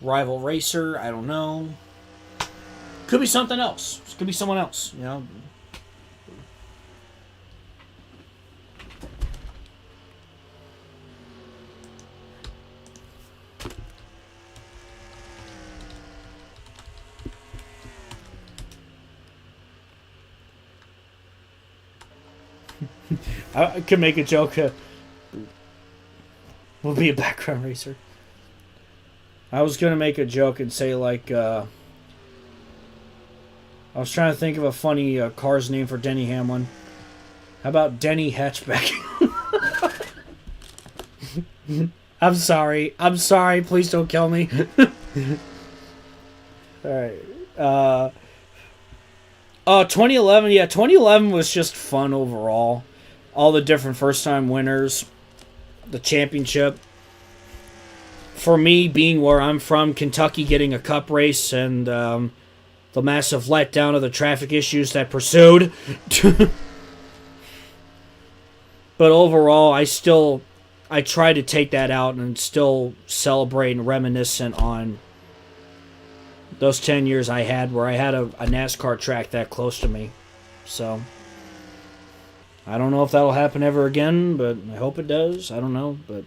Speaker 1: rival racer? I don't know. Could be something else. Could be someone else, you know. I could make a joke. We'll be a background racer. I was going to make a joke and say, like, I was trying to think of a funny Cars name for Denny Hamlin. How about Denny Hatchback? I'm sorry. Please don't kill me. Alright. 2011. Yeah, 2011 was just fun overall. All the different first-time winners. The championship. For me, being where I'm from, Kentucky getting a cup race, and the massive letdown of the traffic issues that pursued. But overall, I try to take that out and still celebrate and reminiscent on those 10 years I had where I had a NASCAR track that close to me. So, I don't know if that'll happen ever again, but I hope it does. I don't know, but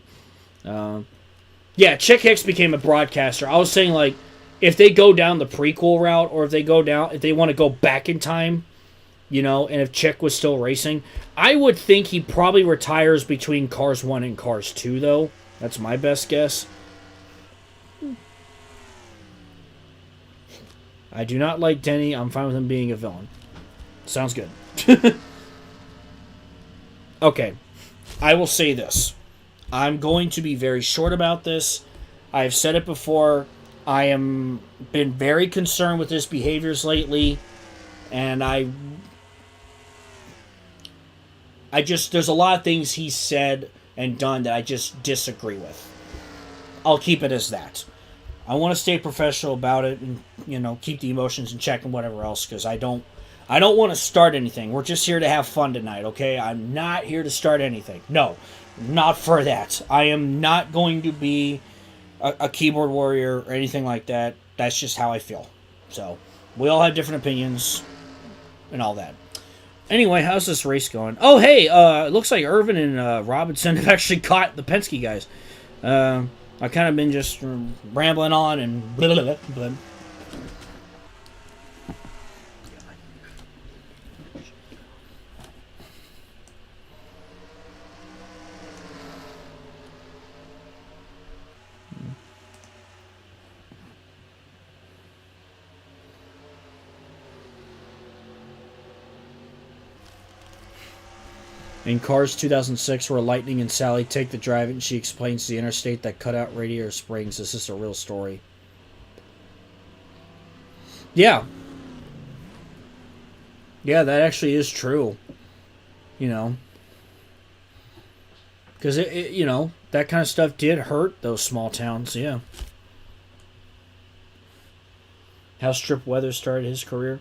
Speaker 1: yeah, Chick Hicks became a broadcaster. I was saying, like, if they go down the prequel route, or if they want to go back in time, you know, and if Chick was still racing, I would think he probably retires between Cars 1 and Cars 2, though. That's my best guess. I do not like Denny. I'm fine with him being a villain. Sounds good. Okay. I will say this. I'm going to be very short about this. I've said it before. I am been very concerned with his behaviors lately. And there's a lot of things he's said and done that I just disagree with. I'll keep it as that. I want to stay professional about it and, you know, keep the emotions in check and whatever else, because I don't want to start anything. We're just here to have fun tonight, okay? I'm not here to start anything. No, not for that. I am not going to be a keyboard warrior or anything like that. That's just how I feel. So, we all have different opinions and all that. Anyway, how's this race going? Oh, hey, it looks like Irvin and Robinson have actually caught the Penske guys. I've kind of been just rambling on and blah, blah, blah, blah. In Cars 2006, where Lightning and Sally take the drive and she explains the interstate that cut out Radiator Springs. This is a real story. Yeah. Yeah, that actually is true. You know. Because, you know, that kind of stuff did hurt those small towns, yeah. how Strip Weather started his career.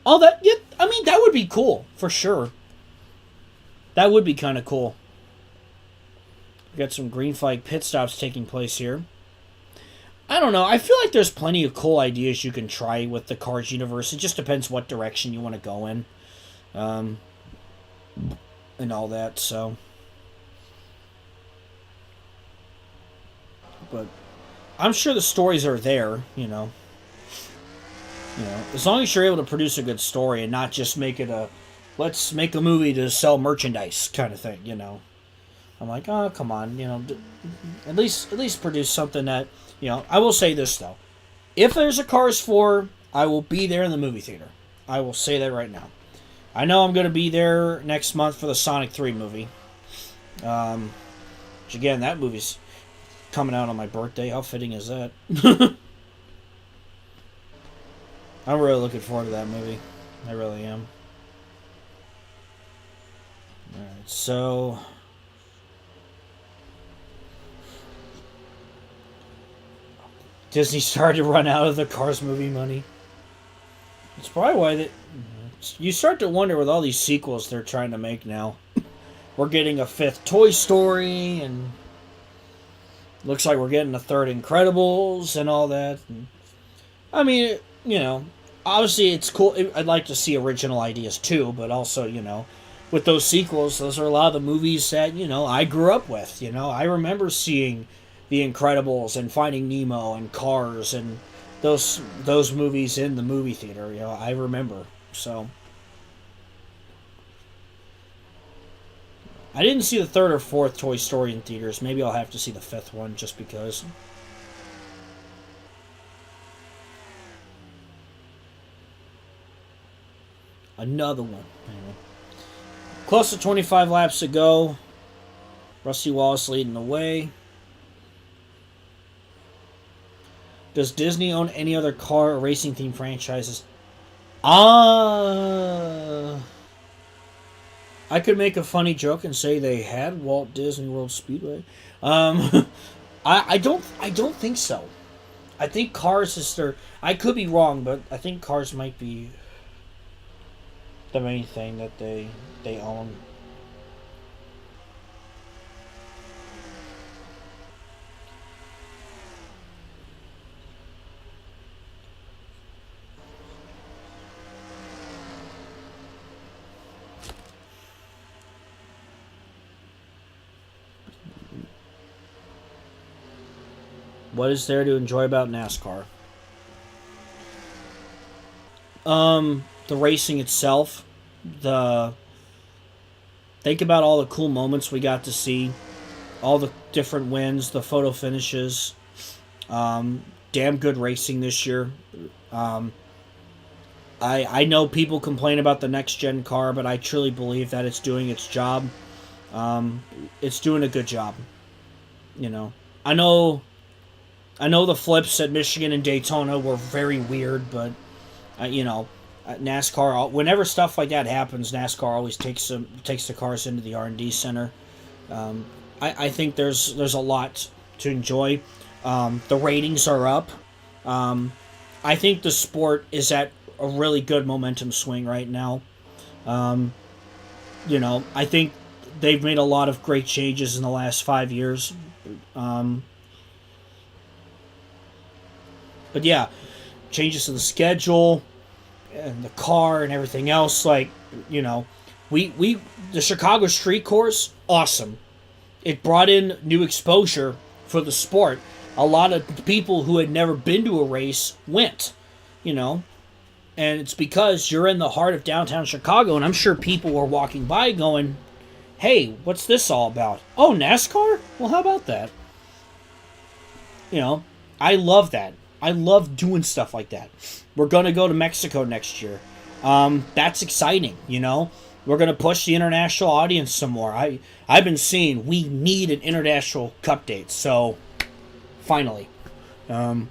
Speaker 1: All that, yeah, I mean, that would be cool, for sure. That would be kind of cool. We got some green flag pit stops taking place here. I don't know. I feel like there's plenty of cool ideas you can try with the Cars universe. It just depends what direction you want to go in. And all that, so. But I'm sure the stories are there, you know. As long as you're able to produce a good story and not just make it a, let's make a movie to sell merchandise kind of thing, you know. I'm like, oh, come on, you know, at least produce something that, you know. I will say this though, if there's a Cars 4, I will be there in the movie theater. I will say that right now. I know I'm going to be there next month for the Sonic 3 movie. Which again, that movie's coming out on my birthday. How fitting is that? I'm really looking forward to that movie. I really am. Alright, so Disney started to run out of the Cars movie money. It's probably why you start to wonder with all these sequels they're trying to make now. We're getting a 5th Toy Story, and looks like we're getting a 3rd Incredibles and all that. And, I mean, you know, obviously it's cool. I'd like to see original ideas too, but also, you know, with those sequels, those are a lot of the movies that, you know, I grew up with. You know, I remember seeing The Incredibles and Finding Nemo and Cars and those movies in the movie theater. You know, I remember. So I didn't see the 3rd or 4th Toy Story in theaters. Maybe I'll have to see the 5th one just because. Another one. Anyway. Close to 25 laps to go. Rusty Wallace leading the way. Does Disney own any other car or racing theme franchises? I could make a funny joke and say they had Walt Disney World Speedway. I don't think so. I think Cars is their. I could be wrong, but I think Cars might be the main thing that they own. What is there to enjoy about NASCAR? The racing itself. Think about all the cool moments we got to see. All the different wins, the photo finishes. Damn good racing this year. I know people complain about the next gen car, but I truly believe that it's doing its job. It's doing a good job. You know, I know the flips at Michigan and Daytona were very weird, but you know, NASCAR. Whenever stuff like that happens, NASCAR always takes the cars into the R&D center. I think there's a lot to enjoy. The ratings are up. I think the sport is at a really good momentum swing right now. You know, I think they've made a lot of great changes in the last 5 years. But yeah, changes to the schedule and the car and everything else. Like, you know, the Chicago Street Course, awesome. It brought in new exposure for the sport. A lot of people who had never been to a race went, you know. And it's because you're in the heart of downtown Chicago, and I'm sure people were walking by going, hey, what's this all about? Oh, NASCAR? Well, how about that? You know, I love that. I love doing stuff like that. We're going to go to Mexico next year. That's exciting, you know. We're going to push the international audience some more. I've been seeing we need an international cup date, so finally. I'm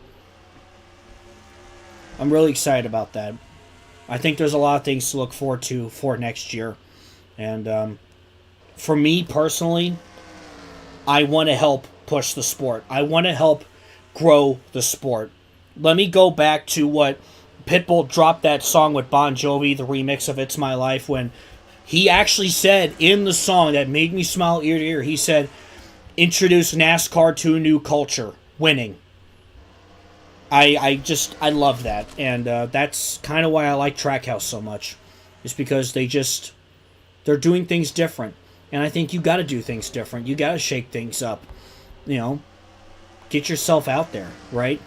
Speaker 1: really excited about that. I think there's a lot of things to look forward to for next year. And for me personally, I want to help push the sport. I want to help grow the sport. let me go back to what Pitbull dropped that song with Bon Jovi, the remix of It's My Life, when he actually said in the song that made me smile ear to ear, he said, introduce NASCAR to a new culture, winning. I love that, and that's kind of why I like Trackhouse so much. Is because they're doing things different, and I think you got to do things different. You got to shake things up, get yourself out there, right?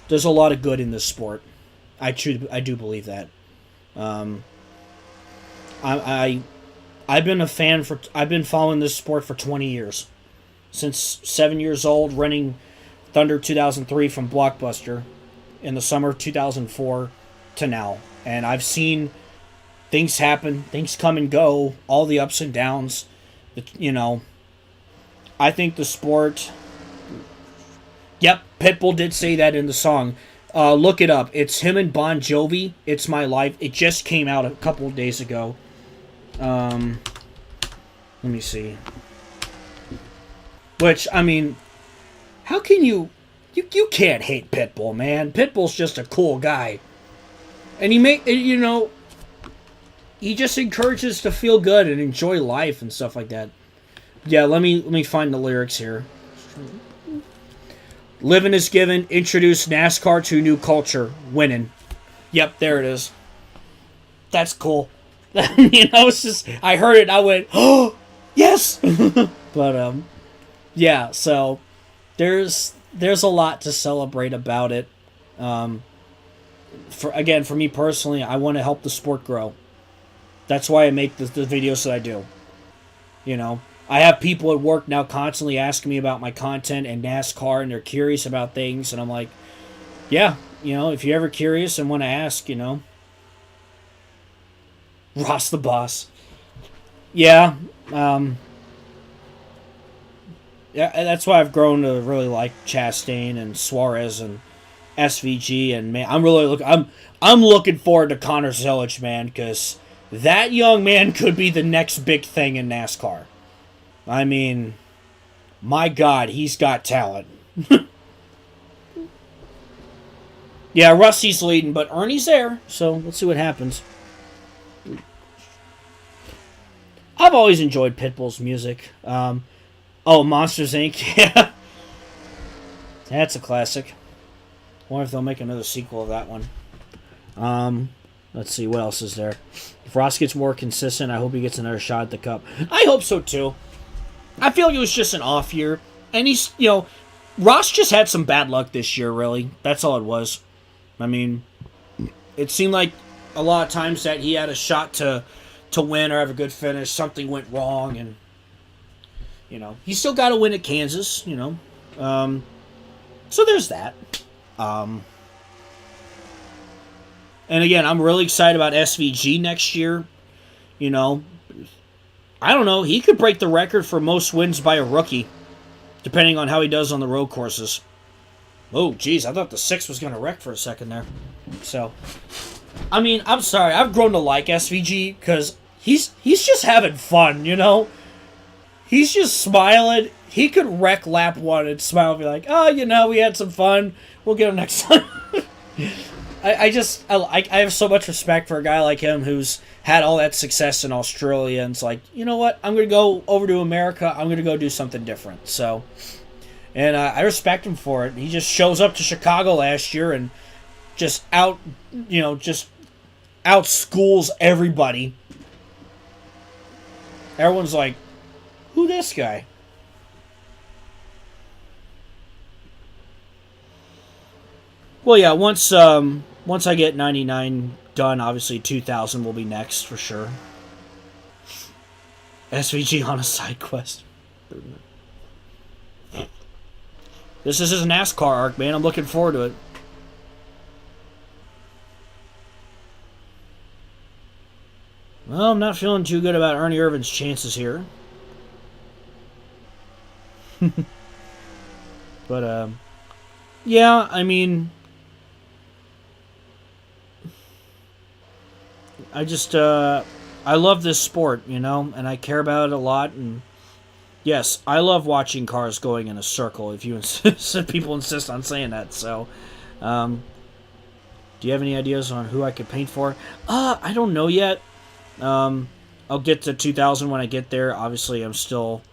Speaker 1: There's a lot of good in this sport. I do believe that. I've been a fan I've been following this sport for 20 years, since 7 years old, renting Thunder 2003 from Blockbuster in the summer of 2004 to now. And I've seen things happen, things come and go, all the ups and downs. I think the sport... Yep, Pitbull did say that in the song. Look it up. It's him and Bon Jovi, It's My Life. It just came out a couple of days ago. Let me see. Which, I mean... How can you can't hate Pitbull, man. Pitbull's just a cool guy. And he just encourages to feel good and enjoy life and stuff like that. Yeah, let me find the lyrics here. Living is given, introduce NASCAR to a new culture, winning. Yep, there it is. That's cool. It's just, I heard it, I went, oh, yes! But, yeah, so... There's a lot to celebrate about it. For me personally, I want to help the sport grow. That's why I make the videos that I do. I have people at work now constantly asking me about my content and NASCAR, and they're curious about things, and I'm like, yeah, if you're ever curious and want to ask, Ross the boss. Yeah, yeah, that's why I've grown to really like Chastain and Suarez and SVG, and man, I'm looking forward to Connor Zilic, man, because that young man could be the next big thing in NASCAR. I mean, my God, he's got talent. Yeah, Rusty's leading, but Ernie's there, so let's see what happens. I've always enjoyed Pitbull's music. Monsters Inc. Yeah. That's a classic. Wonder if they'll make another sequel of that one. Let's see, what else is there? If Ross gets more consistent, I hope he gets another shot at the Cup. I hope so, too. I feel like it was just an off year. And he's, Ross just had some bad luck this year, really. That's all it was. I mean, it seemed like a lot of times that he had a shot to win or have a good finish. Something went wrong, and he still got to win at Kansas, so there's that. And again, I'm really excited about SVG next year. I don't know. He could break the record for most wins by a rookie, depending on how he does on the road courses. Oh, geez, I thought the 6 was going to wreck for a second there. So, I mean, I'm sorry. I've grown to like SVG because he's just having fun, He's just smiling. He could wreck lap 1 and smile and be like, oh, we had some fun. We'll get him next time. I have so much respect for a guy like him who's had all that success in Australia, and it's like, you know what? I'm going to go over to America. I'm going to go do something different. So, and I respect him for it. He just shows up to Chicago last year and just outschools everybody. Everyone's like, who this guy? Well, yeah, once I get 99 done, obviously 2000 will be next for sure. SVG on a side quest. This is his NASCAR arc, man. I'm looking forward to it. Well, I'm not feeling too good about Ernie Irvin's chances here. But, yeah, I mean, I love this sport, and I care about it a lot, and Yes, I love watching cars going in a circle. If you insist, people insist on saying that. So, do you have any ideas on who I could paint for? I don't know yet. I'll get to 2000 when I get there. Obviously, I'm still,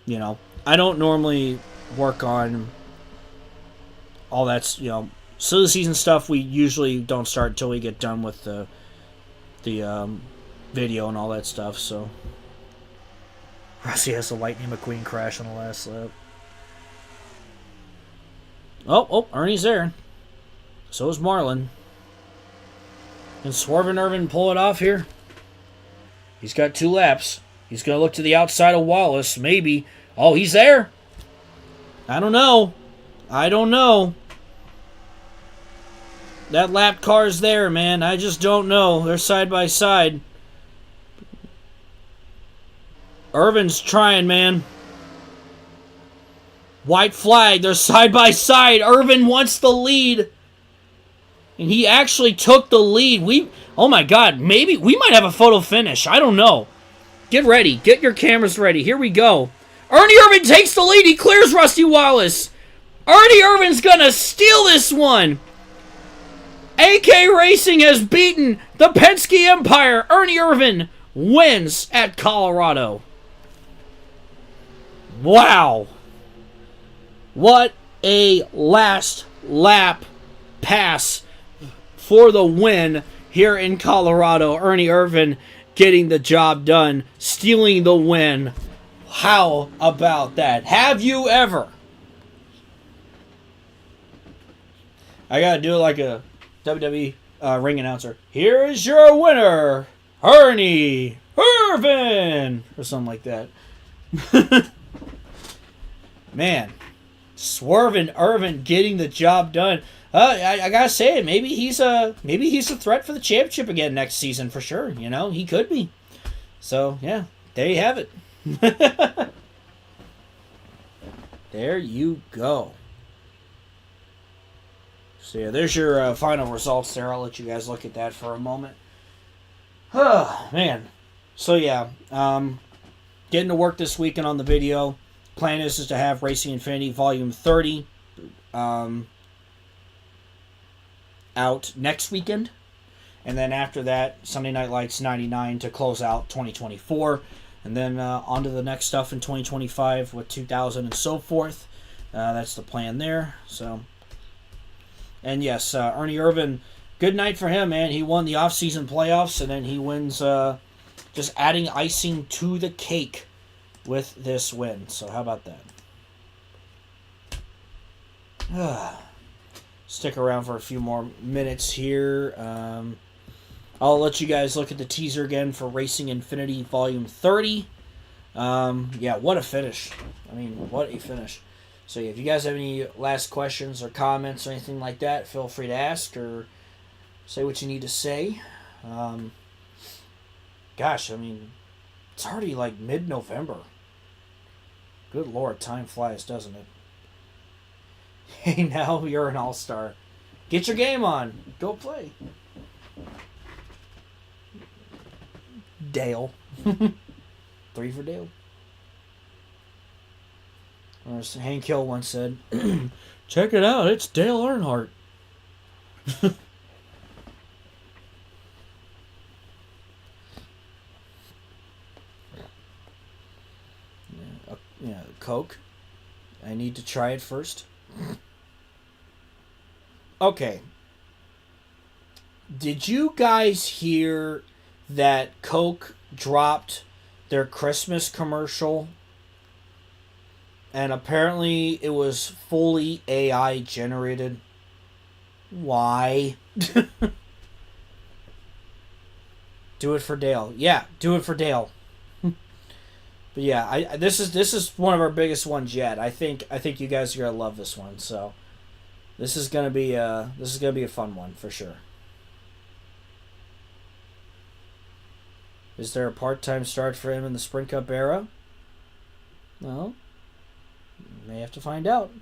Speaker 1: I don't normally work on all that's, silly season stuff. We usually don't start until we get done with the video and all that stuff. So, Rusty has the Lightning McQueen crash on the last lap. Oh, Ernie's there. So is Marlon. Can Swervin' Irvin pull it off here? He's got 2 laps. He's going to look to the outside of Wallace. Maybe. Oh, he's there. I don't know. That lap car's there, man. I just don't know. They're side by side. Irvin's trying, man. White flag. They're side by side. Irvin wants the lead. And he actually took the lead. Oh my God, maybe we might have a photo finish. I don't know. Get ready. Get your cameras ready. Here we go. Ernie Irvin takes the lead. He clears Rusty Wallace. Ernie Irvin's gonna steal this one. AK Racing has beaten the Penske Empire. Ernie Irvin wins at Colorado. Wow. What a last lap pass for the win here in Colorado. Ernie Irvin getting the job done, stealing the win. How about that? Have you ever? I gotta do it like a WWE ring announcer. Here is your winner, Ernie Irvin, or something like that. Man, Swervin' Irvin getting the job done. I gotta say it. Maybe he's a threat for the championship again next season for sure. He could be. So yeah, there you have it. There you go. So yeah, there's your final results there. I'll let you guys look at that for a moment. Oh man. So yeah, getting to work this weekend on the video. Plan is to have Racing Infinity Volume 30 out next weekend. And then after that, Sunday Night Lights 99 to close out 2024. And then on to the next stuff in 2025 with 2000 and so forth. That's the plan there. So, and yes, Ernie Irvin, good night for him, man. He won the off-season playoffs, and then he wins just adding icing to the cake with this win. So how about that? Stick around for a few more minutes here. I'll let you guys look at the teaser again for Racing Infinity Volume 30. Yeah, what a finish. I mean, what a finish. So yeah, if you guys have any last questions or comments or anything like that, feel free to ask or say what you need to say. Gosh, I mean, it's already like mid-November. Good Lord, time flies, doesn't it? Hey, now you're an all-star. Get your game on. Go play. Dale. 3 for Dale. Or as Hank Hill once said, check it out, it's Dale Earnhardt. Yeah, Coke. I need to try it first. Okay. Did you guys hear that Coke dropped their Christmas commercial? And apparently it was fully AI generated. Why? Do it for Dale. Yeah, do it for Dale. But yeah, this is one of our biggest ones yet. I think you guys are gonna love this one. So this is gonna be a fun one for sure. Is there a part-time start for him in the Sprint Cup era? Well, may have to find out.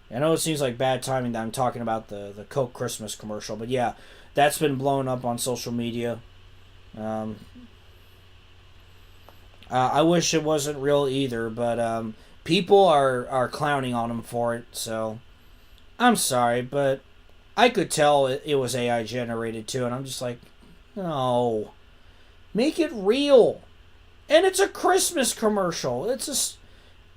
Speaker 1: I know it seems like bad timing that I'm talking about the Coke Christmas commercial, but yeah, that's been blown up on social media. I wish it wasn't real either, but people are clowning on him for it. So I'm sorry, but I could tell it was AI generated too, and I'm just like, no, make it real. And it's a Christmas commercial. It's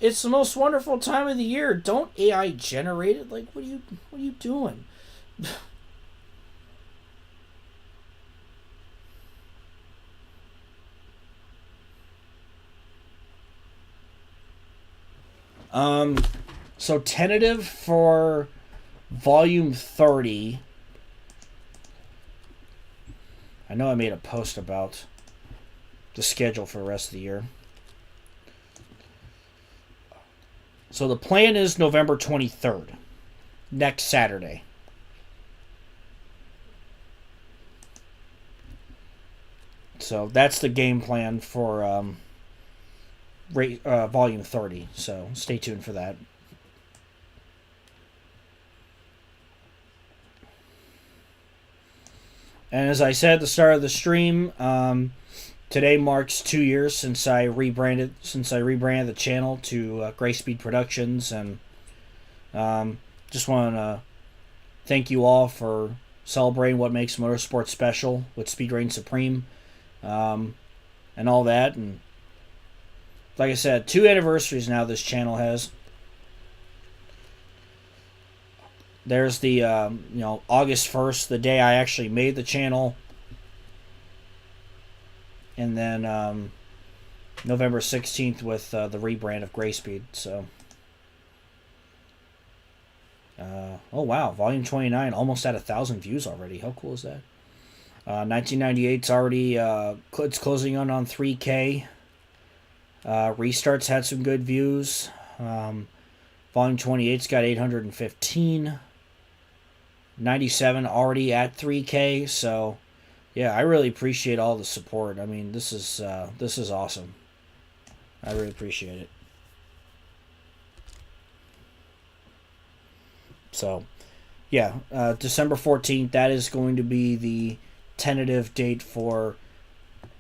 Speaker 1: the most wonderful time of the year. Don't AI generate it. Like, what are you doing? So tentative for volume 30. I know I made a post about the schedule for the rest of the year. So the plan is November 23rd, next Saturday. So that's the game plan for volume 30. So stay tuned for that. And as I said at the start of the stream, today marks 2 years since I rebranded the channel to Gray Speed Productions, and just want to thank you all for celebrating what makes motorsports special with Speed Reign Supreme, and all that. And like I said, 2 anniversaries now this channel has. There's the August 1st, the day I actually made the channel, and then November 16th with the rebrand of Gray Speed. So, oh wow, volume 29 almost at 1,000 views already. How cool is that? 1998's already it's closing on 3K. Restarts had some good views. Volume 28's got 815. 97 already at 3K. So yeah, I really appreciate all the support. I mean, this is awesome. I really appreciate it. So yeah, December 14th, that is going to be the tentative date for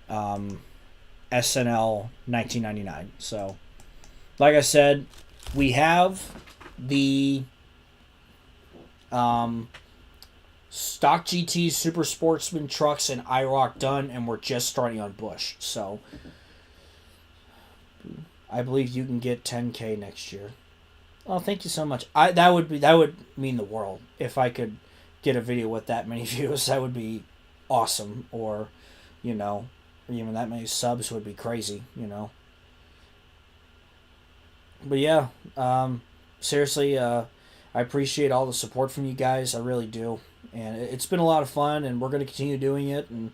Speaker 1: SNL 1999. So like I said, we have the Stock GT Super Sportsman trucks and IROC done, and we're just starting on Bush. So I believe you can get 10K next year. Oh, thank you so much. That would mean the world if I could get a video with that many views. That would be awesome. Or even that many subs would be crazy. But yeah, seriously, I appreciate all the support from you guys. I really do. And it's been a lot of fun, and we're going to continue doing it. And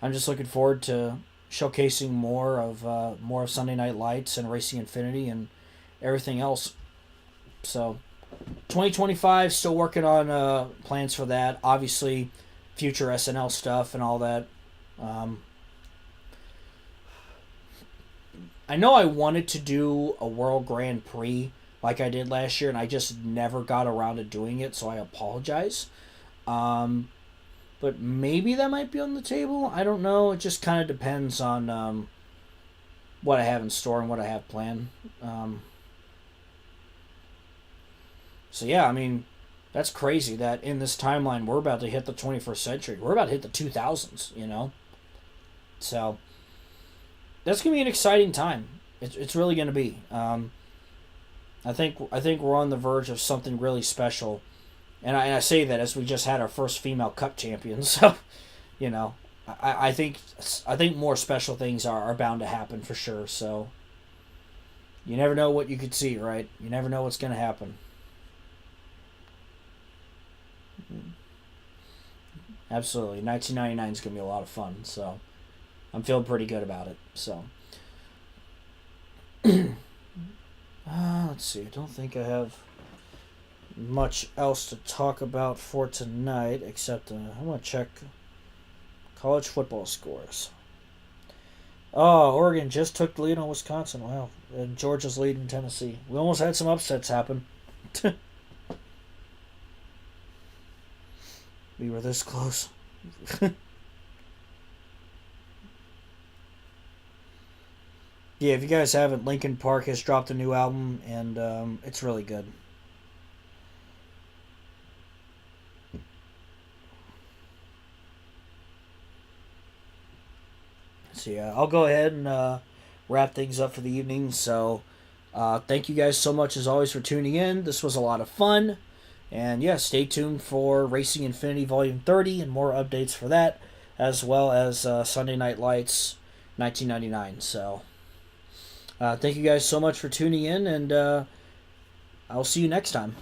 Speaker 1: I'm just looking forward to showcasing more of Sunday Night Lights and Racing Infinity and everything else. So 2025, still working on plans for that. Obviously, future SNL stuff and all that. I know I wanted to do a World Grand Prix like I did last year, and I just never got around to doing it, so I apologize. But maybe that might be on the table. I don't know. It just kind of depends on what I have in store and what I have planned. So yeah, I mean, that's crazy that in this timeline we're about to hit the 21st century. We're about to hit the 2000s, So that's going to be an exciting time. It's really going to be. I think we're on the verge of something really special. And I say that as we just had our first female cup champion. So, I think more special things are bound to happen for sure. So, you never know what you could see, right? You never know what's going to happen. Absolutely. 1999 is going to be a lot of fun. So, I'm feeling pretty good about it. So, let's see. I don't think I have much else to talk about for tonight, except I want to check college football scores. Oh, Oregon just took the lead on Wisconsin. Wow. And Georgia's leading Tennessee. We almost had some upsets happen. We were this close. Yeah, if you guys haven't, Linkin Park has dropped a new album, and it's really good. So yeah, I'll go ahead and wrap things up for the evening. So thank you guys so much as always for tuning in. This was a lot of fun. And yeah, stay tuned for Racing Infinity Volume 30 and more updates for that, as well as Sunday Night Lights 1999. So thank you guys so much for tuning in, and I'll see you next time.